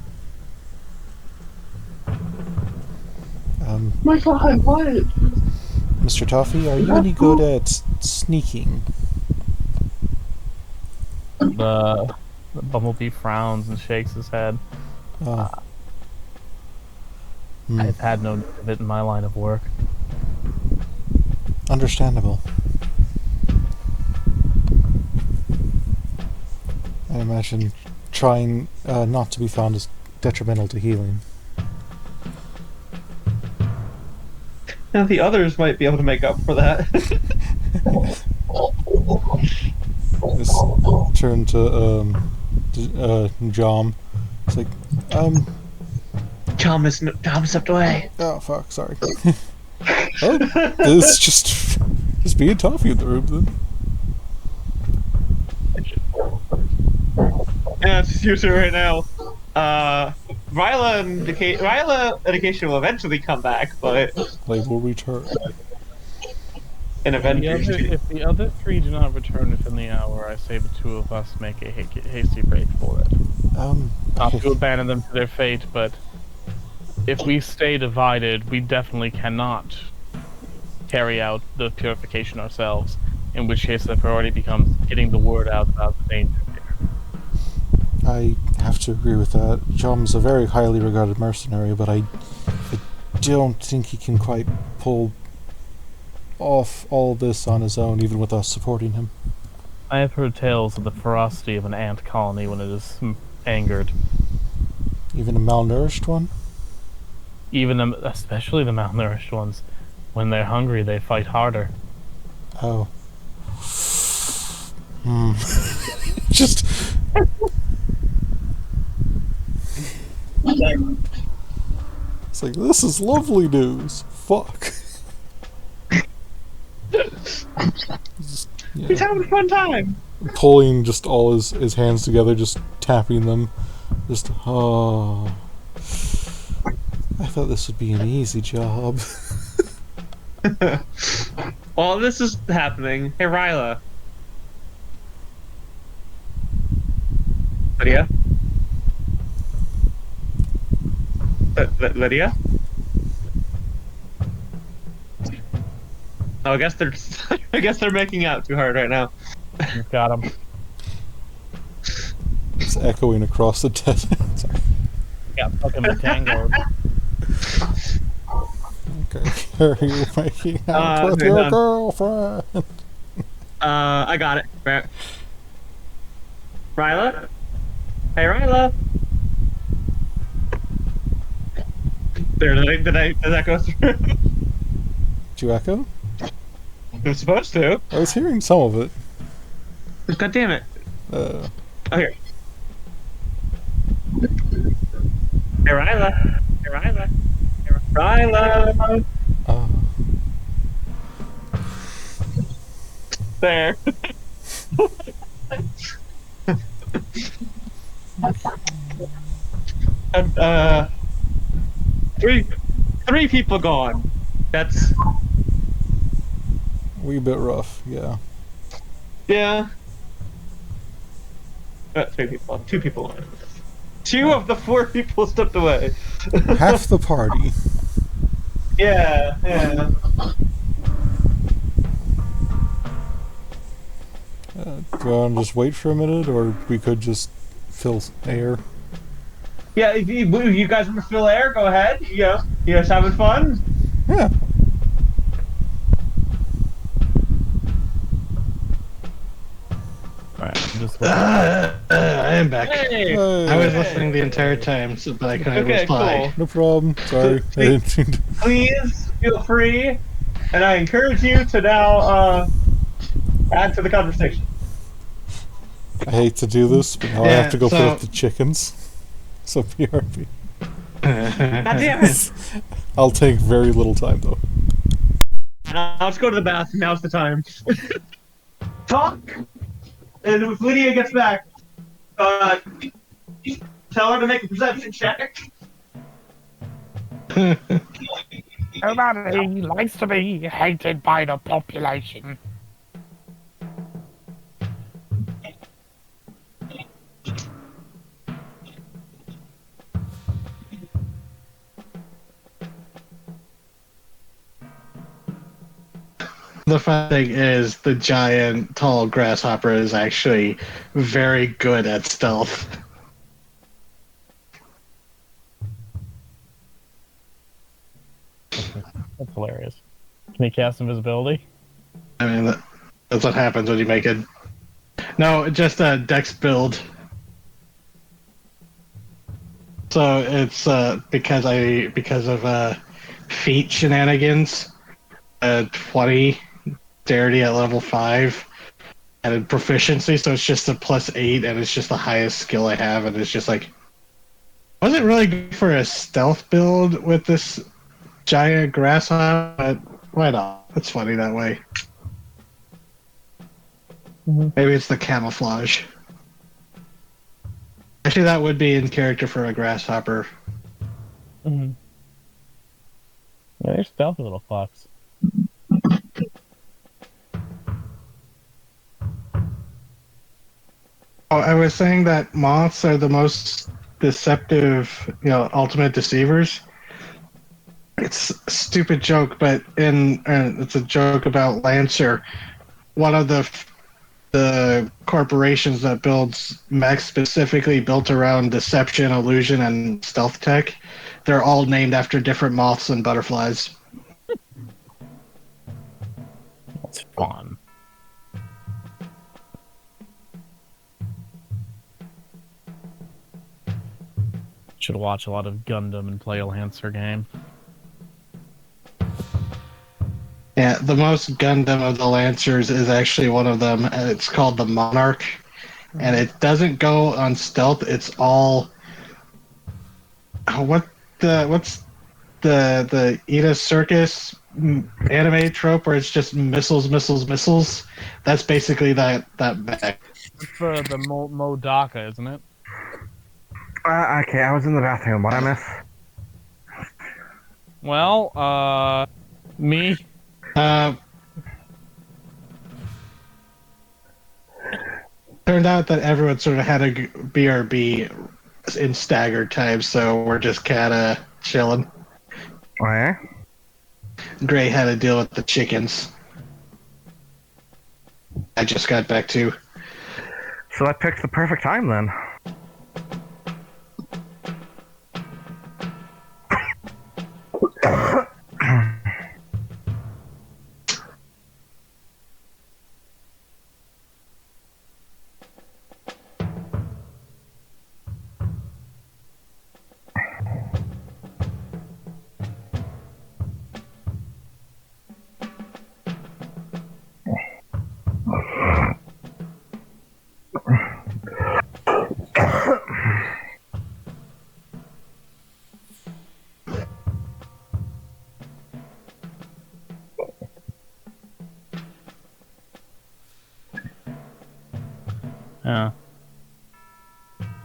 My God, what? Mr. Toffee, are you any good at sneaking? The bumblebee frowns and shakes his head. Oh. I've had no need of it in my line of work. Understandable. I imagine trying not to be found is detrimental to healing. Now the others might be able to make up for that. Just turn to Jom. It's like, Tom stepped away. oh fuck, sorry. Oh, this just be a Toffee in the room then. Yeah, it's you two right now. Ryla and Education will eventually come back, but They will return. in Avengers. If the other three do not return within the hour, I say the two of us make a hasty break for it. Not to abandon them to their fate, but if we stay divided, we definitely cannot carry out the purification ourselves, in which case the priority becomes getting the word out about the danger here. I have to agree with that. Jom's a very highly regarded mercenary, but I don't think he can quite pull off all this on his own, even with us supporting him. I have heard tales of the ferocity of an ant colony when it is angered. Even a malnourished one? Especially the malnourished ones. When they're hungry, they fight harder. Oh. Just... It's like, this is lovely news. Fuck. Just, yeah. He's having a fun time. Pulling just all his hands together, just tapping them. Just, oh. I thought this would be an easy job. While this is happening, hey Ryla. Lydia? Lydia? Oh, I guess they're making out too hard right now. Got him. It's echoing across the desert. Sorry. Got fucking tangled. Okay. Are you making out with okay, your done. girlfriend? I got it. Ryla? Hey, Ryla? There, did that go through? Did you echo? I'm supposed to. I was hearing some of it. God damn it. Uh, Oh, here. Hey, Ryla. Hey, Ryla. Hey, Ryla. uh, There. And, three people gone. That's... wee bit rough, yeah. Yeah. 3 people. 2 people gone. 2 of the 4 people stepped away. Half the party. Yeah, yeah. Do you want to just wait for a minute, or we could just fill air? Yeah, if you guys want to fill air, go ahead. You guys having fun? Yeah. Alright, I'm just I am back. Hey! Hey. I was listening the entire time, but I couldn't Okay, reply. cool. No problem. Sorry. I didn't mean to- Please feel free, and I encourage you to now add to the conversation. I hate to do this, but now I Yeah, have to go put so- up the chickens. So PRP. God damn it! I'll take very little time though. Let's go to the bathroom. Now's the time. Talk, and if Lydia gets back, tell her to make a perception check. Nobody likes to be hated by the population. The fun thing is the giant tall grasshopper is actually very good at stealth. That's hilarious. Can he cast invisibility? I mean, that's what happens when you make it. No, just a dex build. So it's because of feat shenanigans. 20 dexterity at level 5 and proficiency, so it's just a +8, and it's just the highest skill I have, and it's just like, I wasn't really good for a stealth build with this giant grasshopper, but why not? It's funny that way. Maybe it's the camouflage. Actually, that would be in character for a grasshopper. Yeah, they're stealthy little fucks. Oh, I was saying that moths are the most deceptive, ultimate deceivers. It's a stupid joke, but it's a joke about Lancer. One of the corporations that builds mechs specifically built around deception, illusion, and stealth tech, they're all named after different moths and butterflies. That's fun. Should watch a lot of Gundam and play a Lancer game. Yeah, the most Gundam of the Lancers is actually one of them, and it's called the Monarch. And it doesn't go on stealth, it's all... what's the Ida Circus anime trope where it's just missiles, missiles, missiles? That's basically that mech. It's the Modaka, isn't it? Okay, I was in the bathroom. What I miss? Well, me. Turned out that everyone sort of had a BRB in staggered time, so we're just kind of chilling. Oh, yeah? Gray had to deal with the chickens. I just got back to. So that picks the perfect time then. Yeah.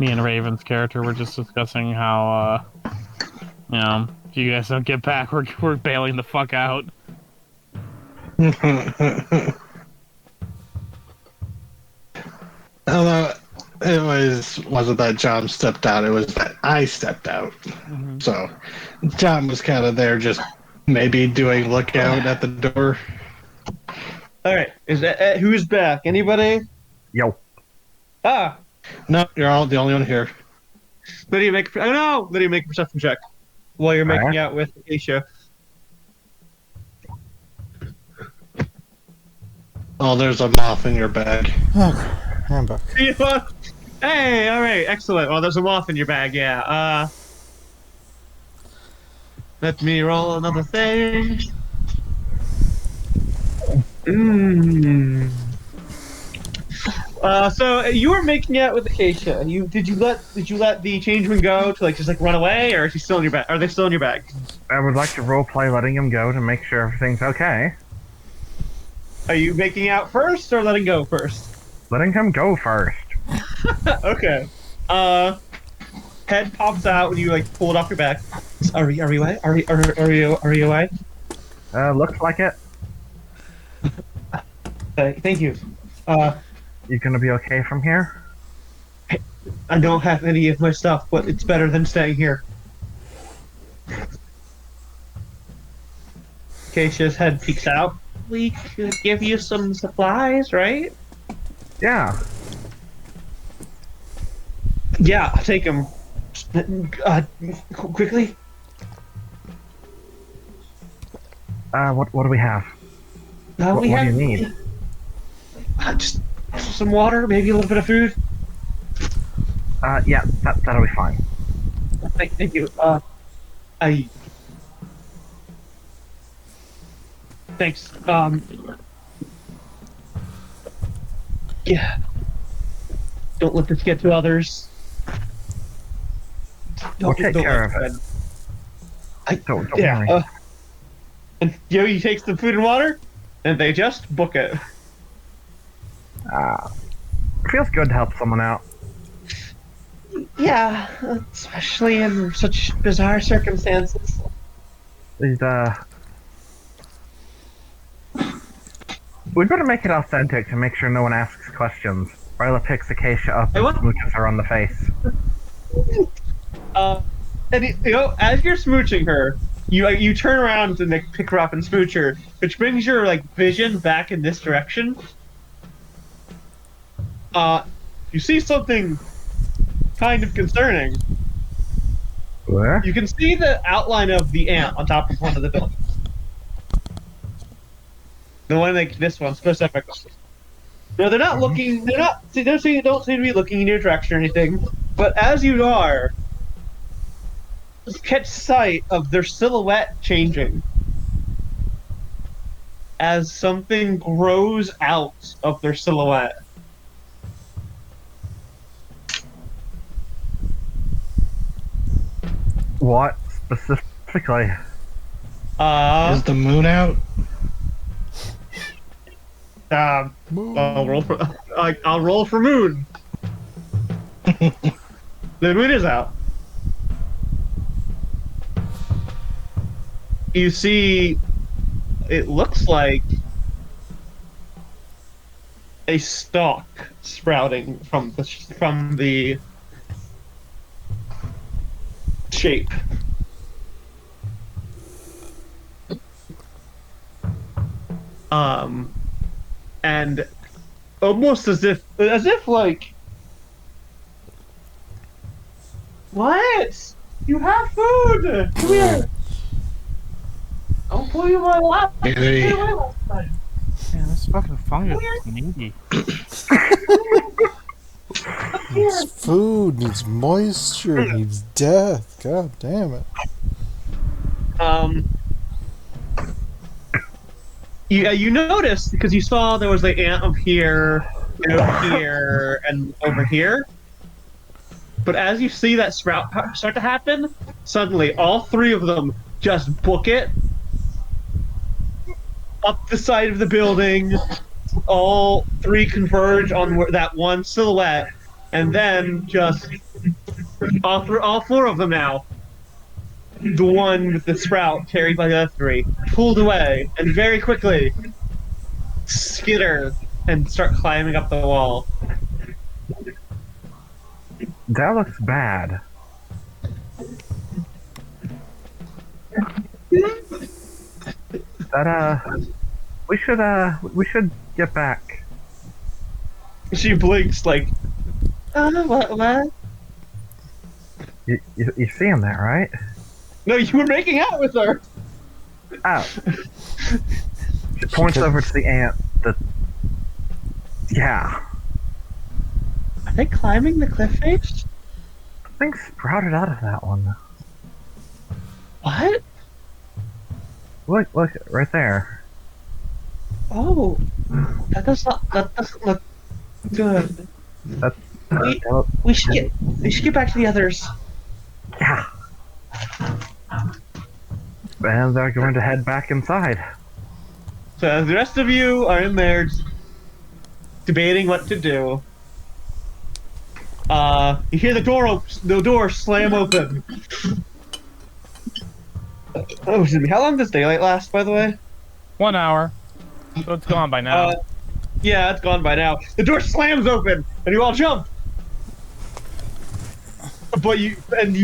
Me and Raven's character were just discussing how, if you guys don't get back, we're bailing the fuck out. Although it wasn't that John stepped out, it was that I stepped out. So John was kind of there, just maybe doing lookout at the door. All right, is that who's back? Anybody? Yo. Ah, No, you're all the only one here. Lydia, make a perception check while you're making Alright. out with Aisha. Oh, there's a moth in your bag. Okay, I'm back. Hey, all right, excellent. Well, there's a moth in your bag, yeah. Let me roll another thing. So you were making out with Acacia. Did you let the changeman go to just run away, or is he still in your bag? Are they still in your bag? I would like to roleplay letting him go to make sure everything's okay. Are you making out first or letting go first? Letting him go first. Okay. Head pops out when you like pull it off your back. Are we away? Are you away? Looks like it. Thank you. Uh, You gonna be okay from here? I don't have any of my stuff, but it's better than staying here. Keisha's head peeks out. We could give you some supplies, right? Yeah. Yeah, I'll take them. Quickly. What do we have? What We do have you need? Just some water, maybe a little bit of food. Yeah, that'll be fine. Thank you. I. Thanks. Yeah. Don't let this get to others. We'll take care of it. Don't worry. And Yogi takes the food and water, and they just book it. It feels good to help someone out. Yeah, especially in such bizarre circumstances. We'd better make it authentic to make sure no one asks questions. Ryla picks Acacia up and smooches her on the face. And as you're smooching her, you turn around and like, pick her up and smooch her, which brings your like vision back in this direction. You see something kind of concerning. Where? You can see the outline of the ant on top of one of the buildings. The one like this one specifically. No, they're not looking. They don't seem to be looking in your direction or anything. But as you are, you catch sight of their silhouette changing as something grows out of their silhouette. What specifically? Is the moon out? I'll roll for moon. The moon is out. You see, it looks like a stalk sprouting from the shape. And almost as if like, what? You have food. Come here. I'll pull you my lap. Maybe. Man, this fucking fungus is needy. Needs food, needs moisture, needs death. God damn it. You noticed because you saw there was the ant up here, and over here, and over here. But as you see that sprout start to happen, suddenly all three of them just book it up the side of the building. All three converge on that one silhouette, and then just all four of them now. The one with the sprout carried by the other three pulled away and very quickly skitter and start climbing up the wall. That looks bad. We should get back. She blinks like, what? You seeing that, right? No, you were making out with her. Oh. She points over to the ant. Yeah. Are they climbing the cliff face? Something sprouted out of that one. What? Look, right there. Oh, that doesn't look good. We should get back to the others. Yeah. And they're going to head back inside. So as the rest of you are in there debating what to do, You hear the door slam open. Oh, excuse me. How long does daylight last, by the way? 1 hour. So it's gone by now. Yeah, it's gone by now. The door slams open, and you all jump. But you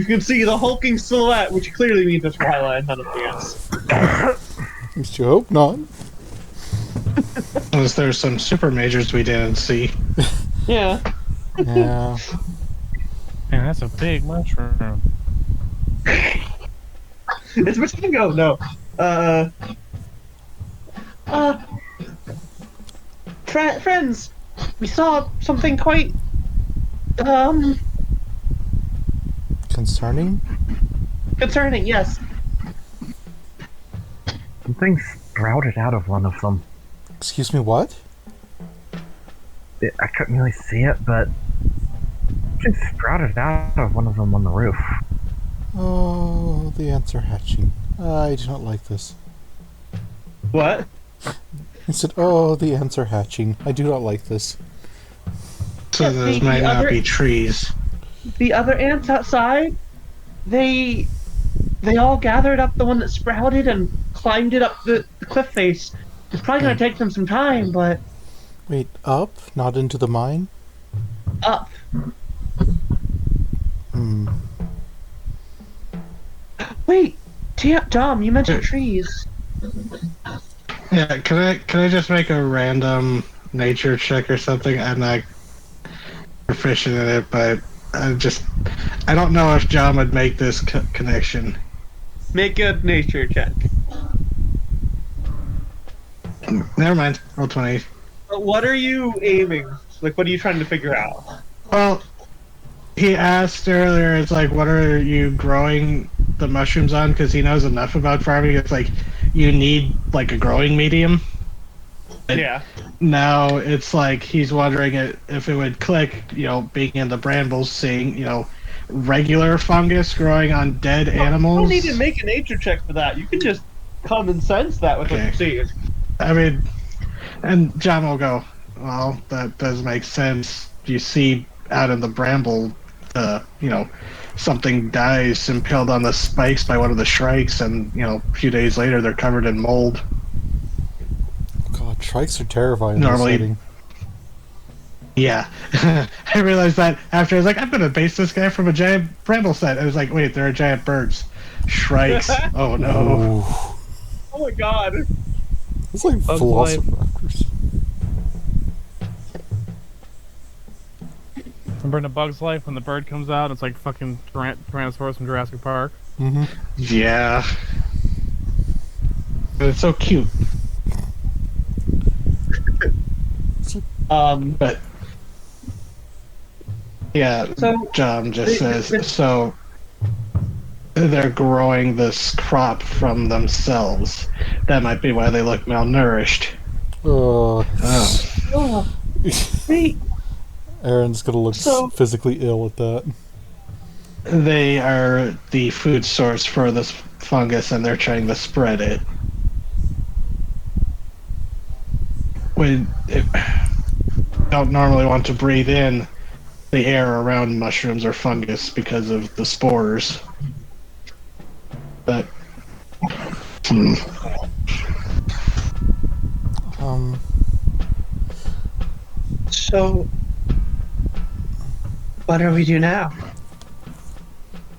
can see the hulking silhouette, which clearly means it's Ryla and none of else. At least you hope not. Unless there's some super majors we didn't see. Yeah. Yeah. Man, that's a big mushroom. It's Rango. No. Friends, we saw something quite Concerning? concerning. Yes. Something sprouted out of one of them. Excuse me, what? I couldn't really see it, but something sprouted out of one of them on the roof. Oh, the ants are hatching. I do not like this. What? He said, oh, the ants are hatching. I do not like this. So Yeah, those the might not other- be trees. The other ants outside, they all gathered up the one that sprouted and climbed it up the cliff face. It's probably gonna take them some time, but Wait, up? Not into the mine? up. Hmm. Wait, Dom, you mentioned trees. Yeah, can I just make a random nature check or something? I'm not proficient in it, but I don't know if John would make this connection. Make a nature check. Never mind. Roll 20. But what are you aiming? Like, what are you trying to figure out? Well, he asked earlier, it's like, what are you growing the mushrooms on? Because he knows enough about farming. It's like, you need, like, a growing medium. Yeah. Now, it's like, he's wondering if it would click, being in the brambles, seeing, regular fungus growing on dead animals. You don't need to make a nature check for that. You can just common sense that with what you see. I mean, and John will go, well, that does make sense. You see out in the bramble, something dies impaled on the spikes by one of the shrikes, and, a few days later they're covered in mold. God, shrikes are terrifying Normally- in this setting. Yeah. I realized that after I was like, I'm going to base this guy from a giant bramble set. I was like, wait, they're giant birds. Shrikes. Oh, no. Oh. Oh my god. It's like Bug's velociraptors. Remember in A Bug's Life when the bird comes out, it's like fucking Tyrannosaurus from Jurassic Park. Mm-hmm. Yeah. But it's so cute. But yeah, So- John just says so. They're growing this crop from themselves. That might be why they look malnourished. Oh. Oh, wait. Aaron's gonna look So- physically ill at that. They are the food source for this fungus, and they're trying to spread it. Don't normally want to breathe in the air around mushrooms or fungus because of the spores. But So, what do we do now?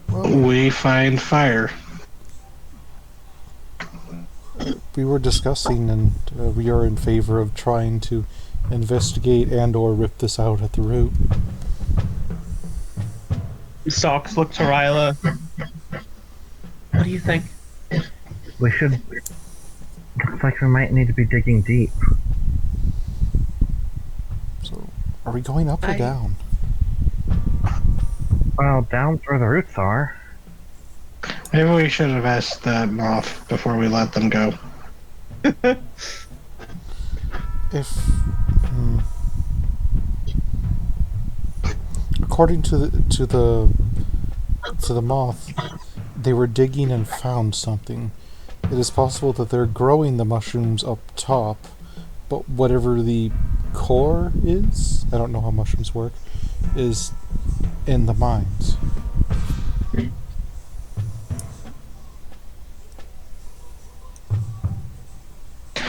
we find fire. We were discussing, and we are in favor of trying to investigate and/or rip this out at the root. Socks look to Ryla. What do you think? We should. Looks like we might need to be digging deep. So, are we going up or I- down? Well, down's where the roots are. Maybe we should have asked the moth before we let them go. If according to the moth, they were digging and found something. It is possible that they're growing the mushrooms up top, but whatever the core is, I don't know how mushrooms work, is in the mines.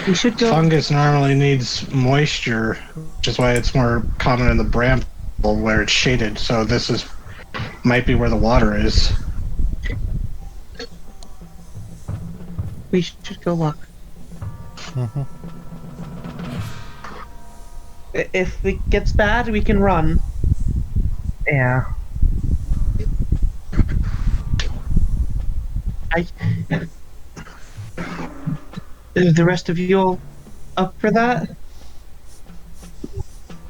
We should go. Fungus normally needs moisture, which is why it's more common in the bramble where it's shaded. So this is might be where the water is. We should go look. Mm-hmm. If it gets bad, we can run. Yeah. Is the rest of you all up for that?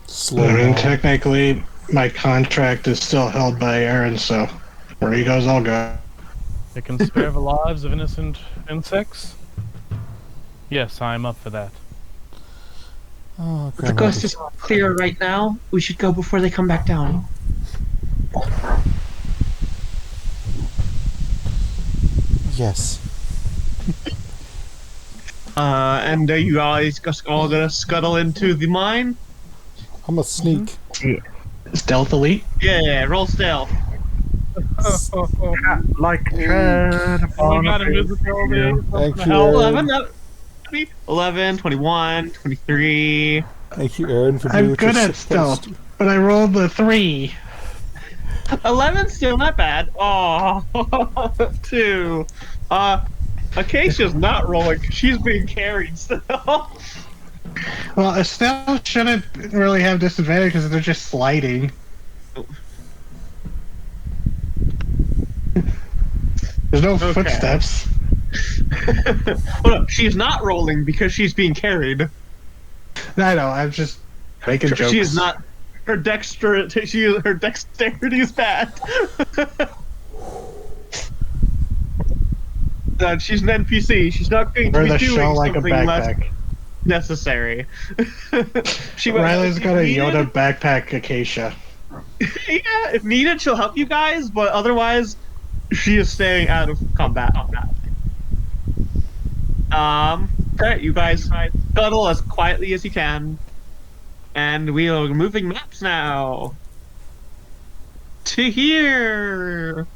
Slow I mean, roll. technically, my contract is still held by Aaron, so where he goes, I'll go. It can spare the lives of innocent insects? Yes, I'm up for that. Oh, The coast is clear right now. We should go before they come back down. Yes. And are you guys all gonna scuttle into the mine? I'm a sneak. Stealth elite. Yeah, roll stealth. Like tread Oh, upon we a got pavement invisibility. Thank What the you, hell? Aaron. 11, 21, 23. Thank you, Aaron, for doing I'm what good you're at supposed stealth, but I rolled the 3. 11's still not bad. Oh, 2. Acacia's not rolling. She's being carried still. Well, a stealth shouldn't really have disadvantage because they're just sliding. There's no Okay. footsteps. Well, no, she's not rolling because she's being carried. I know. I'm just making jokes. She is not. Her dexterity is bad. She's an NPC. She's not going to Wear be the doing shell like a something less backpack. necessary. Riley's got a if Yoda needed- backpack, Acacia. Yeah, if needed, she'll help you guys, but otherwise, she is staying out of combat. Okay, you guys scuttle as quietly as you can, and we are moving maps now to here.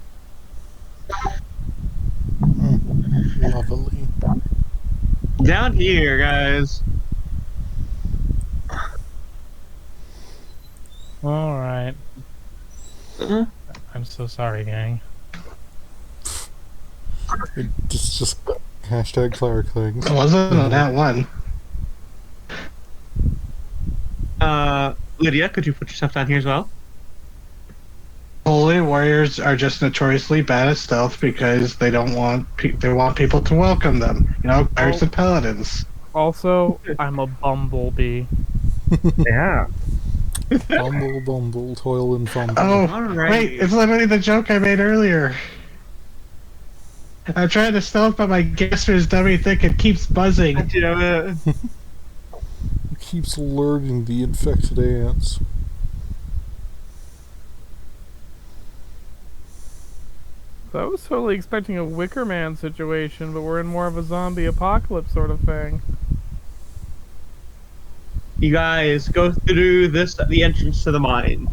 Lovely. Down here, guys. Alright. Uh, I'm so sorry, gang. It just hashtag cleric things. It wasn't on that one. Lydia, could you put yourself down here as well? Holy warriors are just notoriously bad at stealth because they don't want they want people to welcome them. You know, pirates and paladins. Also, I'm a bumblebee. Yeah. Bumble, toil and fumble. Oh, Alright. wait, it's literally the joke I made earlier. I'm trying to stealth, but my guesser's dummy thick and keeps buzzing. Damn it. It keeps alerting the infected ants. I was totally expecting a Wicker Man situation, but we're in more of a zombie apocalypse sort of thing. You guys go through the entrance to the mine.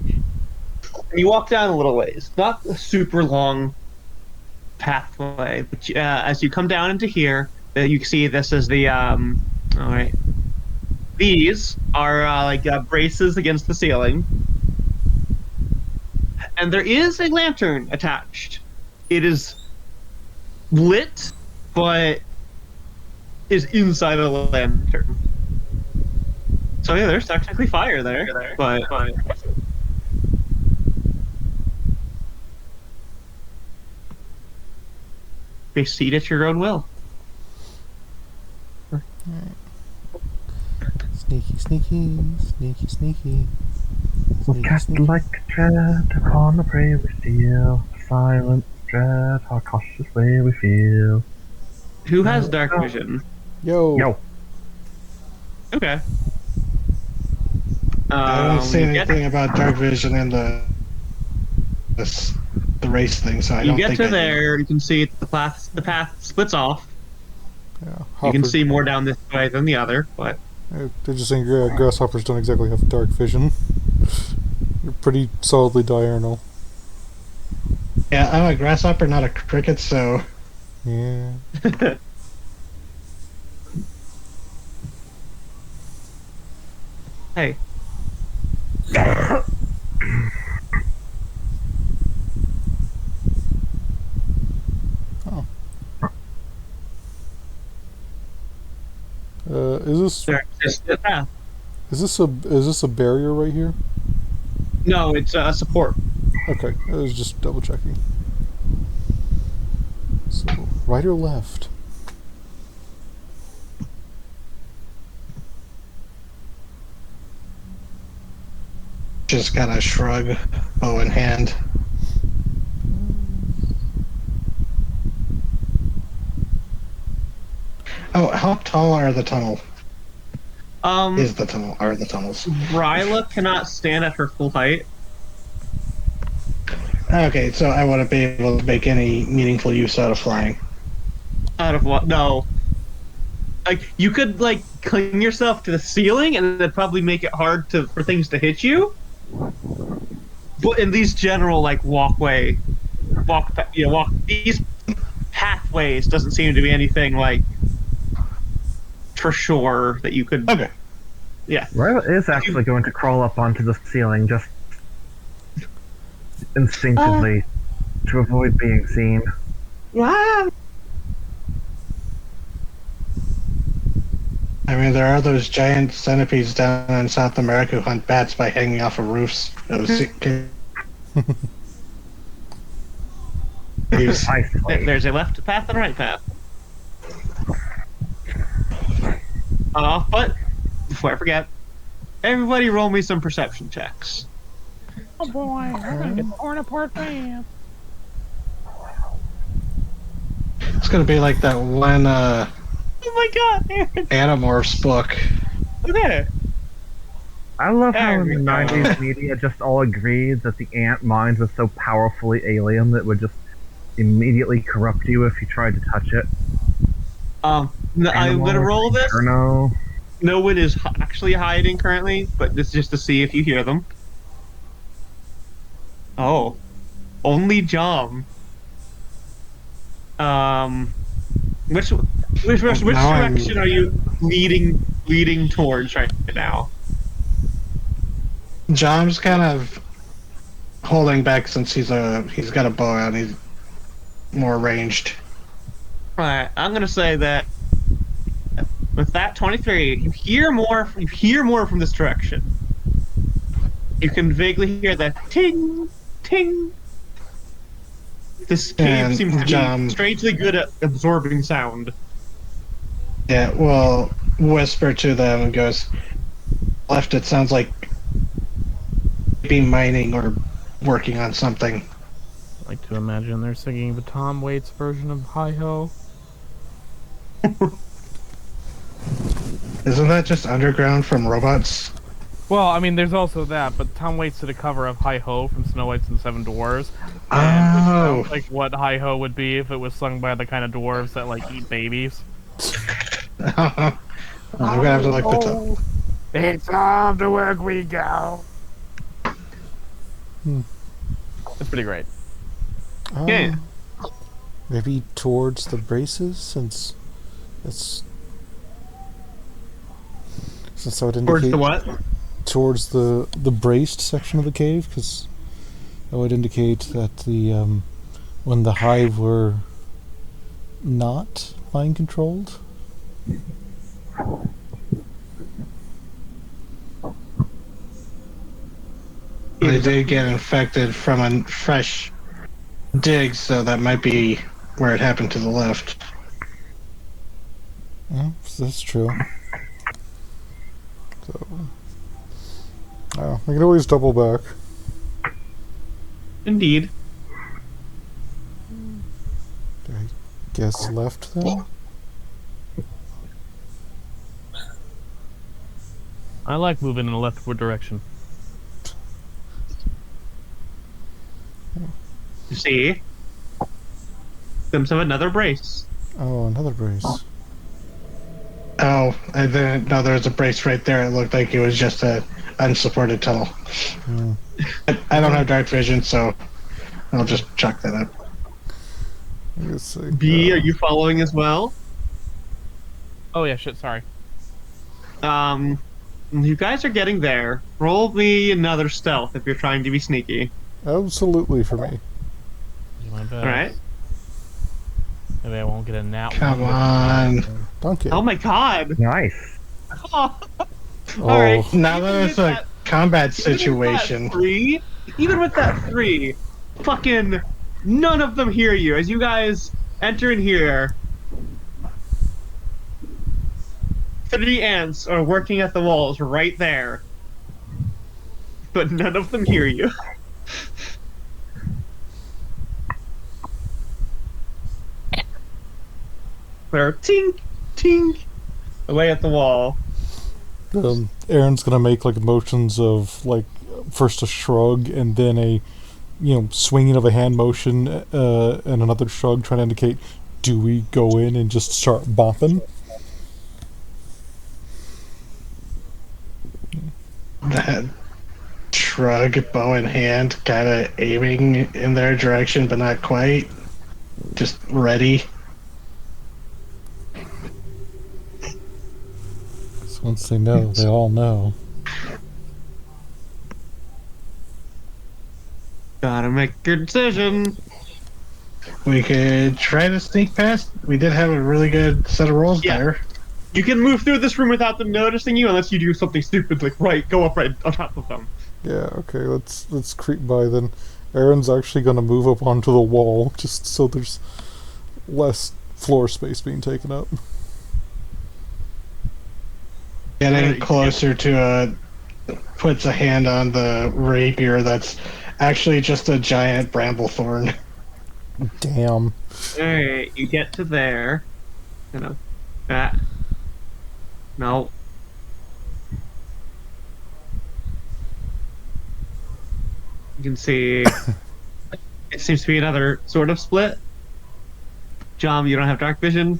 And you walk down a little ways. Not a super long pathway, but as you come down into here, you can see this is the all right. These are braces against the ceiling, and there is a lantern attached. It is lit, but is inside of the lantern. So yeah, there's technically fire there, but proceed at your own will. Sneaky, sneaky, sneaky, sneaky. We'll cast like tread upon the prey we steal. Silent dread, how cautious way we feel. Who has dark vision? Yo. Yo. Okay. I don't see you get- anything about dark vision in the race thing, so I You don't get think to I do. there, you can see the path splits off. Yeah, You can Hopper. see more down this way than the other, but They're just saying grasshoppers don't exactly have dark vision. They're pretty solidly diurnal. Yeah, I'm a grasshopper, not a cricket, so Yeah. Hey. Oh. Is There exists a path. this a barrier right here? No, it's support. Okay, I was just double checking. So, right or left? just kind of shrug, bow in hand. Oh, how tall are the tunnel? Is the tunnel? Are the tunnels? Ryla cannot stand at her full height. Okay, so I wouldn't be able to make any meaningful use out of flying. Out of what? No. Like, you could, like, cling yourself to the ceiling, and that'd probably make it hard for things to hit you. But in these general, like, these pathways doesn't seem to be anything, like, for sure that you could. Okay. Yeah. Ryla is actually going to crawl up onto the ceiling just instinctively to avoid being seen. Wow. I mean, there are those giant centipedes down in South America who hunt bats by hanging off of roofs. Those There's a left path and a right path. But before I forget, everybody roll me some perception checks. Oh boy, I'm gonna get torn apart fast. It's gonna be like that one Oh my god, Aaron. Animorphs book. Okay. I love how There in the we go. 90s media just all agreed that the ant mind was so powerfully alien that it would just immediately corrupt you if you tried to touch it. I'm gonna roll this. No. No one is actually hiding currently, but this is just to see if you hear them. Oh, only Jom. Which direction are you leading towards right now? John's kind of holding back since he's got a bow out and he's more ranged. Alright, I'm gonna say that with that 23, you hear more from this direction. You can vaguely hear the ting, ting. This cave And seems to John- be strangely good at absorbing sound. Yeah, well, whisper to them and goes, left, it sounds like be mining or working on something. I like to imagine they're singing the Tom Waits version of Hi Ho. Isn't that just underground from robots? Well, I mean, there's also that, but Tom Waits did a cover of Hi Ho from Snow White and the Seven Dwarfs. And it Oh. sounds like what Hi Ho would be if it was sung by the kind of dwarves that, like, eat babies. I'm gonna have to look this up. It's time to work we go. It's pretty great. Yeah. Maybe towards the braces, since that would indicate Towards the what? towards the braced section of the cave, because that would indicate that the when the hive were not mind controlled. They did get infected from a fresh dig, so that might be where it happened to the left. Yeah, that's true. So, I can always double back. Indeed. I guess left then. I like moving in a leftward direction. You see? Glimpse of another brace. Oh, another brace. Oh, tunnel. I didn't know there was a brace right there. It looked like it was just a unsupported tunnel. I don't have dark vision, so I'll just chalk that up. Let's see. B, are you following as well? Oh yeah, shit. Sorry. You guys are getting there. Roll me another stealth if you're trying to be sneaky. Absolutely for me. Do my best. All right. Maybe I won't get a nat Come one. on. Donkey. Oh my god. Nice. Oh. All right. Now that it's a combat Even with situation. that 3, fucking none of them hear you as you guys enter in here. 3 ants are working at the walls right there, but none of them hear you. They're tink, tink away at the wall. Aaron's gonna make like motions of like first a shrug and then a swinging of a hand motion and another shrug trying to indicate, do we go in and just start bopping? That shrug, bow in hand, kind of aiming in their direction, but not quite. Just ready. So once they know, they all know. Gotta make your decision. We could try to sneak past. We did have a really good set of rolls there. You can move through this room without them noticing you, unless you do something stupid like go up right on top of them. Yeah, okay, let's creep by then. Aaron's actually gonna move up onto the wall just so there's less floor space being taken up. Getting closer to puts a hand on the rapier that's actually just a giant bramble thorn. Damn. Alright, you get to there. That. No. You can see it seems to be another sort of split. John, you don't have dark vision?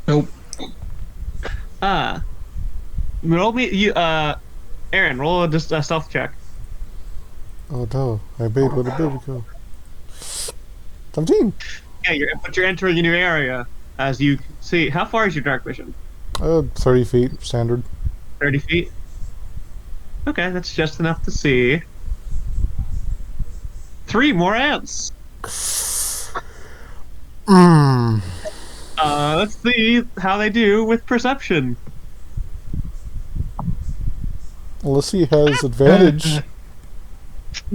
Nope. Roll me Aaron, roll a stealth check. Oh no, I made what a baby go. 17! Yeah, you're entering a new area. As you see, how far is your dark vision? 30 feet, standard. 30 feet? Okay, that's just enough to see 3 more ants. Let's see how they do with perception. Alyssa has advantage.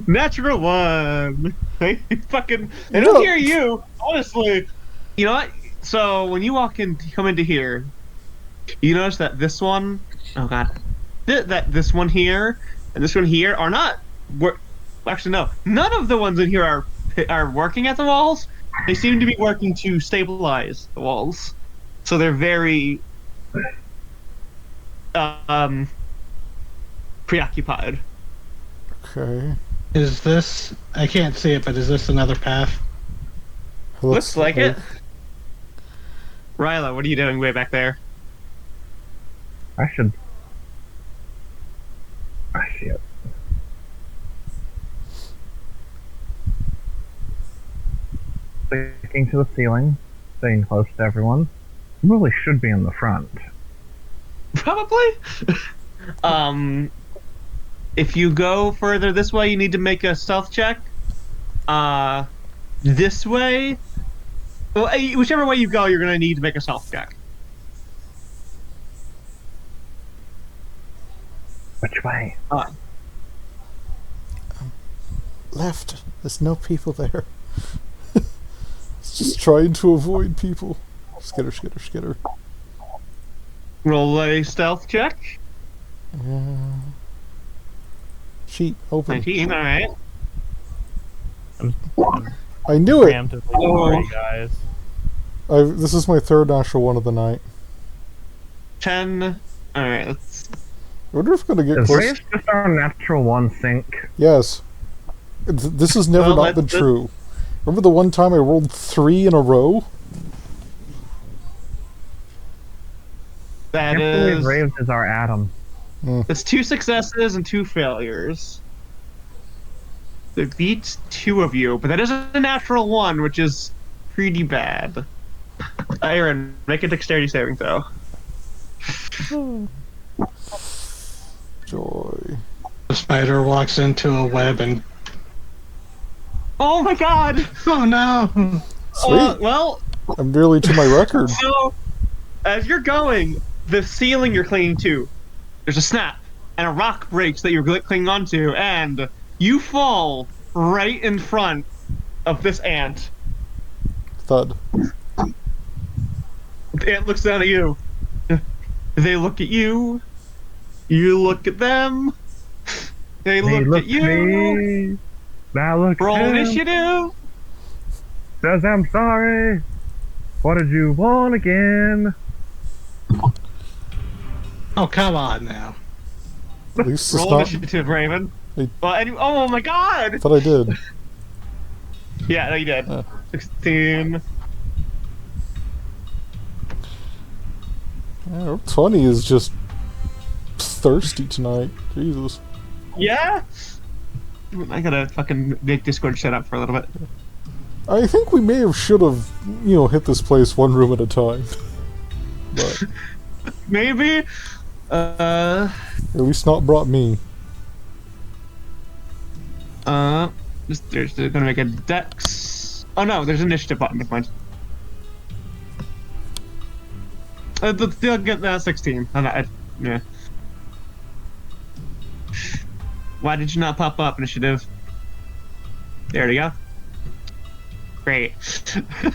Natural 1. They don't hear you, honestly. You know what? So when you come into here, you notice that this one, oh god, that this one here and this one here are not. Actually, no, none of the ones in here are working at the walls. They seem to be working to stabilize the walls, so they're very preoccupied. Okay. Is this? I can't see it, but is this another path? Looks like it. Ryla, what are you doing way back there? I should. Ah, shit. Sticking to the ceiling, staying close to everyone. Really should be in the front. Probably. If you go further this way, you need to make a stealth check. This way, well, whichever way you go, you're gonna need to make a stealth check. Which way? Left. There's no people there. It's just trying to avoid people. Skitter, skitter, skitter. Roll a stealth check. Sheet open. 19. All right. I knew it. Preemptively, guys. This is my third natural one of the night. 10. All right. Let's. I wonder if I'm gonna get Is close. this just our natural one sync? Yes. This has never Well, not been true. Remember the one time I rolled 3 in a row? That Can't believe is. Raves is our Adam. It's 2 successes and 2 failures. It beats 2 of you, but that is a natural 1, which is pretty bad. Aaron, make a dexterity saving throw. Joy. The spider walks into a web and Oh my god! oh no! Sweet. Well, I'm nearly to my record. so as you're going, the ceiling you're clinging to, there's a snap, and a rock breaks that you're clinging onto, and you fall right in front of this ant. Thud. The ant looks down at you. They look at you. You look at them. They look at you. Me. Now look Roll at him. initiative. Says I'm sorry. What did you want again? Oh come on now! At least it's Roll not. initiative, Raven. Hey. Well, oh my god! I thought I did. Yeah, no, you did. 16. Yeah, 20 is just thirsty tonight. Jesus. Yeah? I gotta fucking make Discord shut up for a little bit. I think we should have, hit this place one room at a time. But Maybe? at least not brought me. There's gonna make a dex. Oh no, there's an initiative button. Never mind. They'll get 16. Yeah. Why did you not pop up initiative? There we go. Great.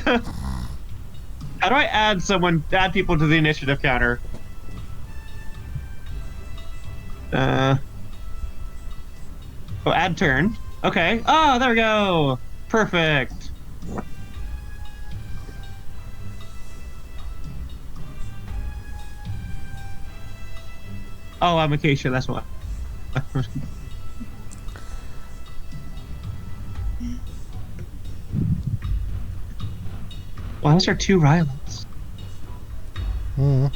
How do I add people to the initiative counter? Oh, add turn. Okay. Oh, there we go. Perfect. Oh, I'm Acacia, that's why. Why is there 2 Rylans? Hmm.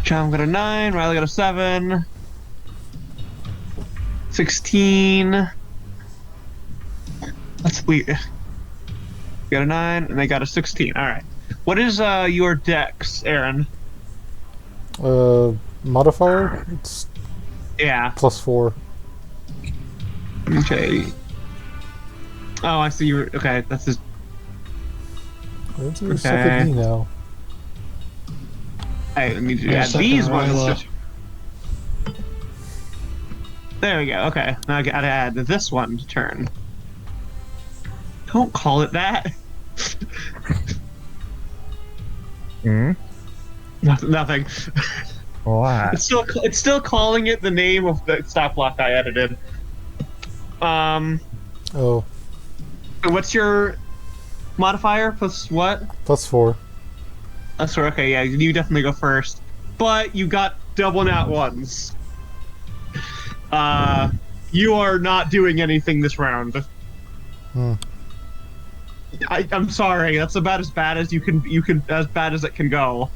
Chom got a 9, Riley got a 7. 16. That's weird. Got a 9, and they got a 16. Alright. What is your dex, Aaron? Modifier? It's Yeah. +4. Okay. Oh, I see you were. Okay, that's his. It's a second me now. I need to Yeah, add second these Ryla. ones. There we go. Okay, now I gotta add this one to turn. Don't call it that. Hmm? Nothing. What? It's still calling it the name of the stop block I edited. Oh, What's your modifier plus what? +4. That's right. Okay, yeah, you definitely go first. But you got double nat ones. You are not doing anything this round. Hmm. I'm sorry. That's about as bad as you can. As bad as it can go.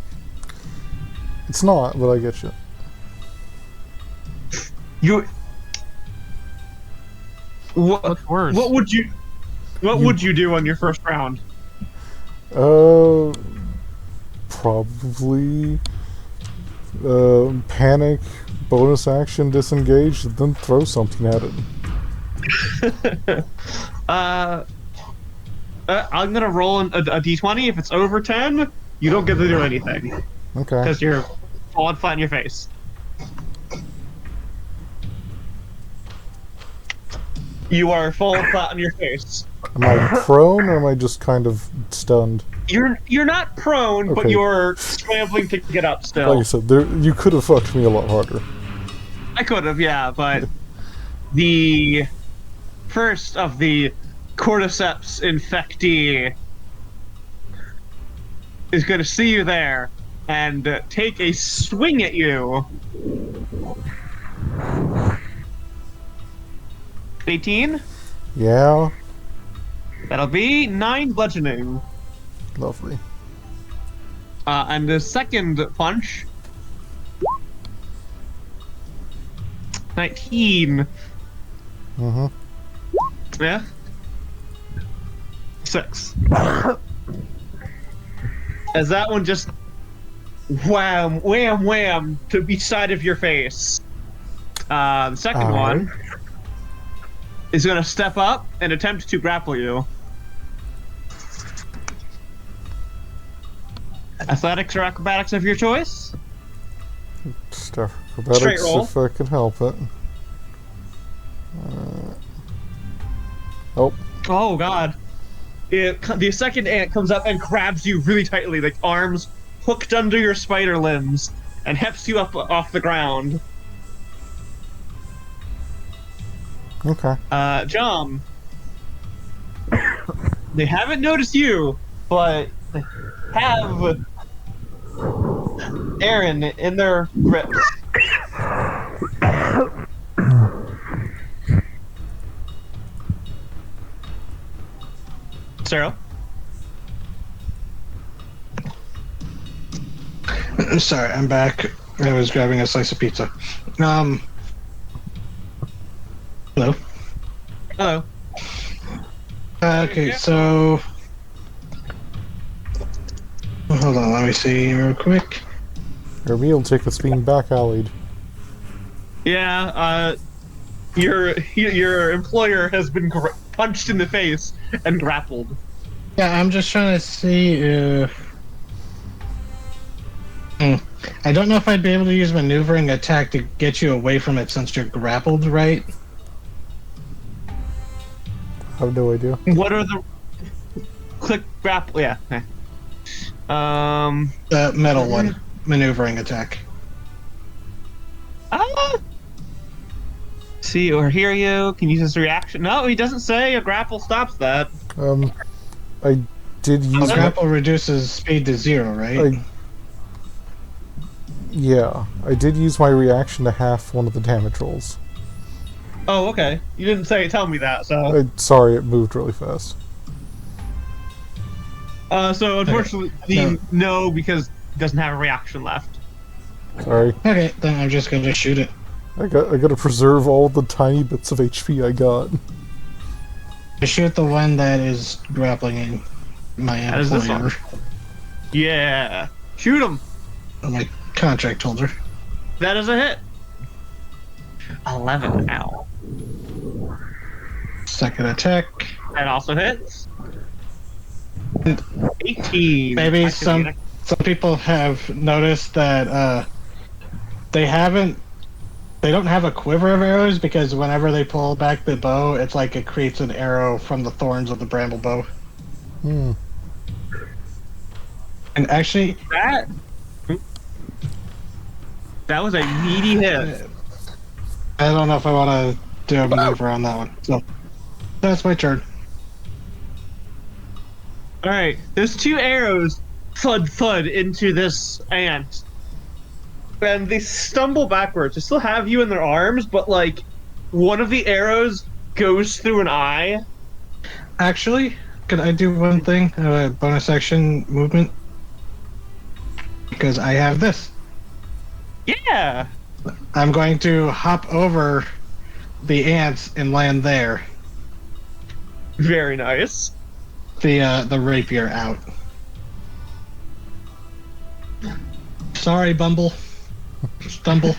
It's not, but I get you. You. What's worse? What would you? What would you do on your first round? Probably panic, bonus action, disengage, then throw something at it. I'm gonna roll a d20. If it's over 10, you don't get to do anything Okay. because you're falling flat in your face. You are falling flat on your face. Am I prone or am I just kind of stunned? You're not prone, but Okay. you're scrambling to get up Like still. I said, you could have fucked me a lot harder. I could have, yeah, but the first of the cordyceps infectee is going to see you there and take a swing at you. 18? Yeah. That'll be 9 bludgeoning. Lovely. And the second punch, 19. Mm-hmm. Yeah. 6. As that one just wham, wham, wham to each side of your face. The second one is going to step up and attempt to grapple you. Athletics or acrobatics of your choice. Stuff Straight acrobatics roll. if I can help it. Oh. Oh god. The second ant comes up and grabs you really tightly, like arms hooked under your spider limbs, and hefts you up off the ground. Okay. John. They haven't noticed you, but they have Aaron in their grips. Sarah? Sorry, I'm back. I was grabbing a slice of pizza. Hello. Hello. Okay, so hold on. Let me see real quick. Your meal ticket's being back-alleyed. Yeah, your employer has been punched in the face and grappled. Yeah, I'm just trying to see if. I don't know if I'd be able to use maneuvering attack to get you away from it since you're grappled, right? I have no idea. What are the click grapple? Yeah. Okay. The metal one, maneuvering attack. See or hear you. Can use his reaction. No, he doesn't say a grapple stops that. I did use Grapple reduces speed to 0, right? Yeah, I did use my reaction to half one of the damage rolls. Oh, okay. You didn't tell me that, so. Sorry, it moved really fast. So unfortunately, no, because it doesn't have a reaction left. Sorry. Okay, then I'm just gonna shoot it. I gotta preserve all the tiny bits of HP I got. I shoot the one that is grappling my That is this employer. one. Yeah. Shoot him. My contract holder. That is a hit. 11. Ow. Second attack. That also hits. 18. Maybe some people have noticed that they don't have a quiver of arrows because whenever they pull back the bow, it's like it creates an arrow from the thorns of the bramble bow. Hmm. And actually, that was a meaty hit. I don't know if I want to do a maneuver on that one. So that's my turn. Alright, there's 2 arrows thud into this ant. And they stumble backwards. They still have you in their arms, but like one of the arrows goes through an eye. Actually, could I do one thing? Bonus action movement? Because I have this. Yeah. I'm going to hop over the ants and land there. Very nice. The rapier out. Sorry, Bumble. Stumble.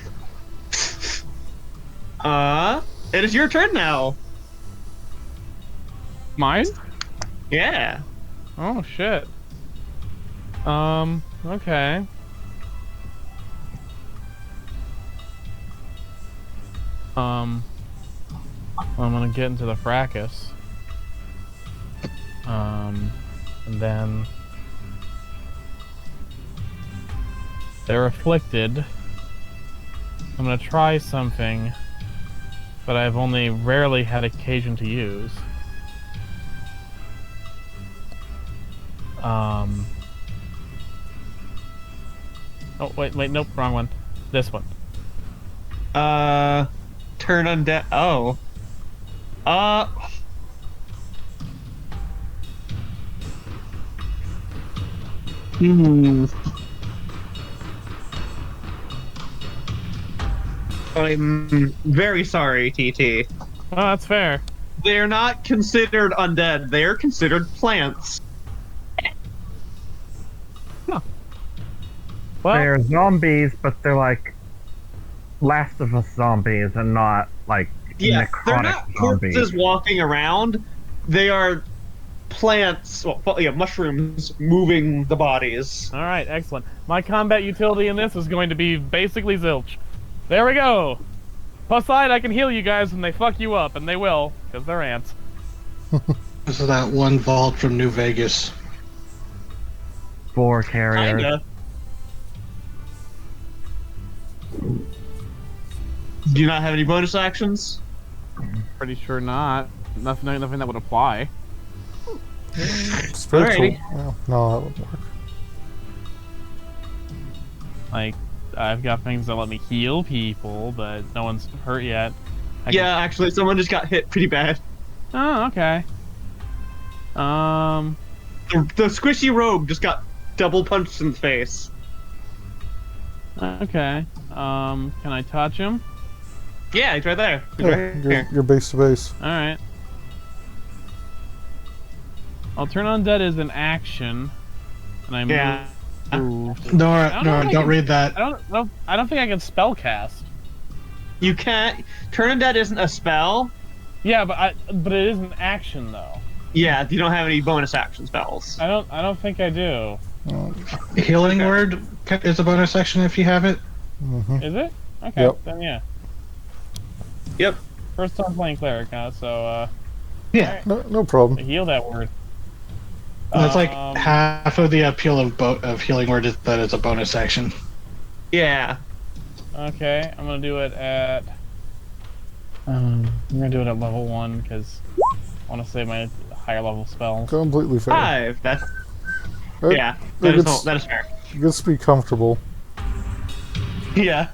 It is your turn now. Mine? Yeah. Oh shit. Okay. I'm gonna get into the fracas. And then they're afflicted. I'm gonna try something that I've only rarely had occasion to use. Oh wait, nope, wrong one. This one. Turn undead. Oh. Uh. Hmm. I'm very sorry, TT. Oh, that's fair. They're not considered undead. They are considered plants. Well, They're zombies, but they're like Last of Us zombies and not like Yeah, they're necrotic not zombies. corpses walking around. They are plants, well, yeah, mushrooms moving the bodies. all right, excellent. My combat utility in this is going to be basically zilch. There we go. Plus side, I can heal you guys when they fuck you up, and they will, because they're ants. This is that one vault from New Vegas. 4 carriers. Kinda. Do you not have any bonus actions? Pretty sure not. Nothing that would apply. Spiritual. Alrighty. Well, no, that wouldn't work. Like, I've got things that let me heal people, but no one's hurt yet. Yeah, actually, someone just got hit pretty bad. Oh, okay. The squishy rogue just got double punched in the face. Okay. Can I touch him? Yeah, he's right there. He's Yeah, right here. you're base to base. Alright. I'll turn undead as an action. And I Yeah. move. Nora, don't know Nora, if I don't can- read that. I don't think I can spell cast. You can't. Turn undead isn't a spell. Yeah, but it is an action though. Yeah, you don't have any bonus action spells. I don't think I do. Healing word is a bonus action if you have it. Mm-hmm. Is it? Okay, Yep. then yeah. Yep. First time playing cleric, huh? So Yeah, No problem. heal that word. that's like Um, half of the appeal of healing word is that it's a bonus action. Yeah. Okay, I'm gonna do it at. I'm gonna do it at level 1 because I want to save my higher level spells. Completely fair. 5. That's It- yeah. it gets- That is fair. Gets to be comfortable. Yeah.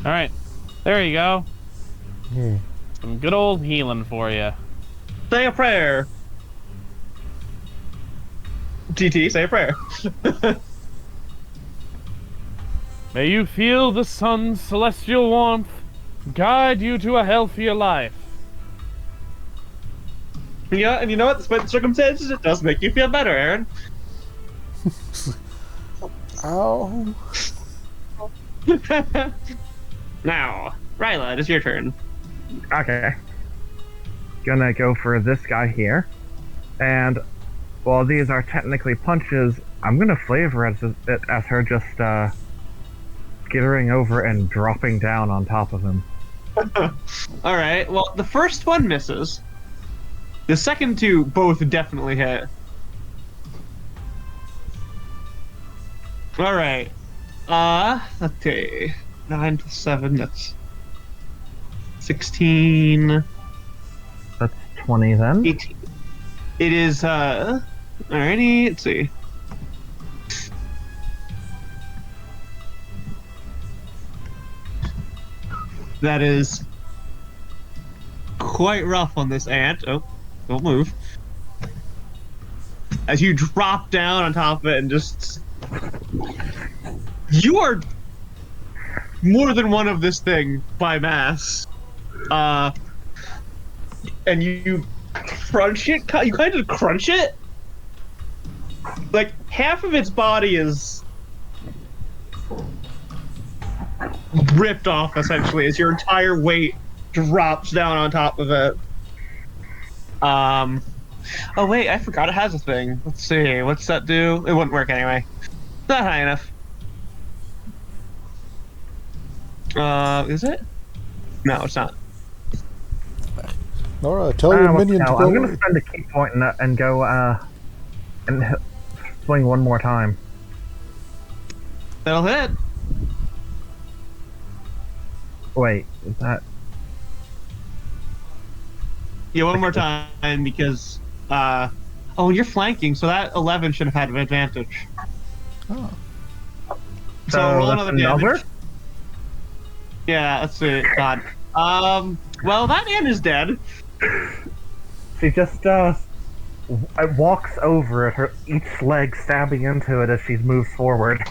All right, there you go. Hmm. Some good old healing for you. Say a prayer. TT, say a prayer. May you feel the sun's celestial warmth guide you to a healthier life. Yeah, and you know what? Despite the circumstances, it does make you feel better, Aaron. Ow. Now, Ryla, it is your turn. Okay. Gonna go for this guy here. And while these are technically punches, I'm gonna flavor it as her just skittering over and dropping down on top of him. Alright, well, the first one misses. The second two both definitely hit. Alright. Okay. 9 plus 7, that's 16, That's 20 then. 18. It is, alrighty, let's see. That is quite rough on this ant. Oh, don't move. As you drop down on top of it and just... You are more than one of this thing by mass. And you crunch it, you kind of crunch it. Like, half of its body is ripped off, essentially, as your entire weight drops down on top of it. Oh wait, I forgot it has a thing. Let's see, what's that do? It wouldn't work anyway. Not high enough. Is it? No, it's not. Nora, tell your What the minion to hell, go I'm gonna away. spend a key point and go and swing one more time. That'll hit. Wait, is that? Yeah, one more time because, Oh, you're flanking, so that 11 should have had an advantage. Oh. So roll that's another damage. another? Yeah, that's it. God. Well, that ant is dead. She just walks over it, her each leg stabbing into it as she moves forward.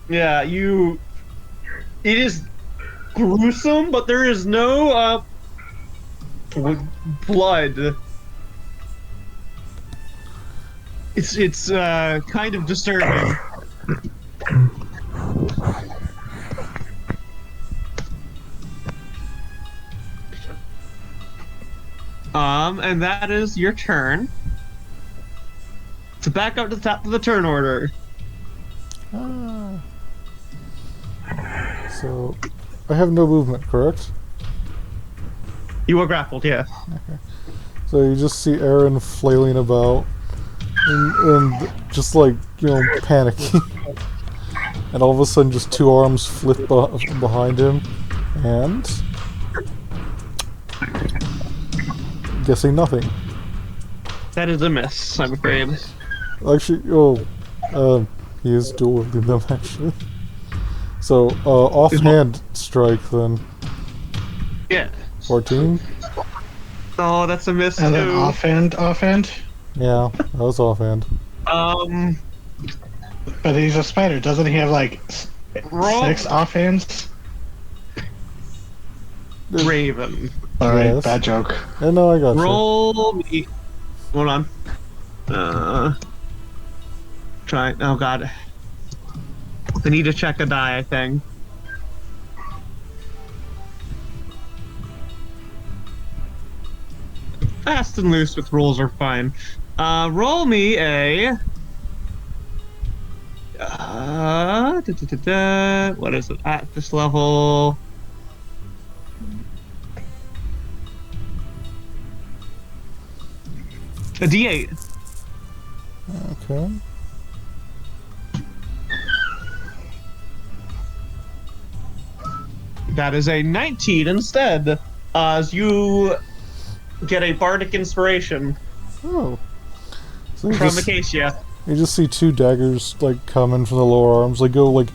Yeah, it is gruesome, but there is no blood. It's kind of disturbing. And that is your turn. So back up to the top of the turn order. Ah. So, I have no movement, correct? You are grappled, yeah. So you just see Aaron flailing about and just like, panicking. And all of a sudden just two arms flip behind him and... guessing nothing. That is a miss, I'm afraid. Actually, he is dual wielding them actually. So, offhand strike then. Yeah. 14? Oh, that's a miss And then too. offhand. Yeah, that was offhand. But he's a spider. Doesn't he have like Roll 6 offhands? Raven. Alright, Yes. bad joke. No, I got you. Roll me. Hold on. Try. Oh god. I need to check a die, I think. Fast and loose with rolls are fine. Roll me a. What is it at this level? A D8. Okay. That is a 19 instead. As you get a bardic inspiration Oh. So you from just, Acacia. you just see two daggers, like, coming from the lower arms. They go, like,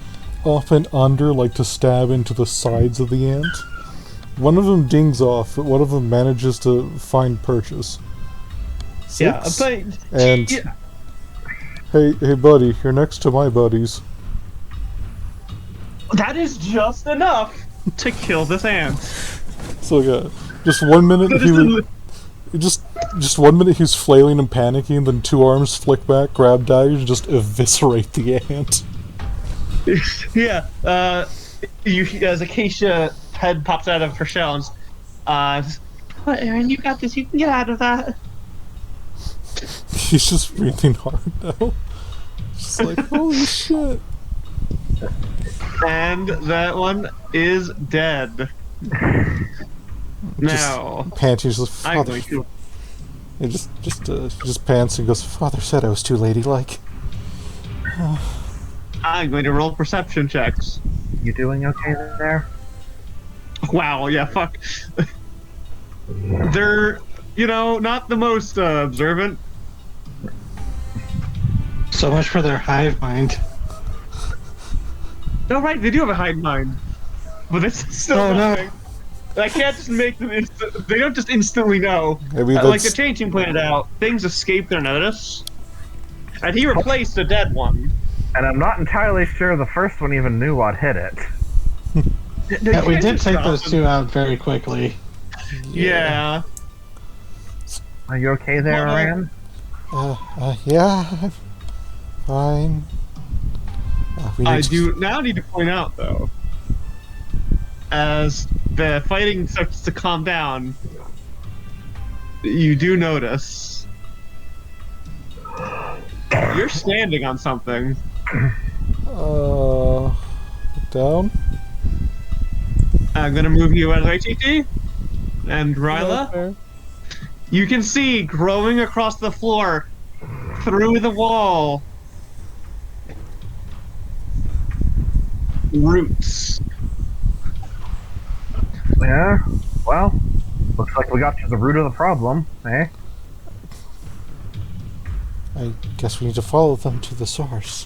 up and under, like, to stab into the sides of the ant. One of them dings off, but one of them manages to find purchase. 6? Yeah, but And... yeah. Hey, buddy, you're next to my buddies. That is just enough to kill this ant. So, yeah, just 1 minute he was... Just 1 minute he's flailing and panicking, then two arms flick back, grab daggers, and just eviscerate the ant. Yeah, as Acacia head pops out of her shell and what, Aaron, you got this, you can get out of that. He's just breathing hard now. Just like, holy shit. And that one is dead. Now, Panting, just I'm father. going to. He just pants and goes, Father said I was too ladylike. I'm going to roll perception checks. You doing okay there? Wow, yeah, fuck. They're, not the most observant. So much for their hive mind. No, right, they do have a hive mind. But it's still Oh, no. nothing. I can't just make them they don't just instantly know. Maybe Like the that's... changing pointed out, things escape their notice. And he replaced a dead one. And I'm not entirely sure the first one even knew what hit it. Yeah, we did take those two out very quickly. Yeah. Are you okay there, Ryan? yeah, I'm fine. I do now need to point out, though, as the fighting starts to calm down, you do notice you're standing on something. Down? I'm gonna move you out of HET, and Ryla, you can see growing across the floor, through the wall, roots. Yeah? Well, looks like we got to the root of the problem, eh? I guess we need to follow them to the source.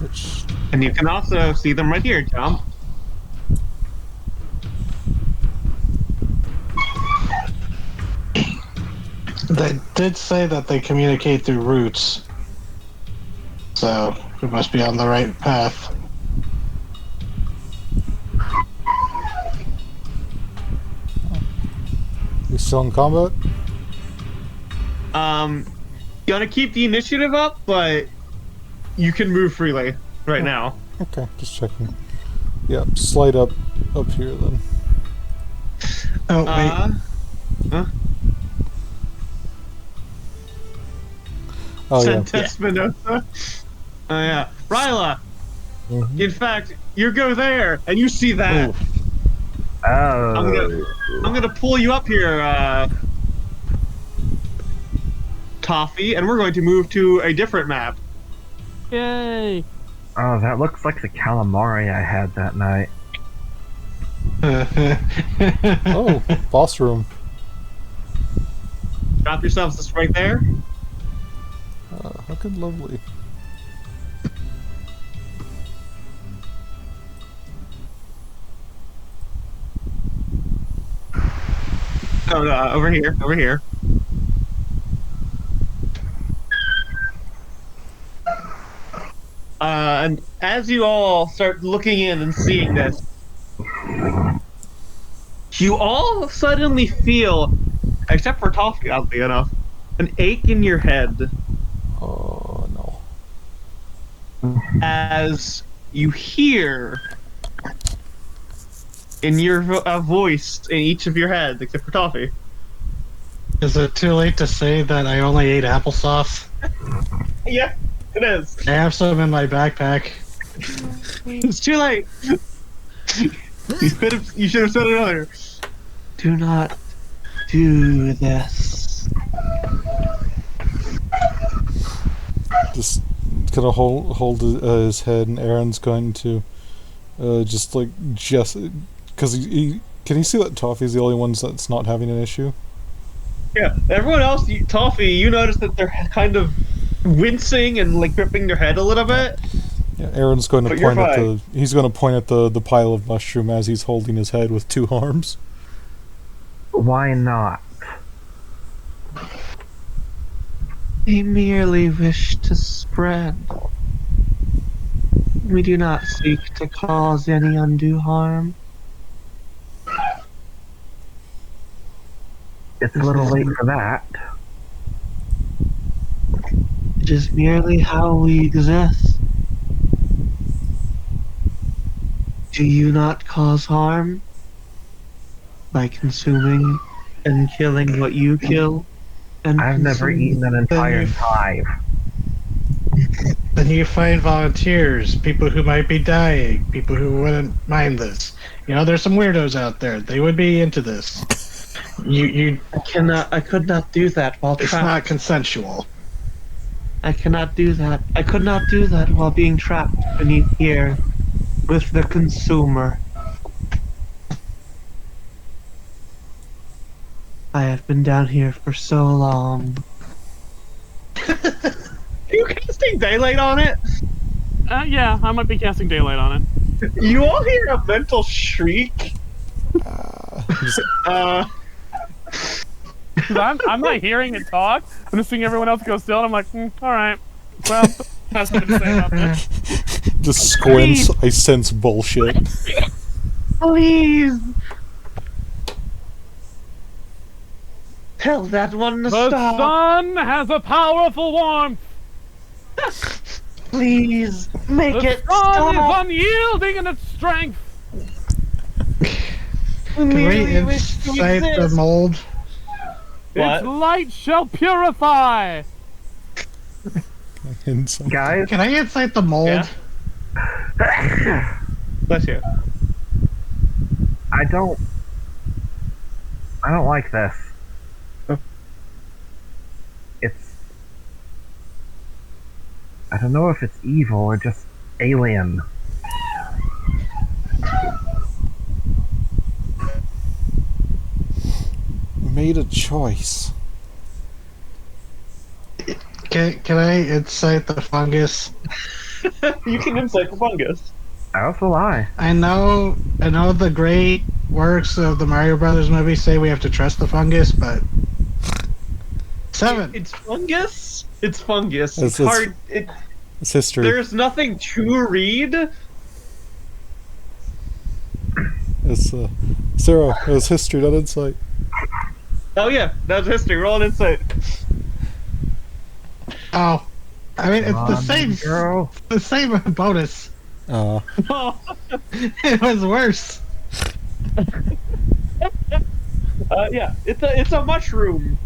Which... And you can also see them right here, Jump. They did say that they communicate through roots. So, we must be on the right path. We still in combat? Gonna keep the initiative up, but you can move freely right now. Okay, just checking. Yeah, slide up here then. Oh, wait. Huh? Oh yeah. Santa Spinoza. Oh yeah, Ryla. Mhm. In fact, you go there and you see that. Ooh. Oh. I'm gonna pull you up here, Toffee, and we're going to move to a different map. Yay! Oh, that looks like the calamari I had that night. Oh, boss room. Drop yourselves just right there. How good, lovely. Oh, over here, over here. And as you all start looking in and seeing this, you all suddenly feel, except for Toffee, oddly enough, an ache in your head Oh no. as you hear in your voice in each of your heads, except for Toffee. Is it too late to say that I only ate applesauce? Yeah, it is. I have some in my backpack. It's too late. You should have said it earlier. Do not do this. Just gonna hold his head, and Aaron's going to just because can you see that Toffee's the only one that's not having an issue? Yeah, everyone else, Toffee, you notice that they're kind of wincing and like gripping their head a little bit. Yeah, Aaron's going to But you're point at fine. he's going to point at the pile of mushroom as he's holding his head with two arms. Why not? They merely wish to spread. We do not seek to cause any undue harm. It's a little late for that. It is merely how we exist. Do you not cause harm by consuming and killing what you kill? And I've never consume? eaten an entire hive. Then you find volunteers, people who might be dying, people who wouldn't mind this. You know, there's some weirdos out there. They would be into this. I could not do that while It's trapped. not consensual. I cannot do that. I could not do that while being trapped beneath here with the consumer. I have been down here for so long. Are you casting daylight on it? Yeah, I might be casting daylight on it. You all hear a mental shriek. Just- I'm not hearing it talk. I'm just seeing everyone else go still, and I'm like, all right. Well, that's what to say about this. Just squints. I sense bullshit. Please. Tell that one to The stop. sun has a powerful warmth. Please make The it sun stop. is unyielding in its strength. Can we Merely wish to incite the exist. mold? Its light shall purify. Inside. Guys, Can I incite the mold? Yeah. Bless you. I don't like this. It's... I don't know if it's evil or just alien. Made a choice. Can I incite the fungus? You can insight the fungus. As will I. I know the great works of the Mario Brothers movie say we have to trust the fungus, but 7. It's fungus. It's fungus. It's- It's hard. It's history. There's nothing to read. It's 0. It's history, not insight. Oh yeah, that's history. Roll an insight. Oh, I mean it's the On, same. girl. The same bonus. It was worse. Yeah, it's a mushroom.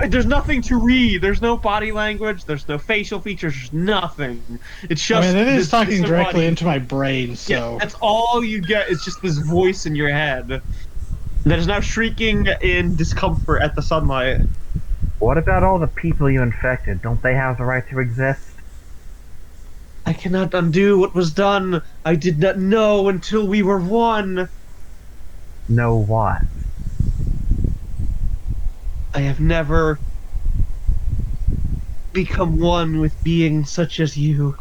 There's nothing to read. There's no body language. There's no facial features. There's nothing. It's just. I mean, it is this talking directly body. into my brain, Yeah, so that's all you get. It's just this voice in your head that is now shrieking in discomfort at the sunlight. What about all the people you infected? Don't they have the right to exist? I cannot undo what was done. I did not know until we were one. Know what? I have never become one with beings such as you,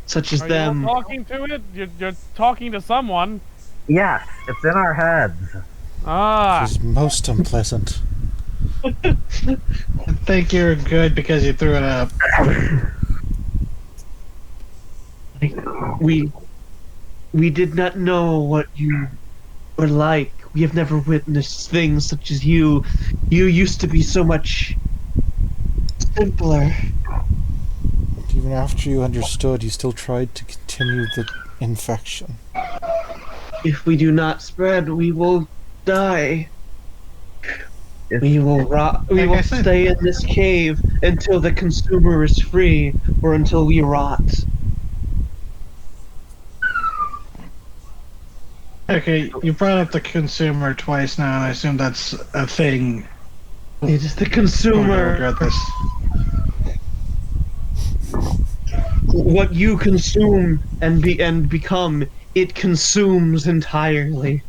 such as Are them. you talking to it? You're talking to someone. Yes, it's in our heads. Ah, It's most unpleasant. I think you're good because you threw it up. We did not know what you were like. We have never witnessed things such as you. You used to be so much simpler. Even after you understood, you still tried to continue the infection. If we do not spread, we will die. If- We will rot. We Like will I said. stay in this cave until the consumer is free, or until we rot. Okay, you brought up the consumer twice now, and I assume that's a thing. It is the I'm gonna consumer. regret this. What you consume and become, it consumes entirely.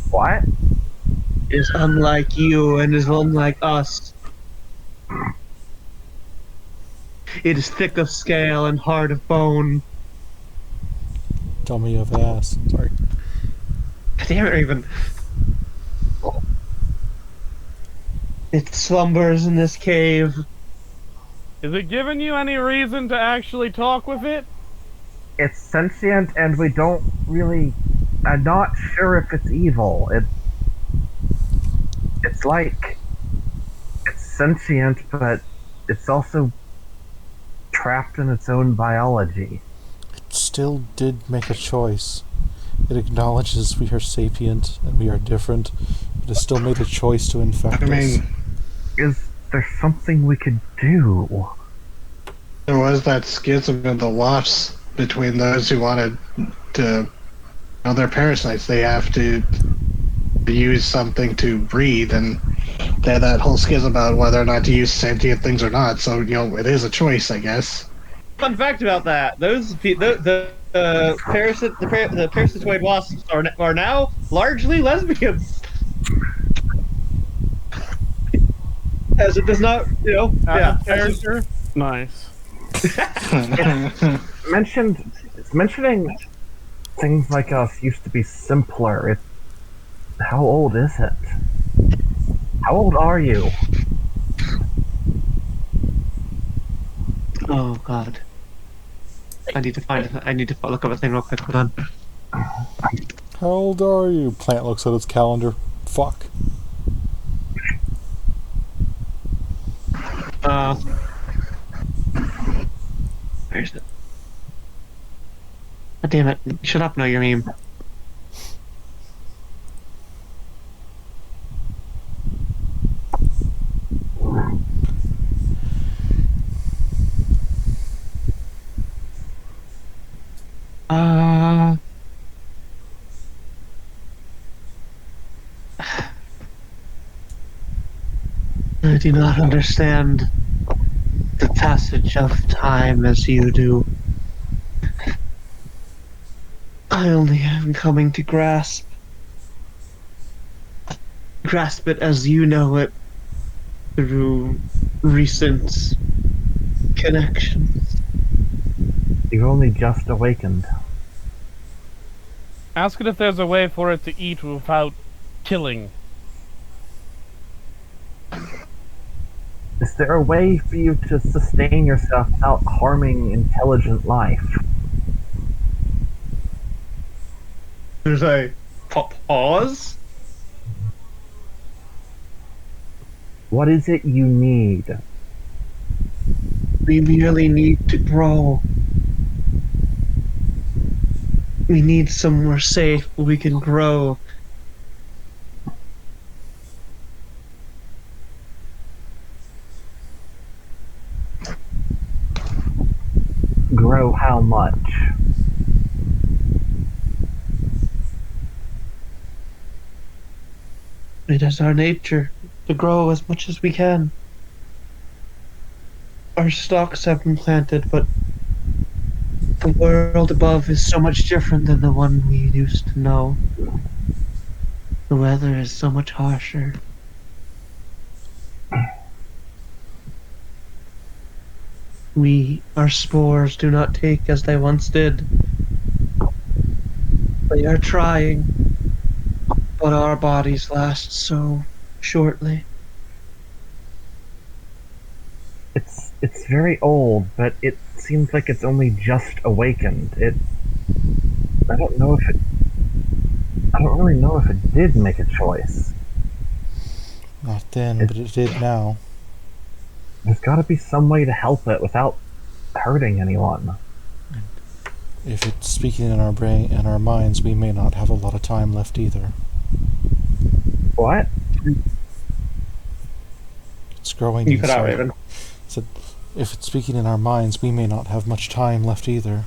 What? Is unlike you and is unlike us. It is thick of scale and hard of bone. Dummy of ass. Sorry. Damn it, Raven. It slumbers in this cave. is it giving you any reason to actually talk with it? It's sentient, and we don't really. I'm not sure if it's evil. It's like it's sentient, but it's also trapped in its own biology. It still did make a choice. It acknowledges we are sapient and we are different, but it still made a choice to infect I us. mean, Is there something we could do? there was that schism in the lofts between those who wanted to. They're parasites. They have to use something to breathe, and they had that whole schism about whether or not to use sentient things or not. So it is a choice, I guess. Fun fact about that: the parasitoid wasps are now largely lesbians. As it does not, Out of character. Nice. Mentioning things like us used to be simpler. How old is it? How old are you? Oh God. I need to look up a thing real quick. Hold on. How old are you? Plant looks at its calendar. Fuck. Where's it? God damn it! Shut up, know your meme. I do not understand the passage of time as you do. I only am coming to grasp it as you know it through recent connections. You've only just awakened. Ask it if there's a way for it to eat without killing. Is there a way for you to sustain yourself without harming intelligent life? There's a pause. What is it you need? We merely need to grow. We need somewhere safe where we can grow. Grow how much? It is our nature to grow as much as we can. Our stalks have been planted, but the world above is so much different than the one we used to know. The weather is so much harsher. Our spores do not take as they once did. They are trying, but our bodies last so shortly. It's very old, but it seems like it's only just awakened. I don't know if it I don't really know if it did make a choice. Not then, but it did now. There's gotta be some way to help it without hurting anyone. If it's speaking in our brain and our minds, we may not have a lot of time left either. What? It's growing You cut out, inside. Raven. Said, if it's speaking in our minds, we may not have much time left either.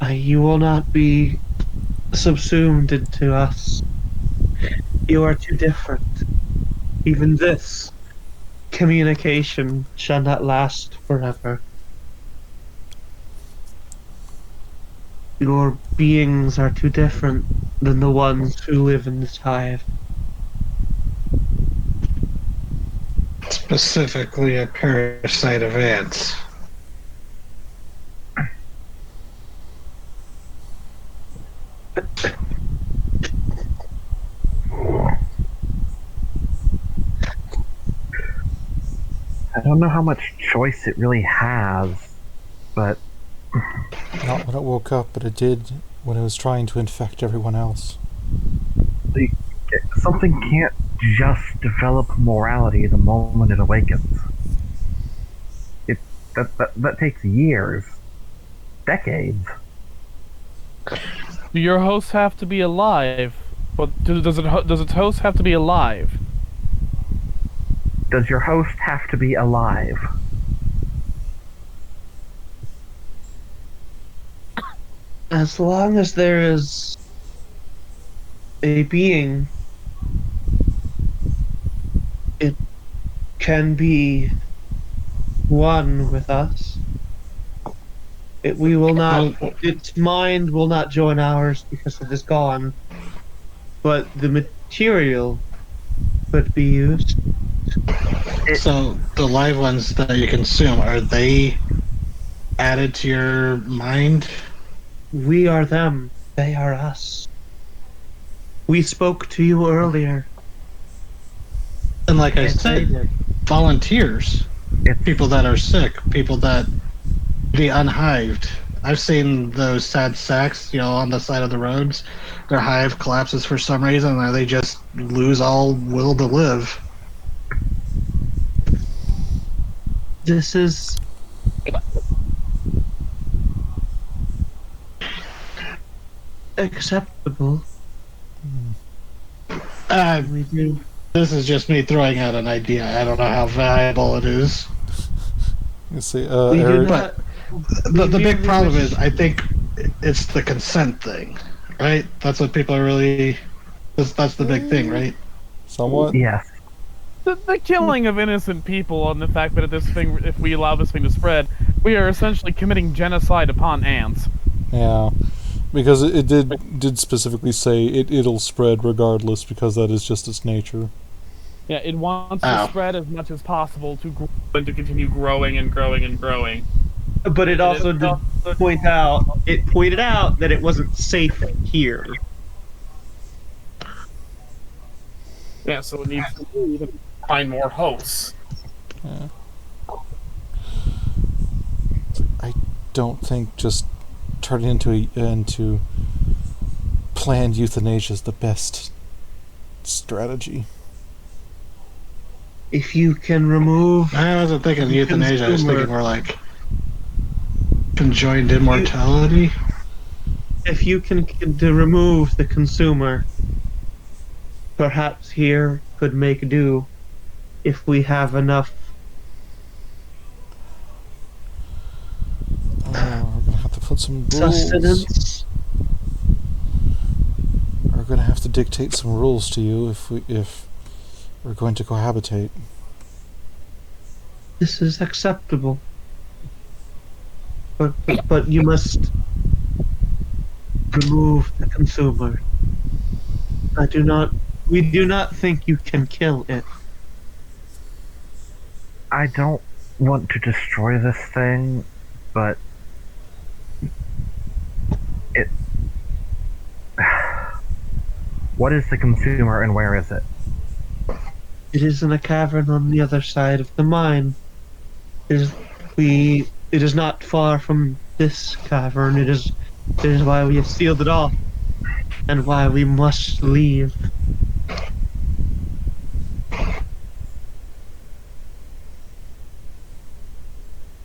You will not be subsumed into us. You are too different. Even this communication shall not last forever. Your beings are too different than the ones who live in this hive. Specifically a parasite of ants. I don't know how much choice it really has, but Not when it woke up, but it did when it was trying to infect everyone else. something can't just develop morality the moment it awakens. That takes years, decades. Do your hosts have to be alive? But does its host have to be alive? Does your host have to be alive? As long as there is a being, it can be one with us. We will not. Its mind will not join ours because it is gone. But the material could be used. So the live ones that you consume, are they added to your mind? We are them. They are us. We spoke to you earlier. And like I And they said, did. volunteers, people that are sick, people that be unhived. I've seen those sad sacks, on the side of the roads. Their hive collapses for some reason, and they just lose all will to live. This is acceptable. We do. This is just me throwing out an idea. I don't know how valuable it is. You see, We do Eric, not. The we big really problem wish- is, I think it's the consent thing, right? That's what people are really. That's the big thing, right? somewhat? Yes. The killing of innocent people and the fact that if we allow this thing to spread, we are essentially committing genocide upon ants. Yeah. Because it did specifically say it'll spread regardless, because that is just its nature. Yeah, it wants Oh. to spread as much as possible to grow and to continue growing and growing and growing. But it also did pointed out that it wasn't safe here. Yeah, so it needs to leave and find more hosts. I don't think just turning into planned euthanasia is the best strategy. If you can remove I wasn't thinking euthanasia. I was consumer- thinking more like conjoined immortality. if you can to remove the consumer, perhaps here could make do if we have enough. We're gonna have to put some rules. Sustenance. We're gonna have to dictate some rules to you if we're going to cohabitate. This is acceptable. But you must remove the consumer. We do not think you can kill it. I don't want to destroy this thing, but it. What is the consumer and where is it? It is in a cavern on the other side of the mine. It is not far from this cavern. It is why we have sealed it off, and why we must leave.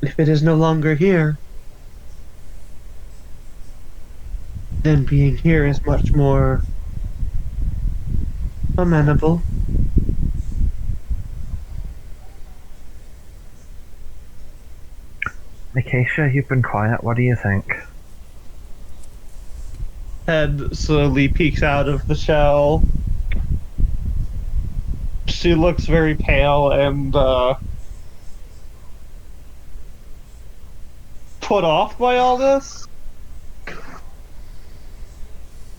If it is no longer here, then being here is much more amenable. Acacia, you've been quiet. What do you think? Head slowly peeks out of the shell. She looks very pale and put off by all this.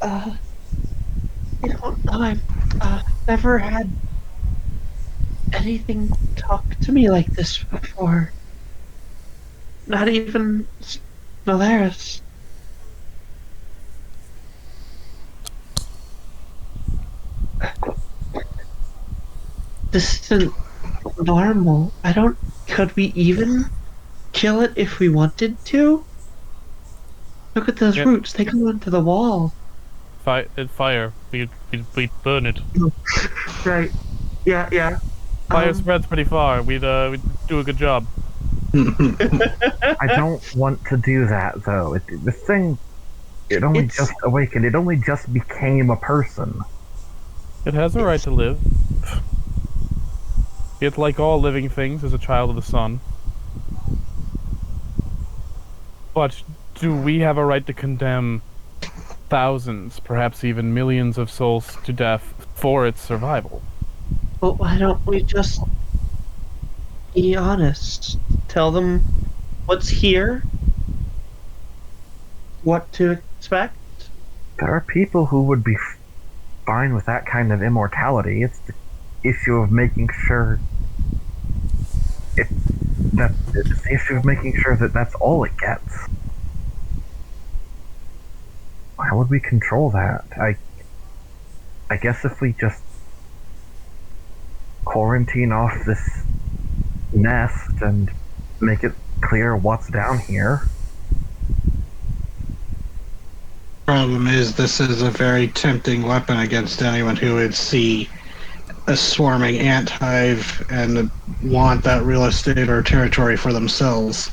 I don't know. I've never had anything talk to me like this before. Not even Nolaris. This isn't normal. Could we even kill it if we wanted to? Look at those Yep. roots. They go into the wall. Fire. We burn it. Right. Yeah. Fire spreads pretty far. We'd do a good job. I don't want to do that, though. This thing, it only It's- just awakened. It only just became a person. It has a right to live. It, like all living things, is a child of the sun. But do we have a right to condemn thousands, perhaps even millions of souls to death for its survival? Well, why don't we just be honest? Tell them what's here, what to expect. There are people who would be fine with that kind of immortality. It's the issue of making sure it's the issue of making sure that that's all it gets. How would we control that? I guess if we just quarantine off this nest and make it clear what's down here. Problem is, this is a very tempting weapon against anyone who would see a swarming ant hive and want that real estate or territory for themselves.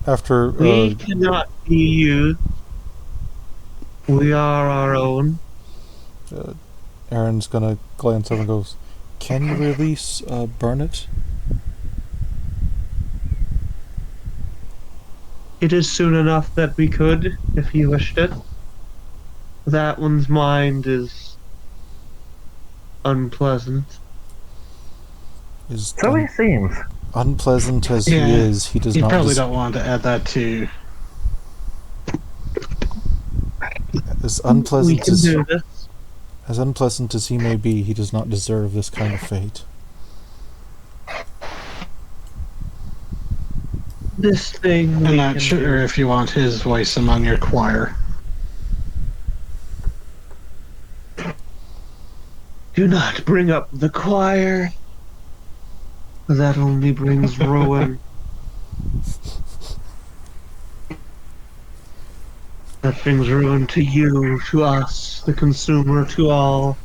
After We cannot be used. We are our own. Aaron's gonna glance up and goes, "Can you release Burnett?" It is soon enough that we could, if you wished it. That one's mind is unpleasant. Is So he seems. unpleasant as he Yeah, is, he does You not. probably don't want to add that to As We unpleasant can as do this. as unpleasant as he may be, he does not deserve this kind of fate. This thing I'm we not can sure do. if you want his voice among your choir. Do not bring up the choir. That only brings ruin. That brings ruin to you, to us, the consumer, to all.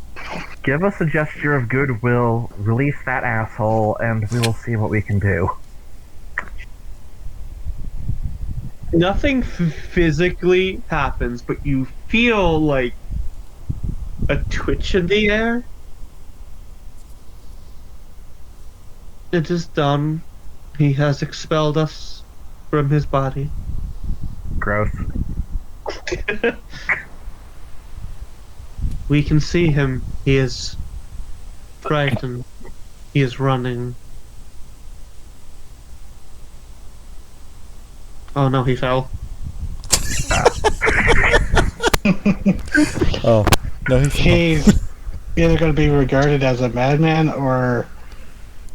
Give us a gesture of goodwill, release that asshole, and we will see what we can do. Nothing physically happens, but you feel like a twitch in the air. It is done. He has expelled us from his body. Gross. We can see him. He is frightened. He is running. Oh no, he fell. Oh, no, He's either going to be regarded as a madman or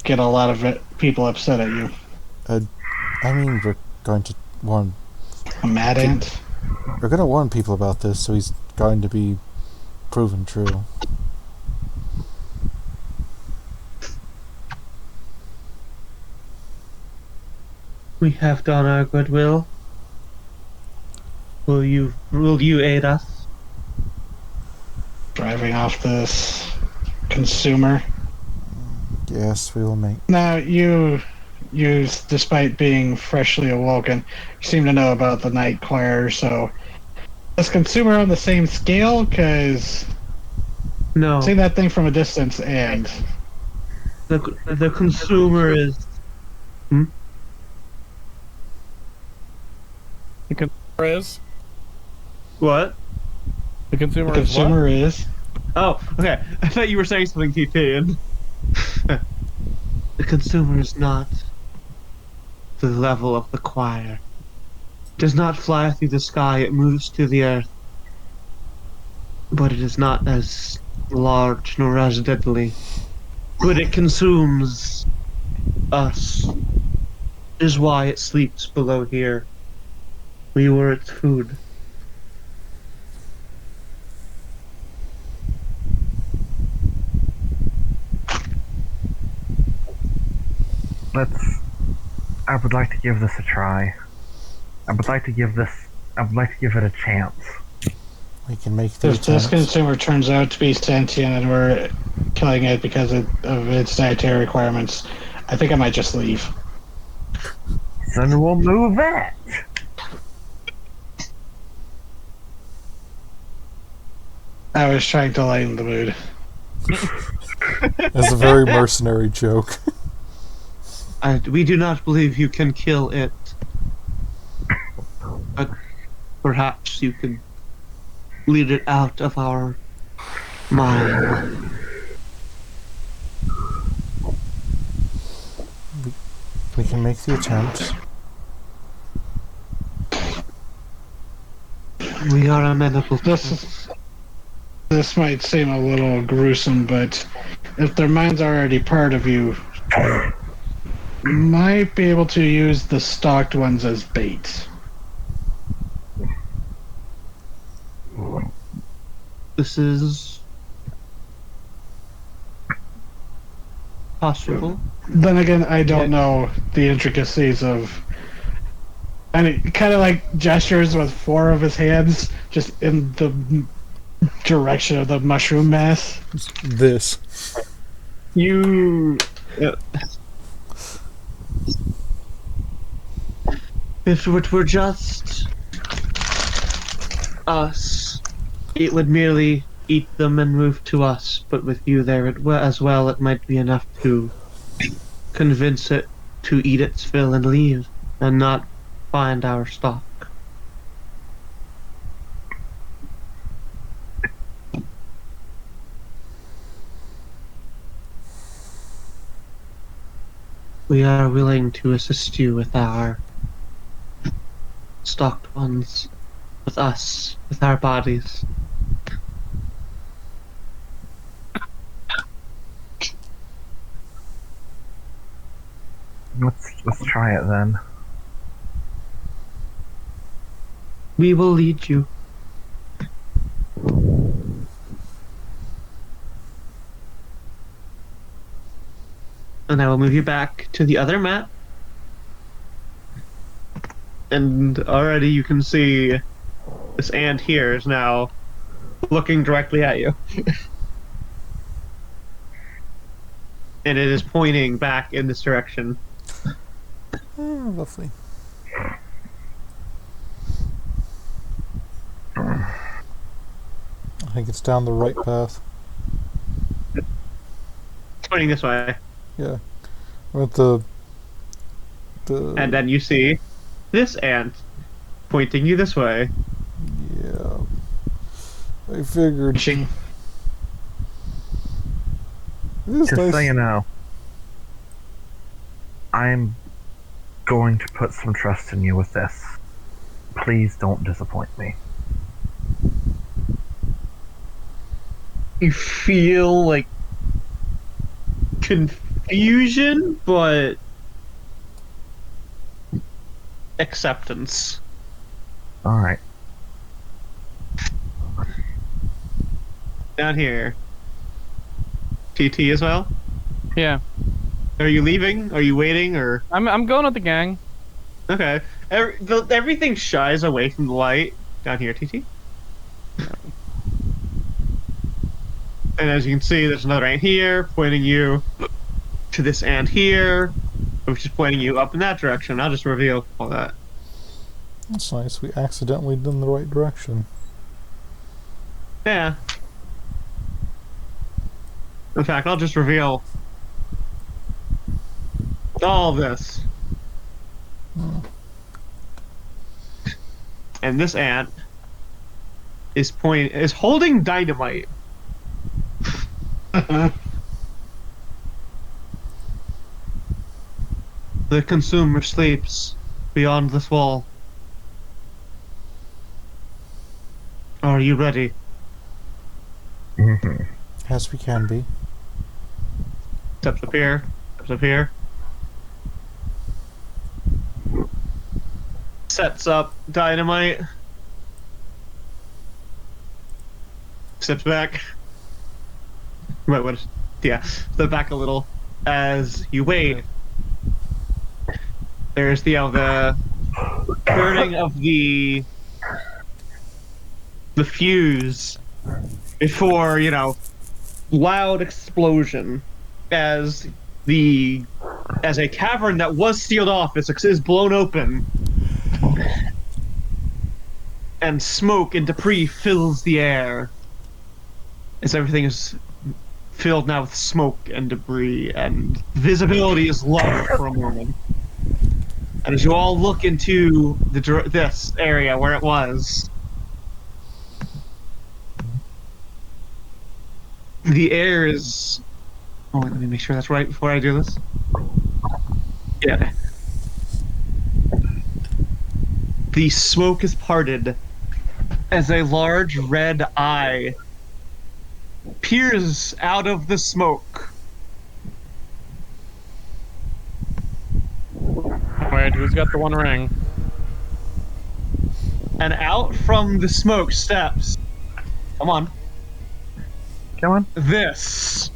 get a lot of people upset at you. I mean, we're going to warn. A mad ant? We're going to warn people about this, so he's going to be proven true. We have done our goodwill. Will you aid us? Driving off this consumer. Yes, we will make. Now, you, despite being freshly awoken, seem to know about the night choir, so is consumer on the same scale? Because No. seeing that thing from a distance and The consumer is. The consumer is? What? The consumer the is what? consumer is. Oh, okay. I thought you were saying something, TT. And the consumer is not the level of the choir. It does not fly through the sky. It moves to the earth, but it is not as large nor as deadly. But it consumes us. Is why it sleeps below here. We were its food. I would like to give this a try. I would like to give it a chance. We can make the If this attempt. consumer turns out to be sentient and we're killing it because of its dietary requirements, I think I might just leave. Then we'll move it. I was trying to lighten the mood. It's a very mercenary joke. We do not believe you can kill it. But perhaps you can lead it out of our mind. We can make the attempt. We are amenable to This might seem a little gruesome, but if their mind's already part of you, you might be able to use the stalked ones as bait. This is possible. Then again, I don't know the intricacies of. And it kind of like gestures with four of his hands just in the direction of the mushroom mass. This. You. If it were just us, it would merely eat them and move to us. But with you there as well, it might be enough to convince it to eat its fill and leave, and not find our stock. We are willing to assist you with our stocked ones, with us, with our bodies. Let's try it then. We will lead you. And I will move you back to the other map. And already you can see this ant here is now looking directly at you. And it is pointing back in this direction. Lovely. I think it's down the right path. It's pointing this way. Yeah. With the And then you see this ant pointing you this way. yeah. I figured. Pushing. It is Just nice. so you know, I'm going to put some trust in you with this. Please don't disappoint me. You feel like confusion, but acceptance. Alright. Down here. TT as well? Yeah. Are you leaving? Are you waiting? Or I'm going with the gang. okay. Everything shies away from the light. Down here, TT. And as you can see, there's another ant here, pointing you to this ant here, which is pointing you up in that direction. I'll just reveal all that. That's nice. We accidentally went in the right direction. Yeah. In fact, I'll just reveal all this. And this ant is holding dynamite. The consumer sleeps beyond this wall. Are you ready? Mm-hmm. As we can be. Steps up here. Steps up here. Sets up dynamite. Steps back. Wait, what? Yeah, step back a little as you wait. There's the burning of the fuse before, loud explosion as a cavern that was sealed off is blown open, and smoke and debris fills the air as everything is filled now with smoke and debris, and visibility is lost for a moment. And as you all look into this area where it was, the air is... Oh, wait, let me make sure that's right before I do this. Yeah. The smoke is parted as a large red eye peers out of the smoke. Wait, who's got the one ring? And out from the smoke steps... Come on. Come on. This.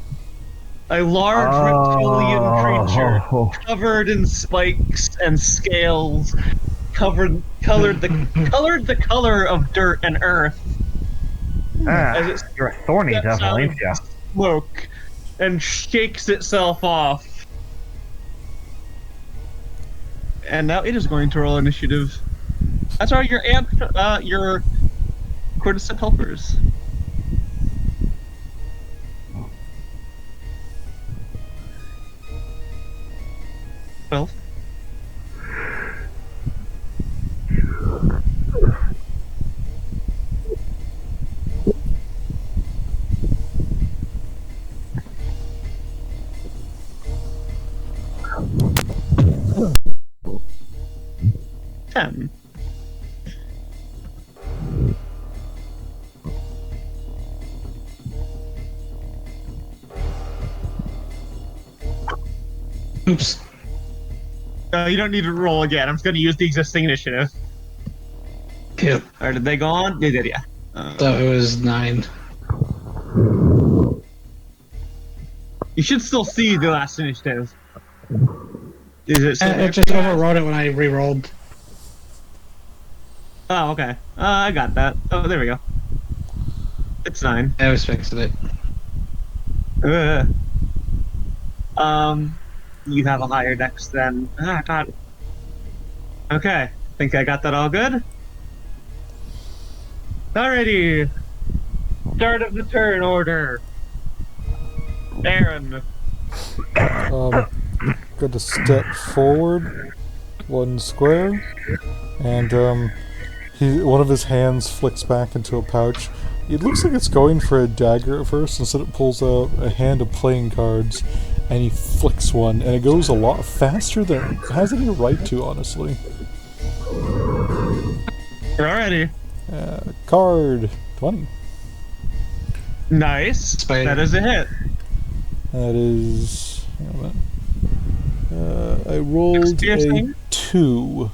A large reptilian creature covered in spikes and scales, colored the color of dirt and earth. As it You're a thorny steps devil, out ain't of ya? smoke and shakes itself off. And now it is going to roll initiative. That's all your courtesan helpers. Well. Ten. Oops. You don't need to roll again. I'm just going to use the existing initiative. Yep. Or did they go on? They did, yeah. So it was 9. You should still see the last initiative. Is it still there It just for you guys? overwrote it when I re-rolled. Oh, okay. I got that. Oh, there we go. It's 9. I was fixing it. Ugh. You have a higher dex than... Ah, God. Okay. Think I got that all good? Alrighty. Start of the turn order. Aaron. Got to step forward 1 square, and one of his hands flicks back into a pouch. It looks like it's going for a dagger at first, instead it pulls out a hand of playing cards, and he flicks one, and it goes a lot faster than it has any right to, honestly. Alrighty. Card 20. Nice. Spider. That is a hit. That is... hang on a minute. I rolled a Piercing? 2,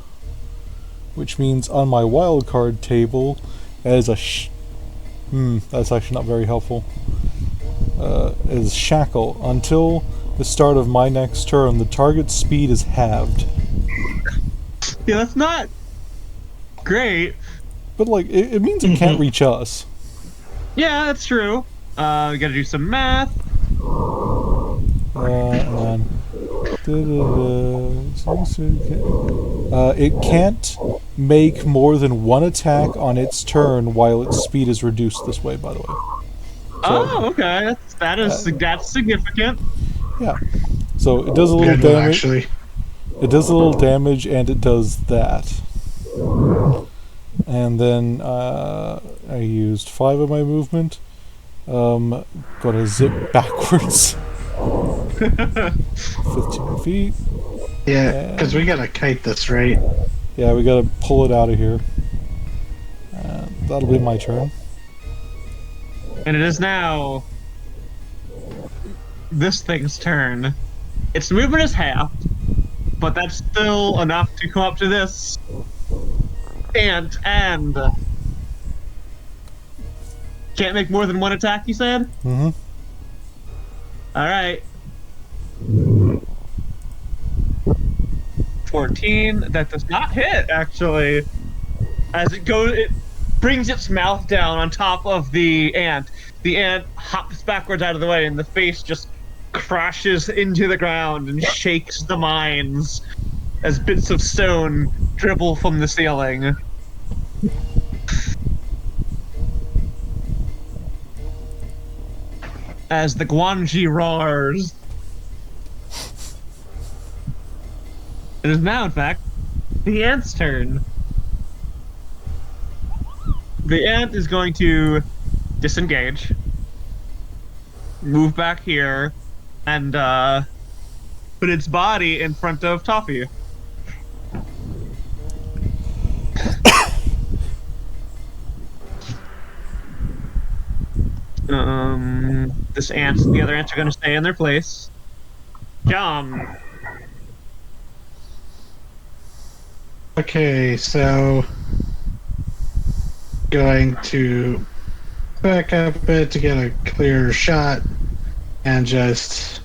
which means on my wild card table, as a that's actually not very helpful. Is shackle. Until the start of my next turn, the target's speed is halved. Yeah, that's not great. But, like, it means it can't reach us. Yeah, that's true. We gotta do some math. And it can't make more than 1 attack on its turn while its speed is reduced this way, by the way. Oh, okay. That's significant. Yeah. So it does a little Good one, damage. actually. It does a little damage, and it does that. And then I used 5 of my movement. Gotta zip backwards. 15 feet. Yeah, because we gotta kite this, right? Yeah, we gotta pull it out of here. That'll be my turn. And it is now this thing's turn. Its movement is half, but that's still enough to come up to this ant and can't make more than 1 attack, you said? Mm-hmm. Alright. 14. That does not hit, actually. As it goes, it brings its mouth down on top of the ant. The ant hops backwards out of the way, and the face just crashes into the ground and shakes the mines as bits of stone dribble from the ceiling. As the Guanji roars. It is now, in fact, the ant's turn. The ant is going to disengage, move back here, and put its body in front of Toffee. The other ants are going to stay in their place. John. Okay, so going to back up a bit to get a clearer shot and just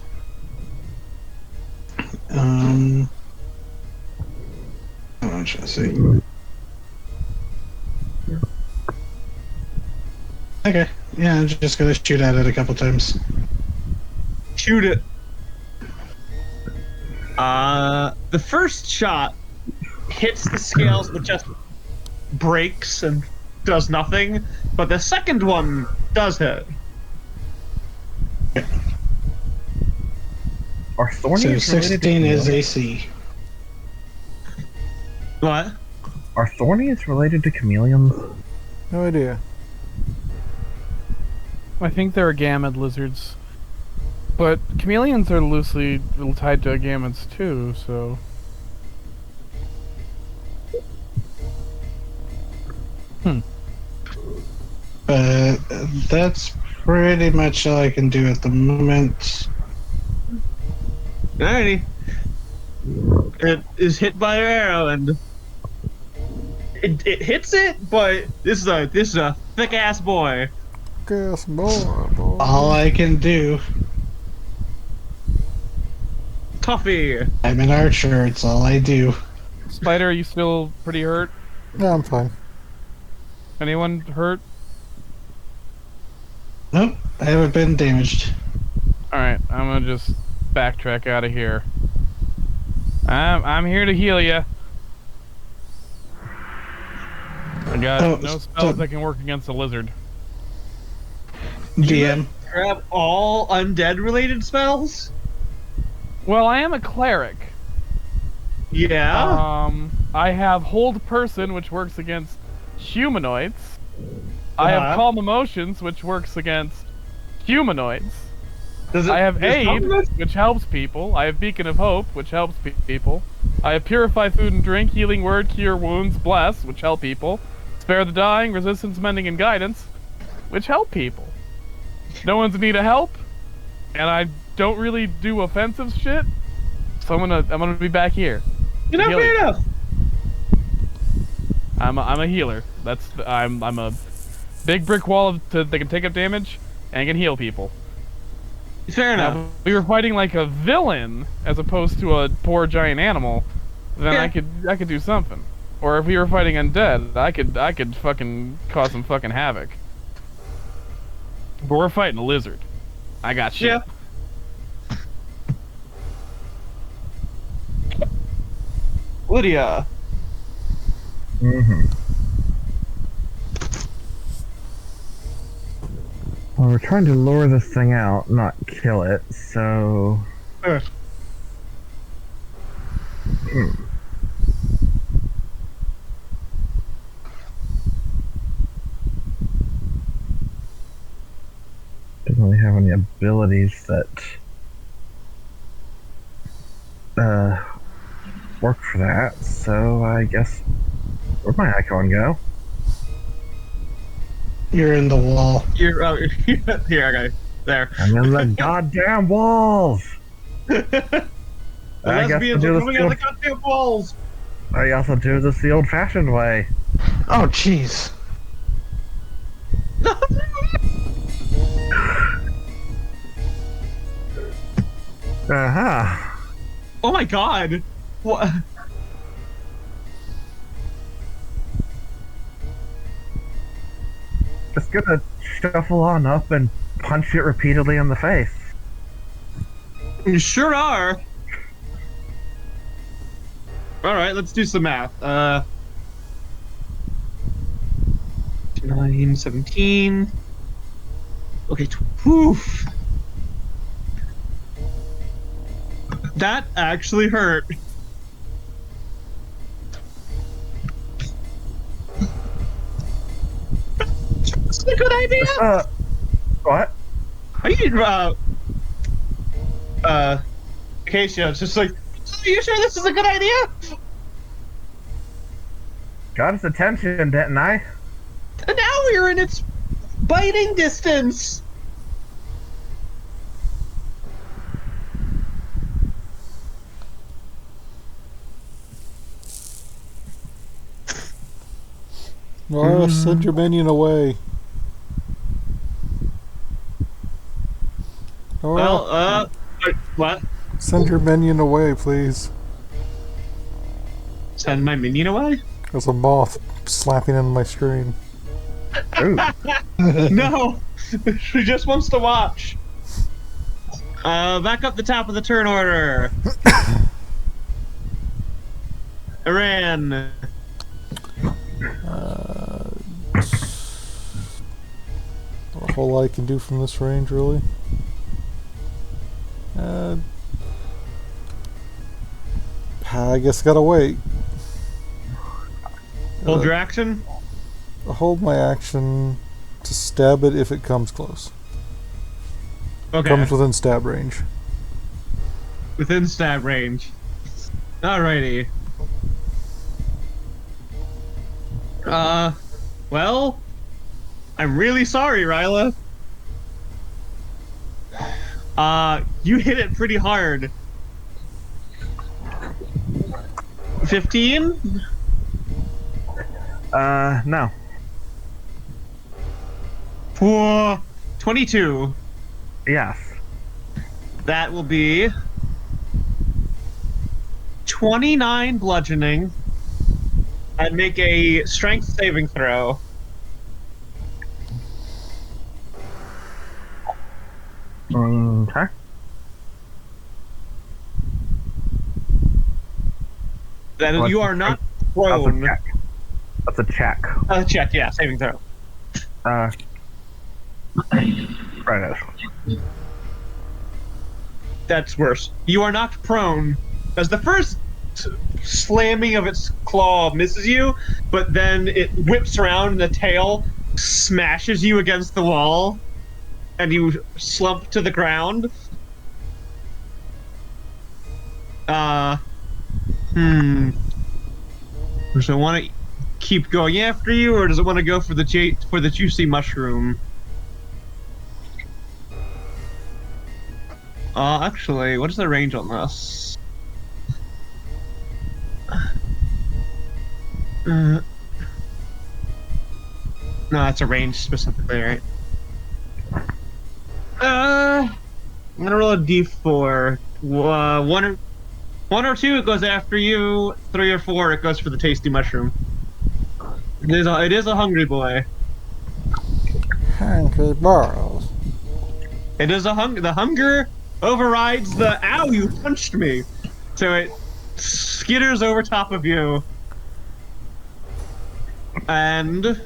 what should I say? Okay, yeah, I'm just gonna shoot at it a couple times. Shoot it. The first shot hits the scales but just breaks and does nothing, but the second one does hit. Are thornies So related to 16 is chameleons? AC. What? Are thornies related to chameleons? No idea. I think they're gamid lizards. But chameleons are loosely tied to gamids too, so... That's pretty much all I can do at the moment. Alrighty. It is hit by an arrow, and it hits it, but this is a thick ass boy. Guess more, boy. All I can do. Coffee. I'm an archer. It's all I do. Spider, are you still pretty hurt? No, I'm fine. Anyone hurt? Nope, I haven't been damaged. Alright, I'm gonna just backtrack out of here. I'm here to heal you. I got no spells that can work against a lizard. DM. Grab all undead related spells. Well, I am a cleric. Yeah. I have Hold Person, which works against humanoids. I have Calm Emotions, which works against humanoids. I have Aid, which helps people. I have Beacon of Hope, which helps people. I have Purify Food and Drink, Healing Word, Cure Wounds, Bless, which help people. Spare the Dying, Resistance, Mending, and Guidance, which help people. No one's in need of help, and I don't really do offensive shit, so I'm gonna be back here. You're not fair enough. I'm a healer. I'm a big brick wall that can take up damage and can heal people. Fair enough. Now, if we were fighting like a villain as opposed to a poor giant animal, then Yeah. I could do something. Or if we were fighting undead, I could fucking cause some fucking havoc. But we're fighting a lizard. I got shit. Yeah. Lydia. Mm-hmm. Well, we're trying to lure this thing out, not kill it, so... Didn't really have any abilities that work for that, so I guess where'd my icon go? You're in the wall. You're here, okay. There. I'm in the goddamn walls! The I guess lesbians we'll are do coming out of the goddamn walls. I also do this the old-fashioned way. Oh, jeez. Uh-huh. Oh my god. What? Just gonna shuffle on up and punch it repeatedly in the face. You sure are. Alright, let's do some math. 9, 17. Okay, poof. That actually hurt. That's a good idea. What? How do you, Acacia, it's just like, are you sure this is a good idea? Got its attention, didn't I? And now we're in its biting distance. Nora, send your minion away. Nora, Well, what? send your minion away, please. Send my minion away? There's a moth slapping in my screen. Ooh. No! She just wants to watch. Back up the top of the turn order. Iran. Not a whole lot I can do from this range, really. I guess gotta wait. Hold your action. Hold my action to stab it if it comes close. Okay. Comes within stab range. Within stab range. Alrighty. Well, I'm really sorry, Ryla. You hit it pretty hard. 15? No. 22. Yes. That will be 29 bludgeoning. And make a strength saving throw. Okay. Then Well, you are not That's a prone. check. That's a check. Check, yeah, saving throw. Right. That's worse. You are knocked prone as the first slamming of its claw misses you, but then it whips around and the tail smashes you against the wall, and you slump to the ground. Does it want to keep going after you, or does it want to go for the juicy mushroom? Actually, what is the range on this? No, that's a range specifically, right? I'm gonna roll a d4. One or two, it goes after you. 3 or 4, it goes for the tasty mushroom. It is a hungry boy. Hungry balls. It is the hunger overrides the ow, you punched me. So it skitters over top of you. And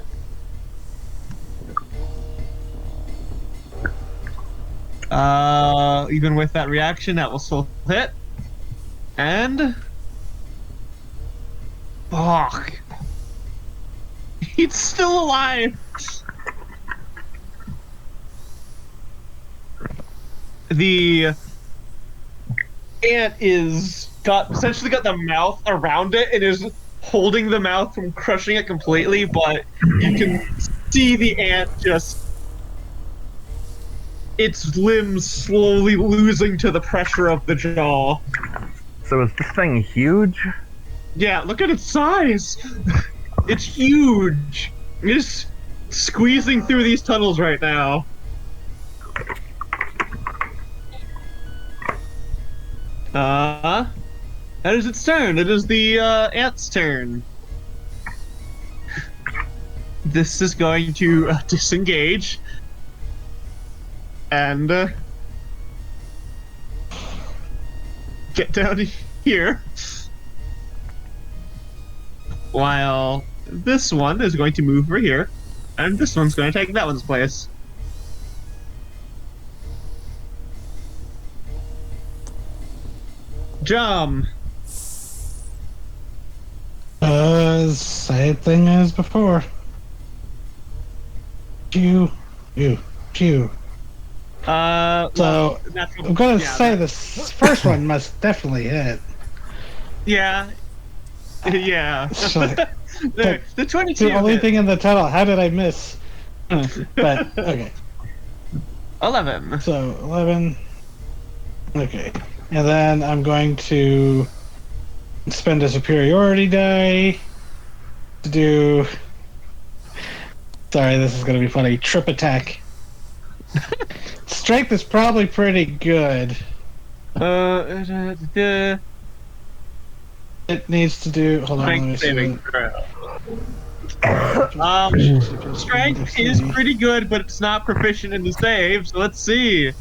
even with that reaction, that will still hit. And fuck. He's still alive. The ant essentially got the mouth around it and is holding the mouth from crushing it completely, but you can see the ant just its limbs slowly losing to the pressure of the jaw. So is this thing huge? Yeah, look at its size. It's huge. It is squeezing through these tunnels right now. That is its turn. It is the ant's turn. This is going to disengage and get down here. While this one is going to move over here, and this one's going to take that one's place. Jump. Same thing as before. Pew. So I'm gonna say this first one must definitely hit. Yeah. So, the 22. the only hit. thing in the tunnel. How did I miss? But okay. 11. So 11. Okay, and then I'm going to spend a superiority die to do. Sorry, this is going to be funny. Trip attack. Strength is probably pretty good. It needs to do. Hold on, let me Strength see. saving throw. Strength is pretty good, but it's not proficient in the save. So let's see.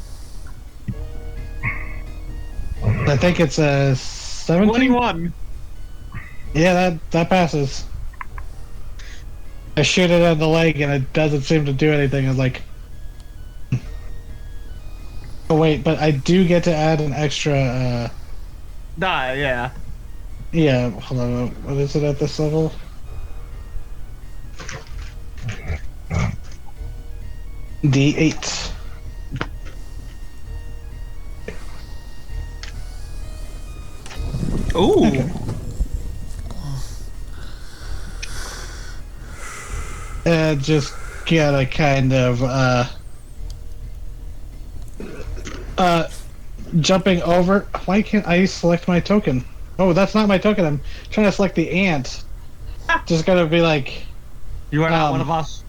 I think it's a 17. 21. Yeah, that passes. I shoot it on the leg and it doesn't seem to do anything. I was like, oh wait, but I do get to add an extra. Die, yeah. Yeah, hold on. What is it at this level? D8. Ooh. Okay. Just gotta kind of jumping over. Why can't I select my token? Oh, that's not my token. I'm trying to select the ant. Just gotta be like You are not one of us.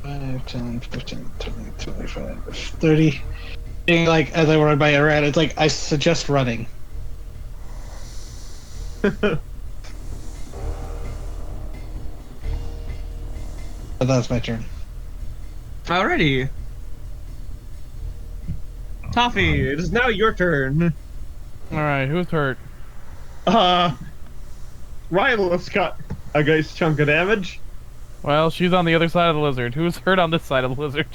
5, 10, 15, 20, 25, 30. Being like, as I run by a rat, it's like, I suggest running. But that's my turn. Alrighty. Toffee, it is now your turn. Alright, who's hurt? Ryla's got a nice chunk of damage. Well, she's on the other side of the lizard. Who's hurt on this side of the lizard?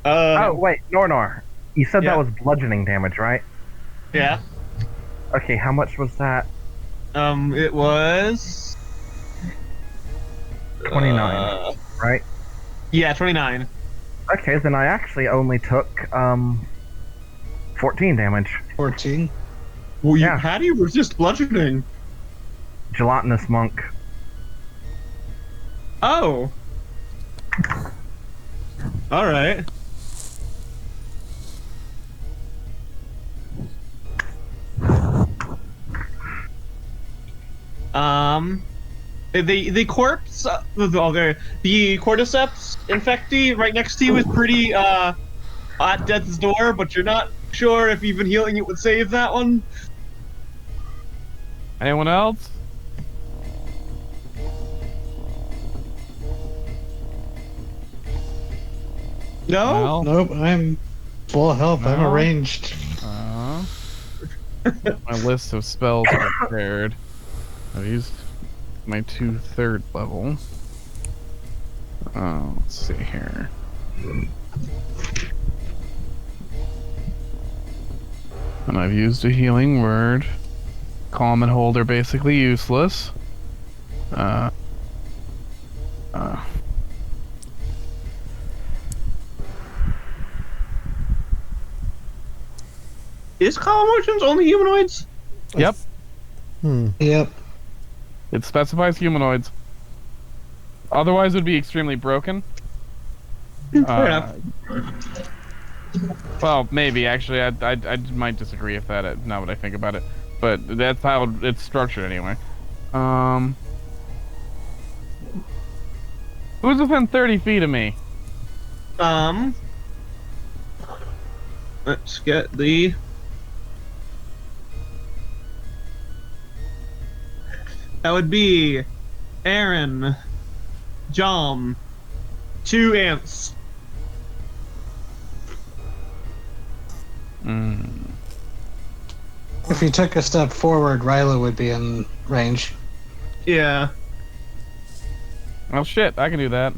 Oh, wait, Nor. You said Yeah. that was bludgeoning damage, right? Yeah. Okay, how much was that? It was 29, right? Yeah, 29. Okay, then I actually only took 14 damage. 14. Well, Yeah. how do you resist bludgeoning? Gelatinous monk. Oh. All right. The corpse, the cordyceps infectee right next to you is pretty at death's door, but you're not sure if even healing it would save that one. Anyone else? No. Well, Nope, I'm full health. I'm No. arranged. my list of spells are prepared. I've used my 2 third level. Let's see here. And I've used a healing word. Calm and hold are basically useless. Is calm emotions only humanoids? Yep, Yep. it specifies humanoids. Otherwise, it would be extremely broken. Fair enough. Well, maybe actually, I might disagree if that. Now that I think about it, but that's how it's structured anyway. Who's within 30 feet of me? Let's get the. That would be Aaron, Jom, 2 ants. If you took a step forward, Ryla would be in range. Yeah. Oh shit, I can do that.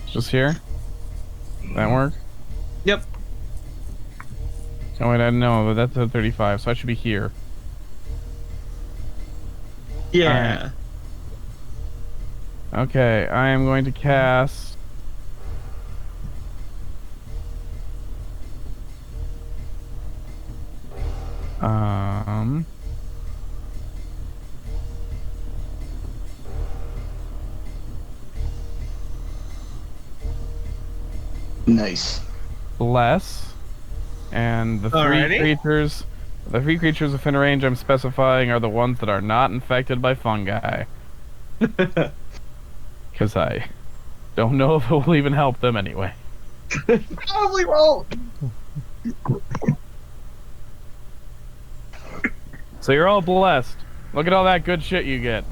Just here. That work? Yep. Oh wait, I know, but that's at 35, so I should be here. Yeah. Okay, I am going to cast. Nice. Bless, and the Alrighty. the 3 creatures within range I'm specifying are the ones that are not infected by fungi. Because I don't know if it will even help them anyway. Probably won't. So you're all blessed. Look at all that good shit you get.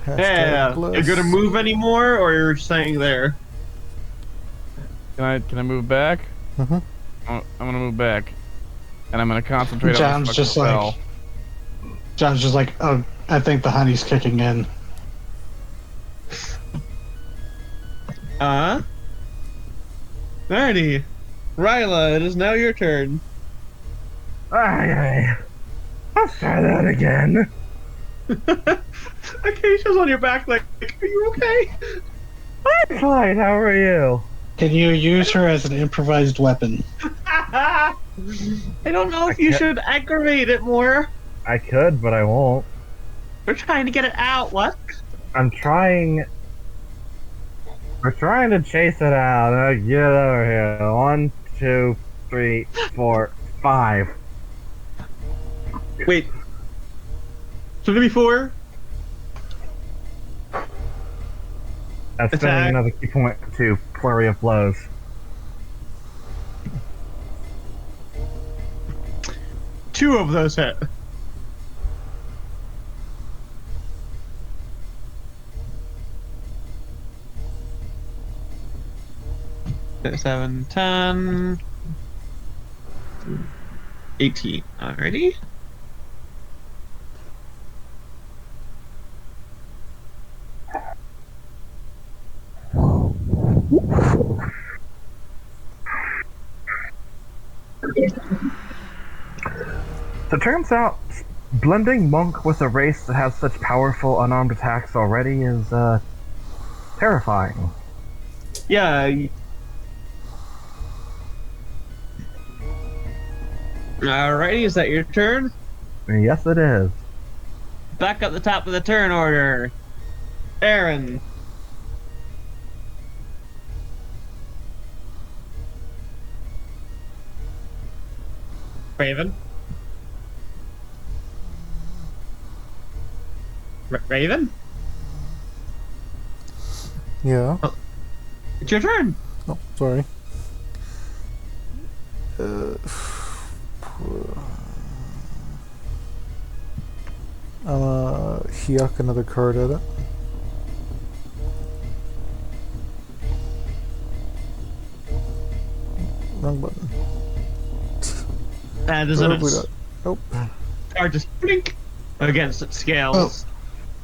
Yeah. Bless. You're gonna move anymore, or you're staying there? Can I move back? Mhm. I'm gonna move back, and I'm gonna concentrate on John's this just fucking like, spell. John's just like, oh, I think the honey's kicking in. Alrighty. Ryla, it is now your turn. Aye. Let's try that again. Acacia's on your back, like, are you okay? I'm fine, how are you? Can you use her as an improvised weapon? I don't know if you should aggravate it more. I could, but I won't. We're trying to get it out, what? I'm trying. We're trying to chase it out. Get over here. 1, 2, 3, 4, 5. Wait. So maybe 4. That's Attack. spending another key point to flurry of blows. Two of those hit. Seven, 10, 18. Alrighty. So it turns out blending monk with a race that has such powerful unarmed attacks already is terrifying. Yeah. Alrighty, is that your turn? Yes, it is. Back up the top of the turn order. Aaron. Raven. Raven? Yeah. It's your turn. Oh, sorry. Yuck another card at it. Wrong button. That is a Probably miss. not. Nope. Card just blink against its scales.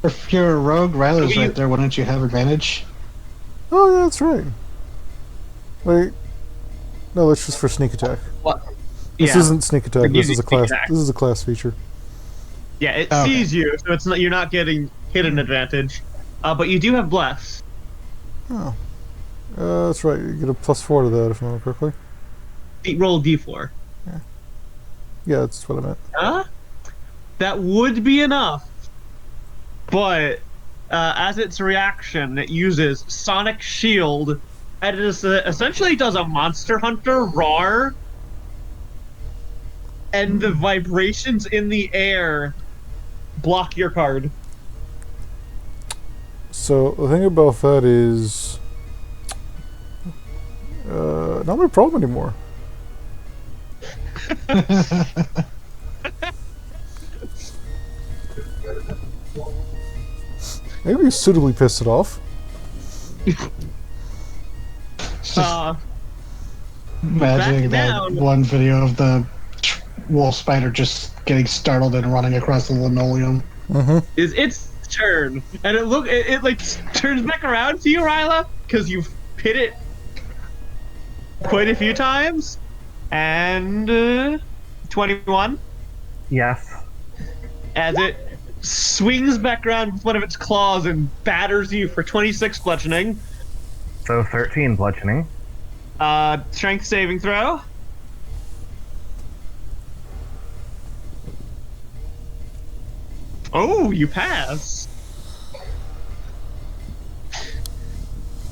If you're a rogue, Ryla's You- right there. Why don't you have advantage? Oh, yeah, that's right. Wait. No, that's just for sneak attack. What? This Yeah. isn't sneak attack. It This gives is you a class. sneak attack. This is a class feature. Yeah, it Okay. sees you, so it's not, you're not getting hidden advantage. But you do have bless. Oh. That's right. You get a +4 to that if I remember correctly. Roll d4. Yeah, that's what I meant. Huh? That would be enough. But as its reaction, it uses Sonic Shield, and it is, essentially does a Monster Hunter roar, and the vibrations in the air block your card. So the thing about that is, not my problem anymore. Maybe you suitably pissed it off. Imagining back that down. one video of the wolf spider just getting startled and running across the linoleum. Is its turn, and it like turns back around to you, Ryla, because you've hit it quite a few times, and 21 Yes. as it swings back around with one of its claws and batters you for 26 bludgeoning. So 13 bludgeoning. Strength saving throw. Oh, you pass.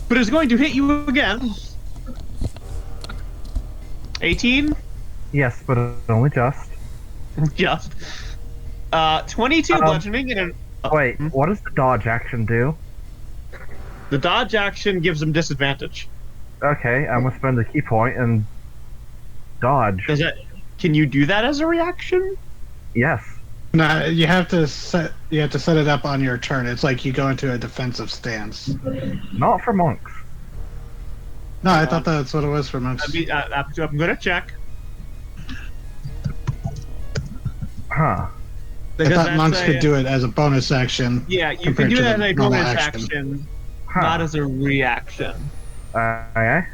But it's going to hit you again. 18? Yes, but only just. Just. 22 bludgeoning and Wait, what does the dodge action do? the dodge action gives him disadvantage. Okay, I'm gonna spend a key point and dodge. Does it? Can you do that as a reaction? Yes. No, you have to set it up on your turn. It's like you go into a defensive stance. Not for monks. No, I thought that's what it was for monks. I'm gonna check. Huh. I Because thought that's monks a- could do it as a bonus action. Yeah, you can compared do to that the as a normal bonus action. action, Huh. not as a reaction. Okay.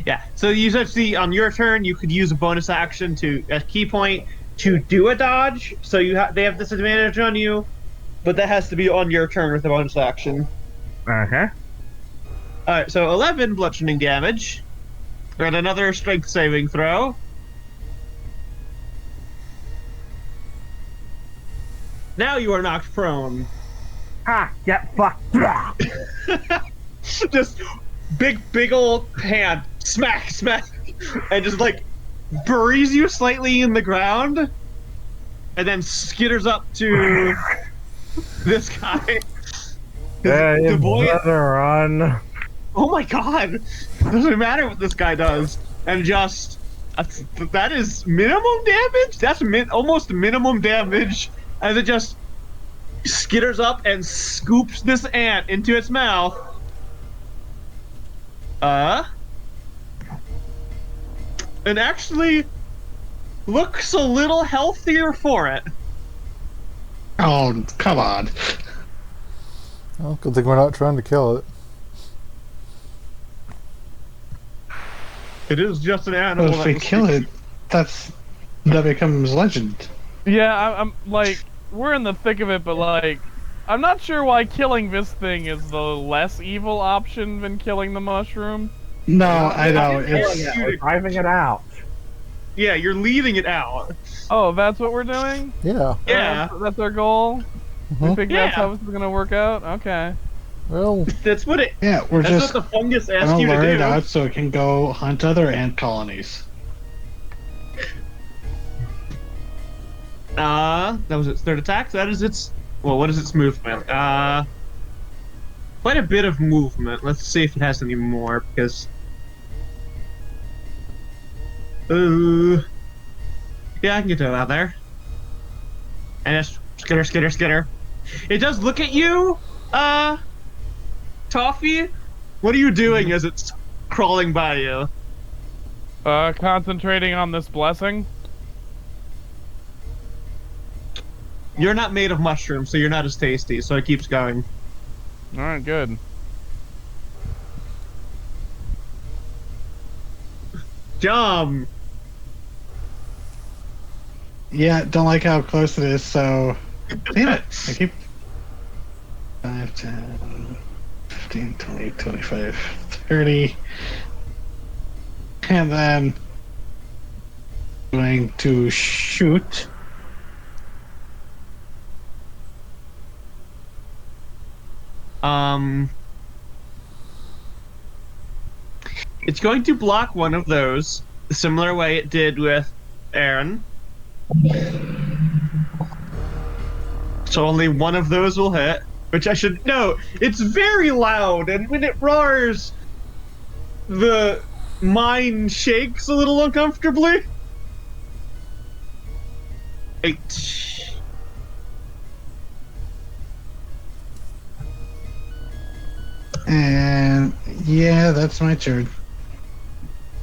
Yeah, so you essentially on your turn you could use a bonus action to a key point to do a dodge. So they have disadvantage on you, but that has to be on your turn with a bonus action. Okay. All right, so 11 bludgeoning damage, and another strength saving throw. Now you are knocked prone. Ha! Get fucked! just big old hand, smack, smack, and just like buries you slightly in the ground, and then skitters up to this guy. The boy, run. oh my god, doesn't matter what this guy does, and just that is minimum damage. That's almost minimum damage, as it just skitters up and scoops this ant into its mouth. And actually looks a little healthier for it. Oh, come on. Well, good thing we're not trying to kill it. It is just an animal. Well, if we kill it, that becomes legend. Yeah, I'm like, we're in the thick of it, but like, I'm not sure why killing this thing is the less evil option than killing the mushroom. No, I know. We're driving it out. Yeah, you're leaving it out. Oh, that's what we're doing? Yeah. Yeah, That's our goal? You Mhm. think that's how this is gonna work out? Okay. Well, that's what it. Yeah, we're That's just what the fungus asked gonna you to lure it do. out so it can go hunt other ant colonies. That was its third attack. So that is its. Well, what is its movement? Quite a bit of movement. Let's see if it has any more because. Yeah, I can get to it out there. And just skitter. It does look at you, Toffee. What are you doing as it's crawling by you? Concentrating on this blessing. You're not made of mushrooms, so you're not as tasty, so it keeps going. Alright, good. Jump! Yeah, don't like how close it is, so. Damn it! I keep. 5, 10, 15, 20, 25, 30. And then. Going to shoot. It's going to block one of those, the similar way it did with Aaron. So only one of those will hit, which I should note, it's very loud, and when it roars, the mine shakes a little uncomfortably. 8. And yeah, that's my turn.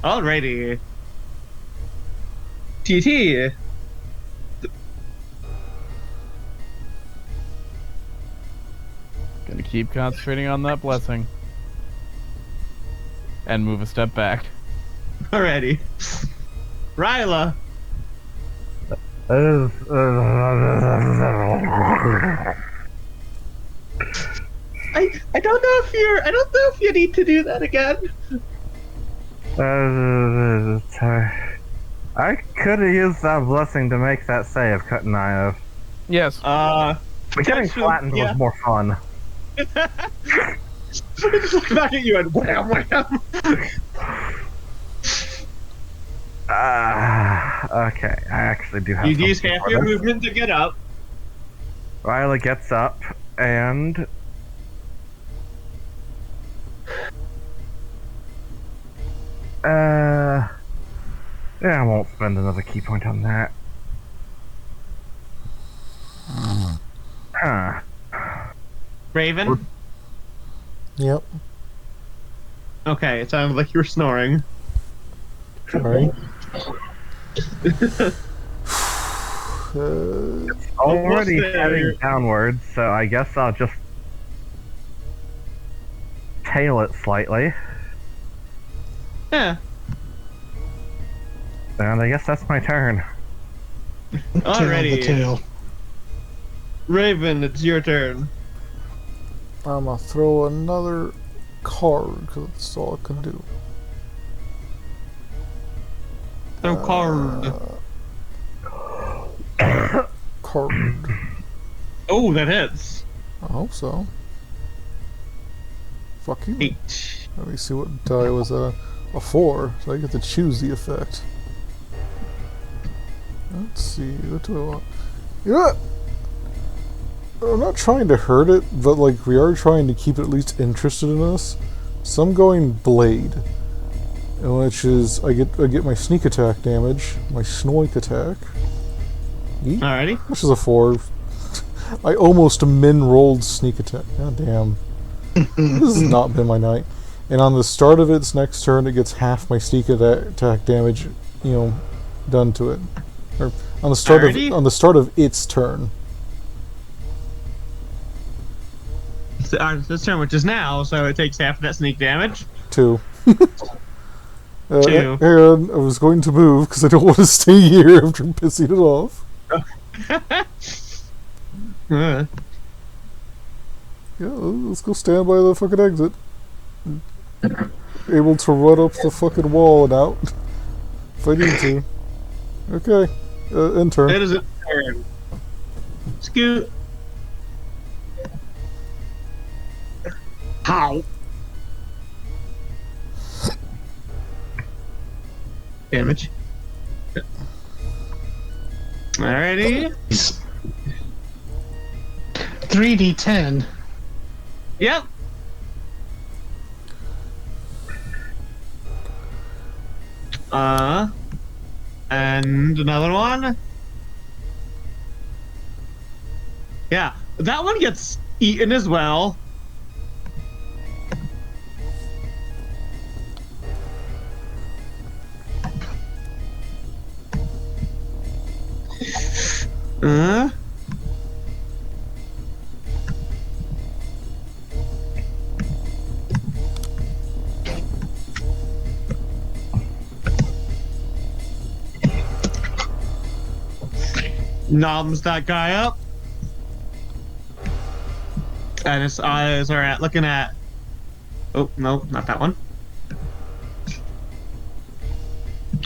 Alrighty. TT. Gonna keep concentrating on that blessing. And move a step back. Alrighty. Ryla. I don't know if you need to do that again. I could have used that blessing to make that save, couldn't I have? Yes. But getting Actually, flattened yeah. was more fun. I just look back at you and wham wham. Okay, I actually do have You use something half for your this. movement to get up. Riley gets up and yeah, I won't spend another key point on that. Huh. Raven. yep. Okay, it sounded like you were snoring. Sorry. Already there. heading downwards, so I guess I'll just tail it slightly. Yeah. And I guess that's my turn. Tail the Alrighty. tail. Raven, it's your turn. I'm gonna throw another card because that's all I can do. No card. Card. Oh, that hits. I hope so. Fucking. 8. Let me see what die was a 4, so I get to choose the effect. Let's see, what do I want? You know what? I'm not trying to hurt it, but like we are trying to keep it at least interested in us. So I'm going Blade, which is I get my sneak attack damage, my snoik attack. Yeet, Alrighty. which is a 4. I almost min-rolled sneak attack. God damn. This has not been my night. And on the start of its next turn, it gets half my sneak attack damage, done to it. Or on the start of its turn. This turn, which is now, so it takes half of that sneak damage. 2. 2. And I was going to move because I don't want to stay here after pissing it off. Uh, Yeah, let's go stand by the fucking exit. Able to run up the fucking wall and out if I need to. Okay, end turn. it is a turn. Scoot. How? Damage. Alrighty. 3d10. Yep. And another one. Yeah, that one gets eaten as well. Uh. Noms that guy up. And his eyes are looking at. Oh, no, not that one.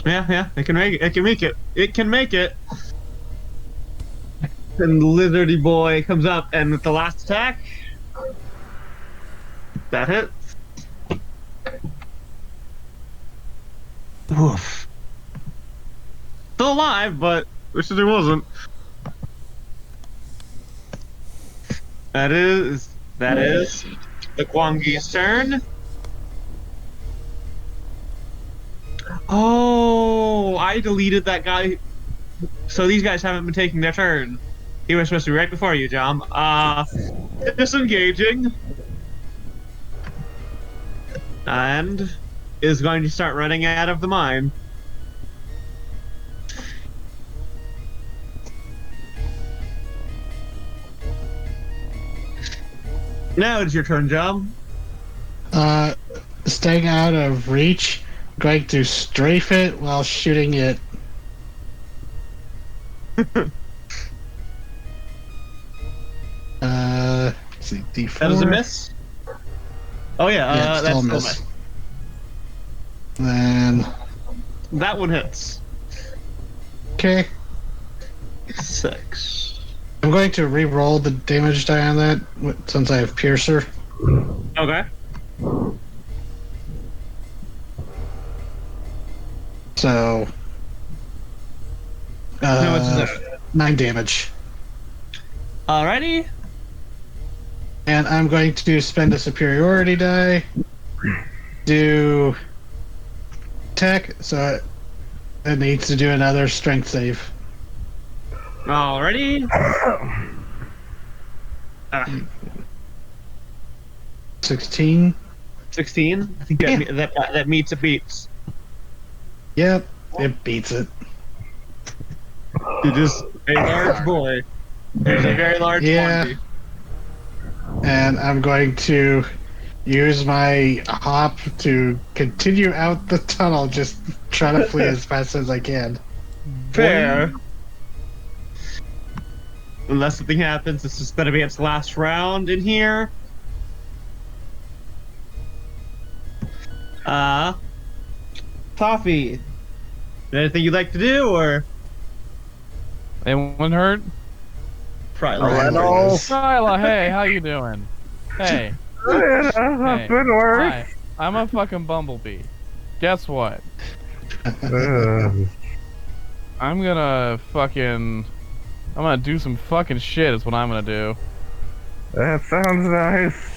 Yeah, it can make it. It can make it. It can make it. And the lizardy boy comes up, and with the last attack, that hits. Oof. Still alive, but wishes he wasn't. That is the Kwangi's turn. Oh, I deleted that guy. So these guys haven't been taking their turn. He was supposed to be right before you, John. Disengaging. And is going to start running out of the mine. Now it's your turn, John. Staying out of reach, going to strafe it while shooting it. Let's see, D4. That is a miss. Oh yeah, it's that's still a still a miss. Then, That one hits. okay. 6. I'm going to re-roll the damage die on that since I have Piercer. Okay. So, How much is that? 9 damage. Alrighty. And I'm going to spend a superiority die. Do tech, so it needs to do another strength save. Alrighty. 16. 16. I think that meets a beats. Yep, it beats it. It is a large boy. There's a very large Yeah. Kwangi. And I'm going to use my hop to continue out the tunnel, just try to flee as fast as I can. Fair. Unless something happens, this is going to be its last round in here. Toffee. Anything you'd like to do, or Anyone hurt? probably? Rango. Shyla, hey, how you doing? Hey, Hey, Good work. hi, I'm a fucking bumblebee. Guess what? Ugh. I'm gonna do some fucking shit is what I'm gonna do. That sounds nice.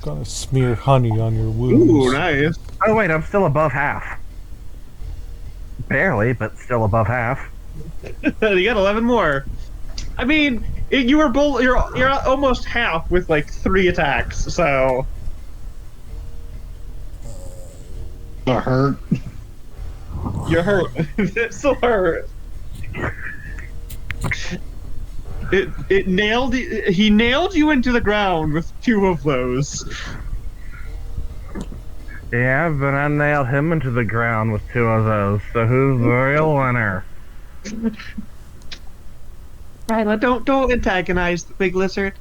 Gonna smear honey on your Ooh, wounds. nice. Oh wait, I'm still above half. Barely, but still above half. You got 11 more. I mean, you were both. You're almost half with like 3 attacks. So The hurt. you're hurt. It still hurt. It nailed. He nailed you into the ground with 2 of those. Yeah, but I nailed him into the ground with 2 of those. So who's the real winner? Ryla, don't antagonize the big lizard.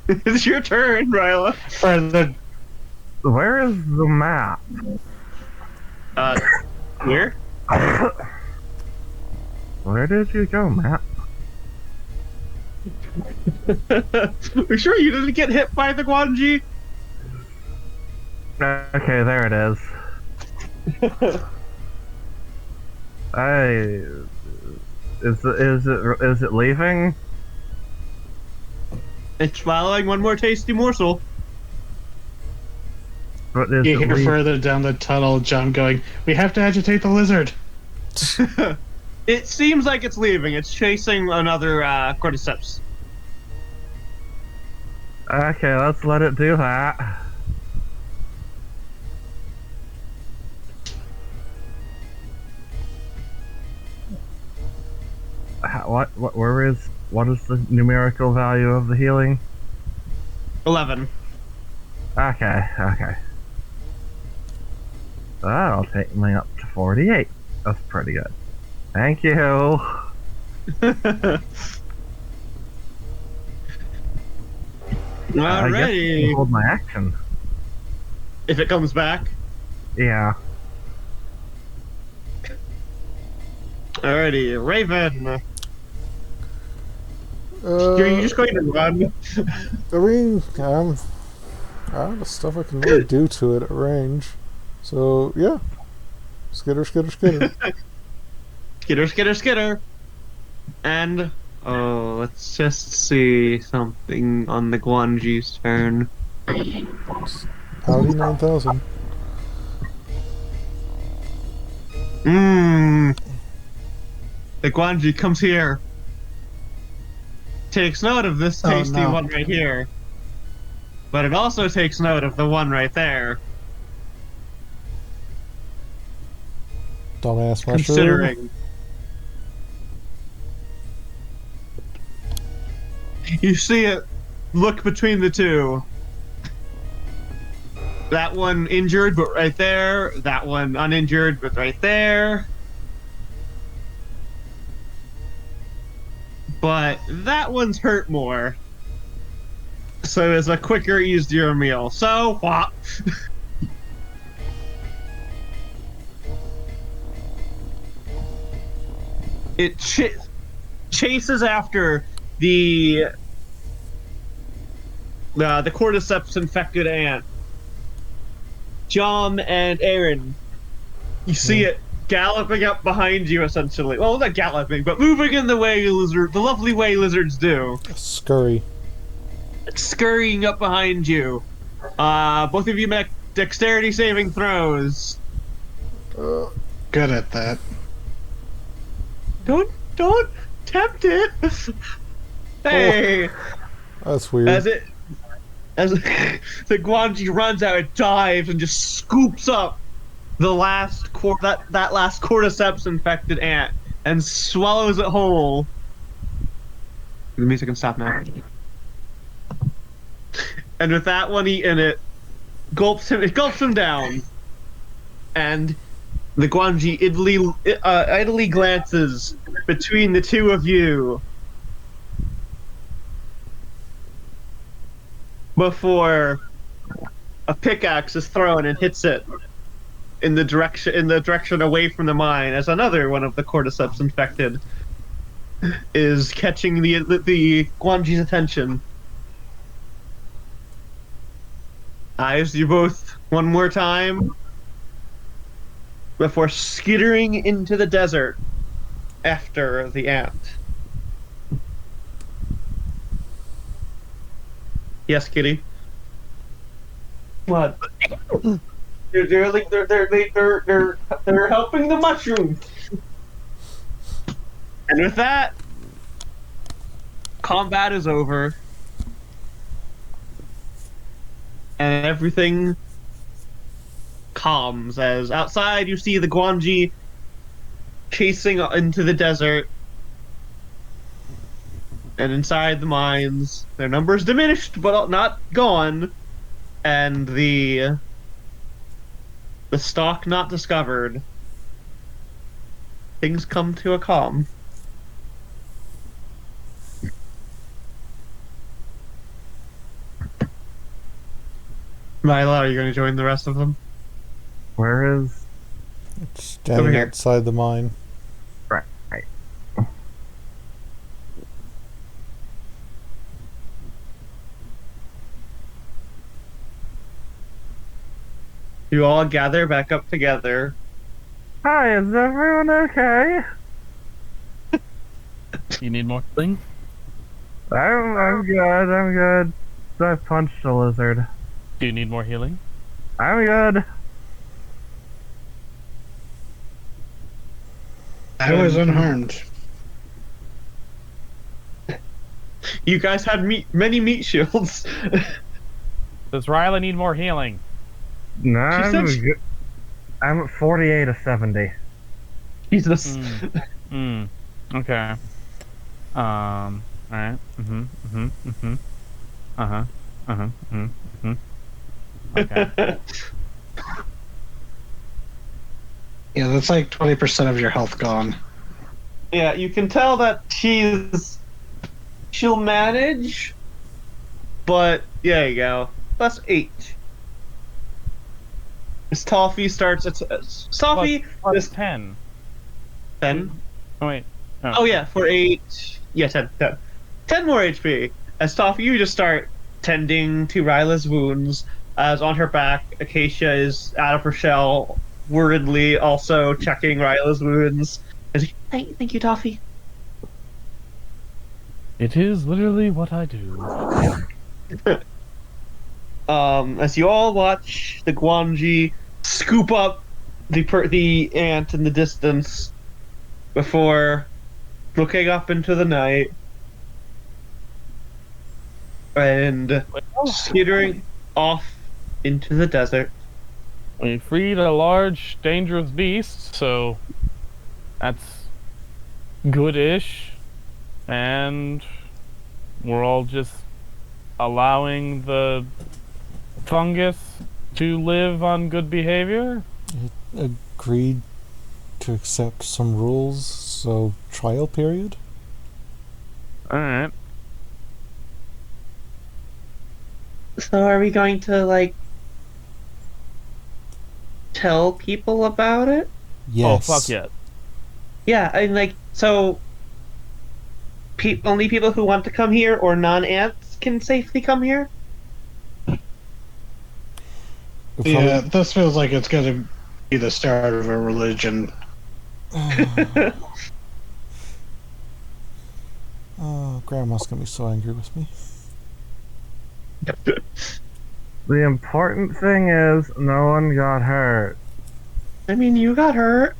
It's your turn, Ryla. For the Where is the map? Where? Where did you go, map? Are sure you didn't get hit by the Guanji? Okay, there it is. Is it leaving? It's swallowing one more tasty morsel. What is you it hear leaving? further down the tunnel, John going, "We have to agitate the lizard." It seems like it's leaving. It's chasing another cordyceps. Okay, let's let it do that. What is the numerical value of the healing? 11. Okay. That'll take me up to 48. That's pretty good. Thank you. I guess I Alrighty. can hold my action. If it comes back. Yeah. Alrighty, Raven. Uh, You're just going to run. I mean, I have the stuff I can really do to it at range. So, yeah. Skitter, skitter, skitter. Skitter, skitter, skitter. And, oh, let's just see something on the Guanji's turn. Howdy 9000. The Guanji comes here. Takes note of this tasty no. one right here. But it also takes note of the one right there. Dumbass mushroom. Considering. You see it look between the two. That one injured, but right there. That one uninjured, but right there. But that one's hurt more. So it's a quicker, easier meal. So, whop. It chases after the cordyceps infected ant. John and Aaron, you see it galloping up behind you, essentially. Well, not galloping, but moving in the lovely way lizards do. Scurry. Scurrying up behind you. Both of you make dexterity saving throws. Good at that. Don't tempt it. Hey, That's weird. as the Guanji runs out, it dives and just scoops up the last that last cordyceps infected ant and swallows it whole. The music can stop now. And with that one eaten, it gulps him down, and the Guanji idly glances between the two of you before a pickaxe is thrown and hits it in the direction away from the mine as another one of the cordyceps infected is catching the Guanji's attention. Eyes you both one more time before skittering into the desert after the ant. Yes, Kitty. What? They're helping the mushroom. And with that, combat is over. And everything calms as outside you see the Guanji chasing into the desert. And inside the mines, their numbers diminished, but not gone. And the stock not discovered. Things come to a calm. Mila, are you going to join the rest of them? Where is? Standing here. outside the mine. Right. You all gather back up together. Hi, is everyone okay? You need more thing? I'm good. I punched a lizard. Do you need more healing? I'm good. I was unharmed. You guys had many meat shields. Does Riley need more healing? No, said I'm she- good. I'm at 48 of 70. Jesus. Okay. Alright. Okay. Yeah, that's like 20% of your health gone. Yeah, you can tell that she'll manage, but there you go. Plus 8. As Toffee starts, Toffee Plus 10. 10. Oh, wait. Oh yeah, for 8. Yeah, 10. 10 more HP. As Toffee, you just start tending to Ryla's wounds. As on her back, Acacia is out of her shell, worriedly also checking Ryla's wounds. Thank you, Toffee. It is literally what I do. As you all watch the Guanji scoop up the ant in the distance before looking up into the night and skittering off into the desert. We freed a large, dangerous beast, so that's good-ish. And we're all just allowing the fungus to live on good behavior. Agreed to accept some rules, so trial period? Alright. So are we going to, tell people about it? Yes. Oh, fuck yeah. Yeah, so only people who want to come here or non-ants can safely come here? We'll Yeah, this feels like it's going to be the start of a religion. Oh, Grandma's gonna be so angry with me. The important thing is no one got hurt. I mean, you got hurt.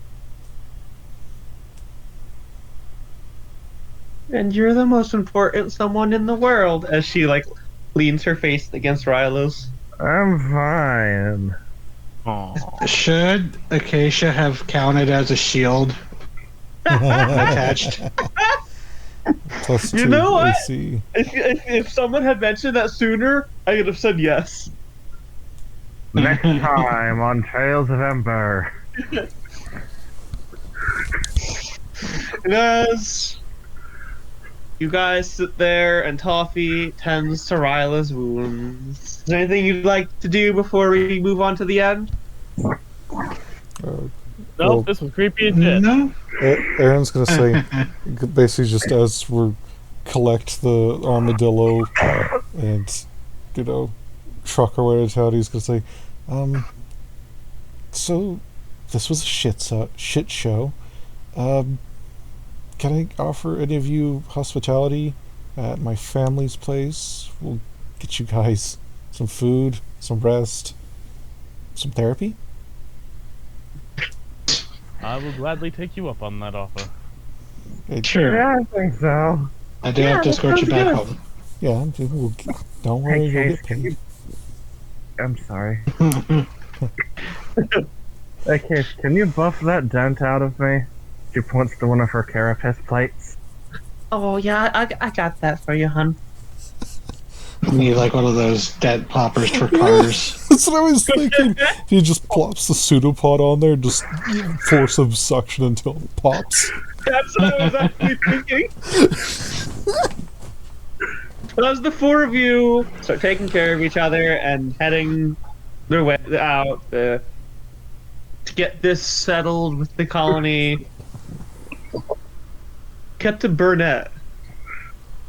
And you're the most important someone in the world, as she, leans her face against Ryla's. I'm fine. Aw. Should Acacia have counted as a shield attached? Plus You 2 know what? AC. If someone had mentioned that sooner, I would have said yes. Next time on Tales of Ember. And as you guys sit there and Toffee tends to Ryla's wounds, is there anything you'd like to do before we move on to the end? Well, Nope, this was creepy as shit. No. Aaron's gonna say, basically, just as we're collect the armadillo and, you know, truck our way to town, he's gonna say, so this was a shit show. Can I offer any of you hospitality at my family's place? We'll get you guys some food, some rest, some therapy. I will gladly take you up on that offer. Sure. Yeah, I think so. I do have to escort you back home. Yeah, don't worry, Hey, you'll Case, get paid. I'm sorry. Hey, Case, can you buff that dent out of me? She points to one of her carapace plates. Oh yeah, I got that for you, hun. You need like one of those dent poppers for cars. That's what I was thinking. He just plops the pseudopod on there, just force of suction until it pops. That's what I was actually thinking. As the four of you start taking care of each other and heading their way out to get this settled with the colony, cut to Burnett,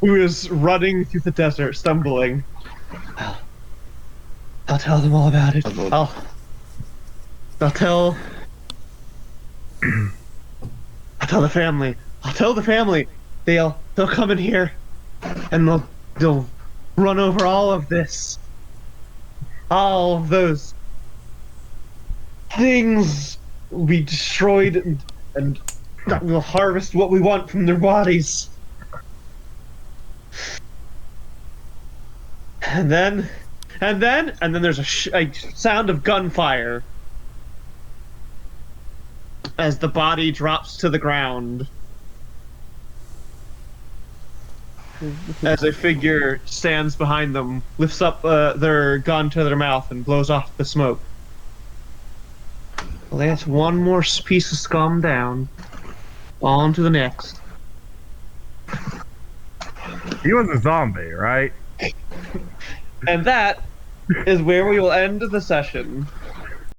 who is running through the desert, stumbling. I'll tell them all about it. I'll tell the family. I'll tell the family. They'll come in here and they'll run over all of this. All of those things will be destroyed and we'll harvest what we want from their bodies. And then there's a sound of gunfire as the body drops to the ground. As a figure stands behind them, lifts up their gun to their mouth and blows off the smoke. Let one more piece of scum down. On to the next. He was a zombie, right? And that is where we will end the session.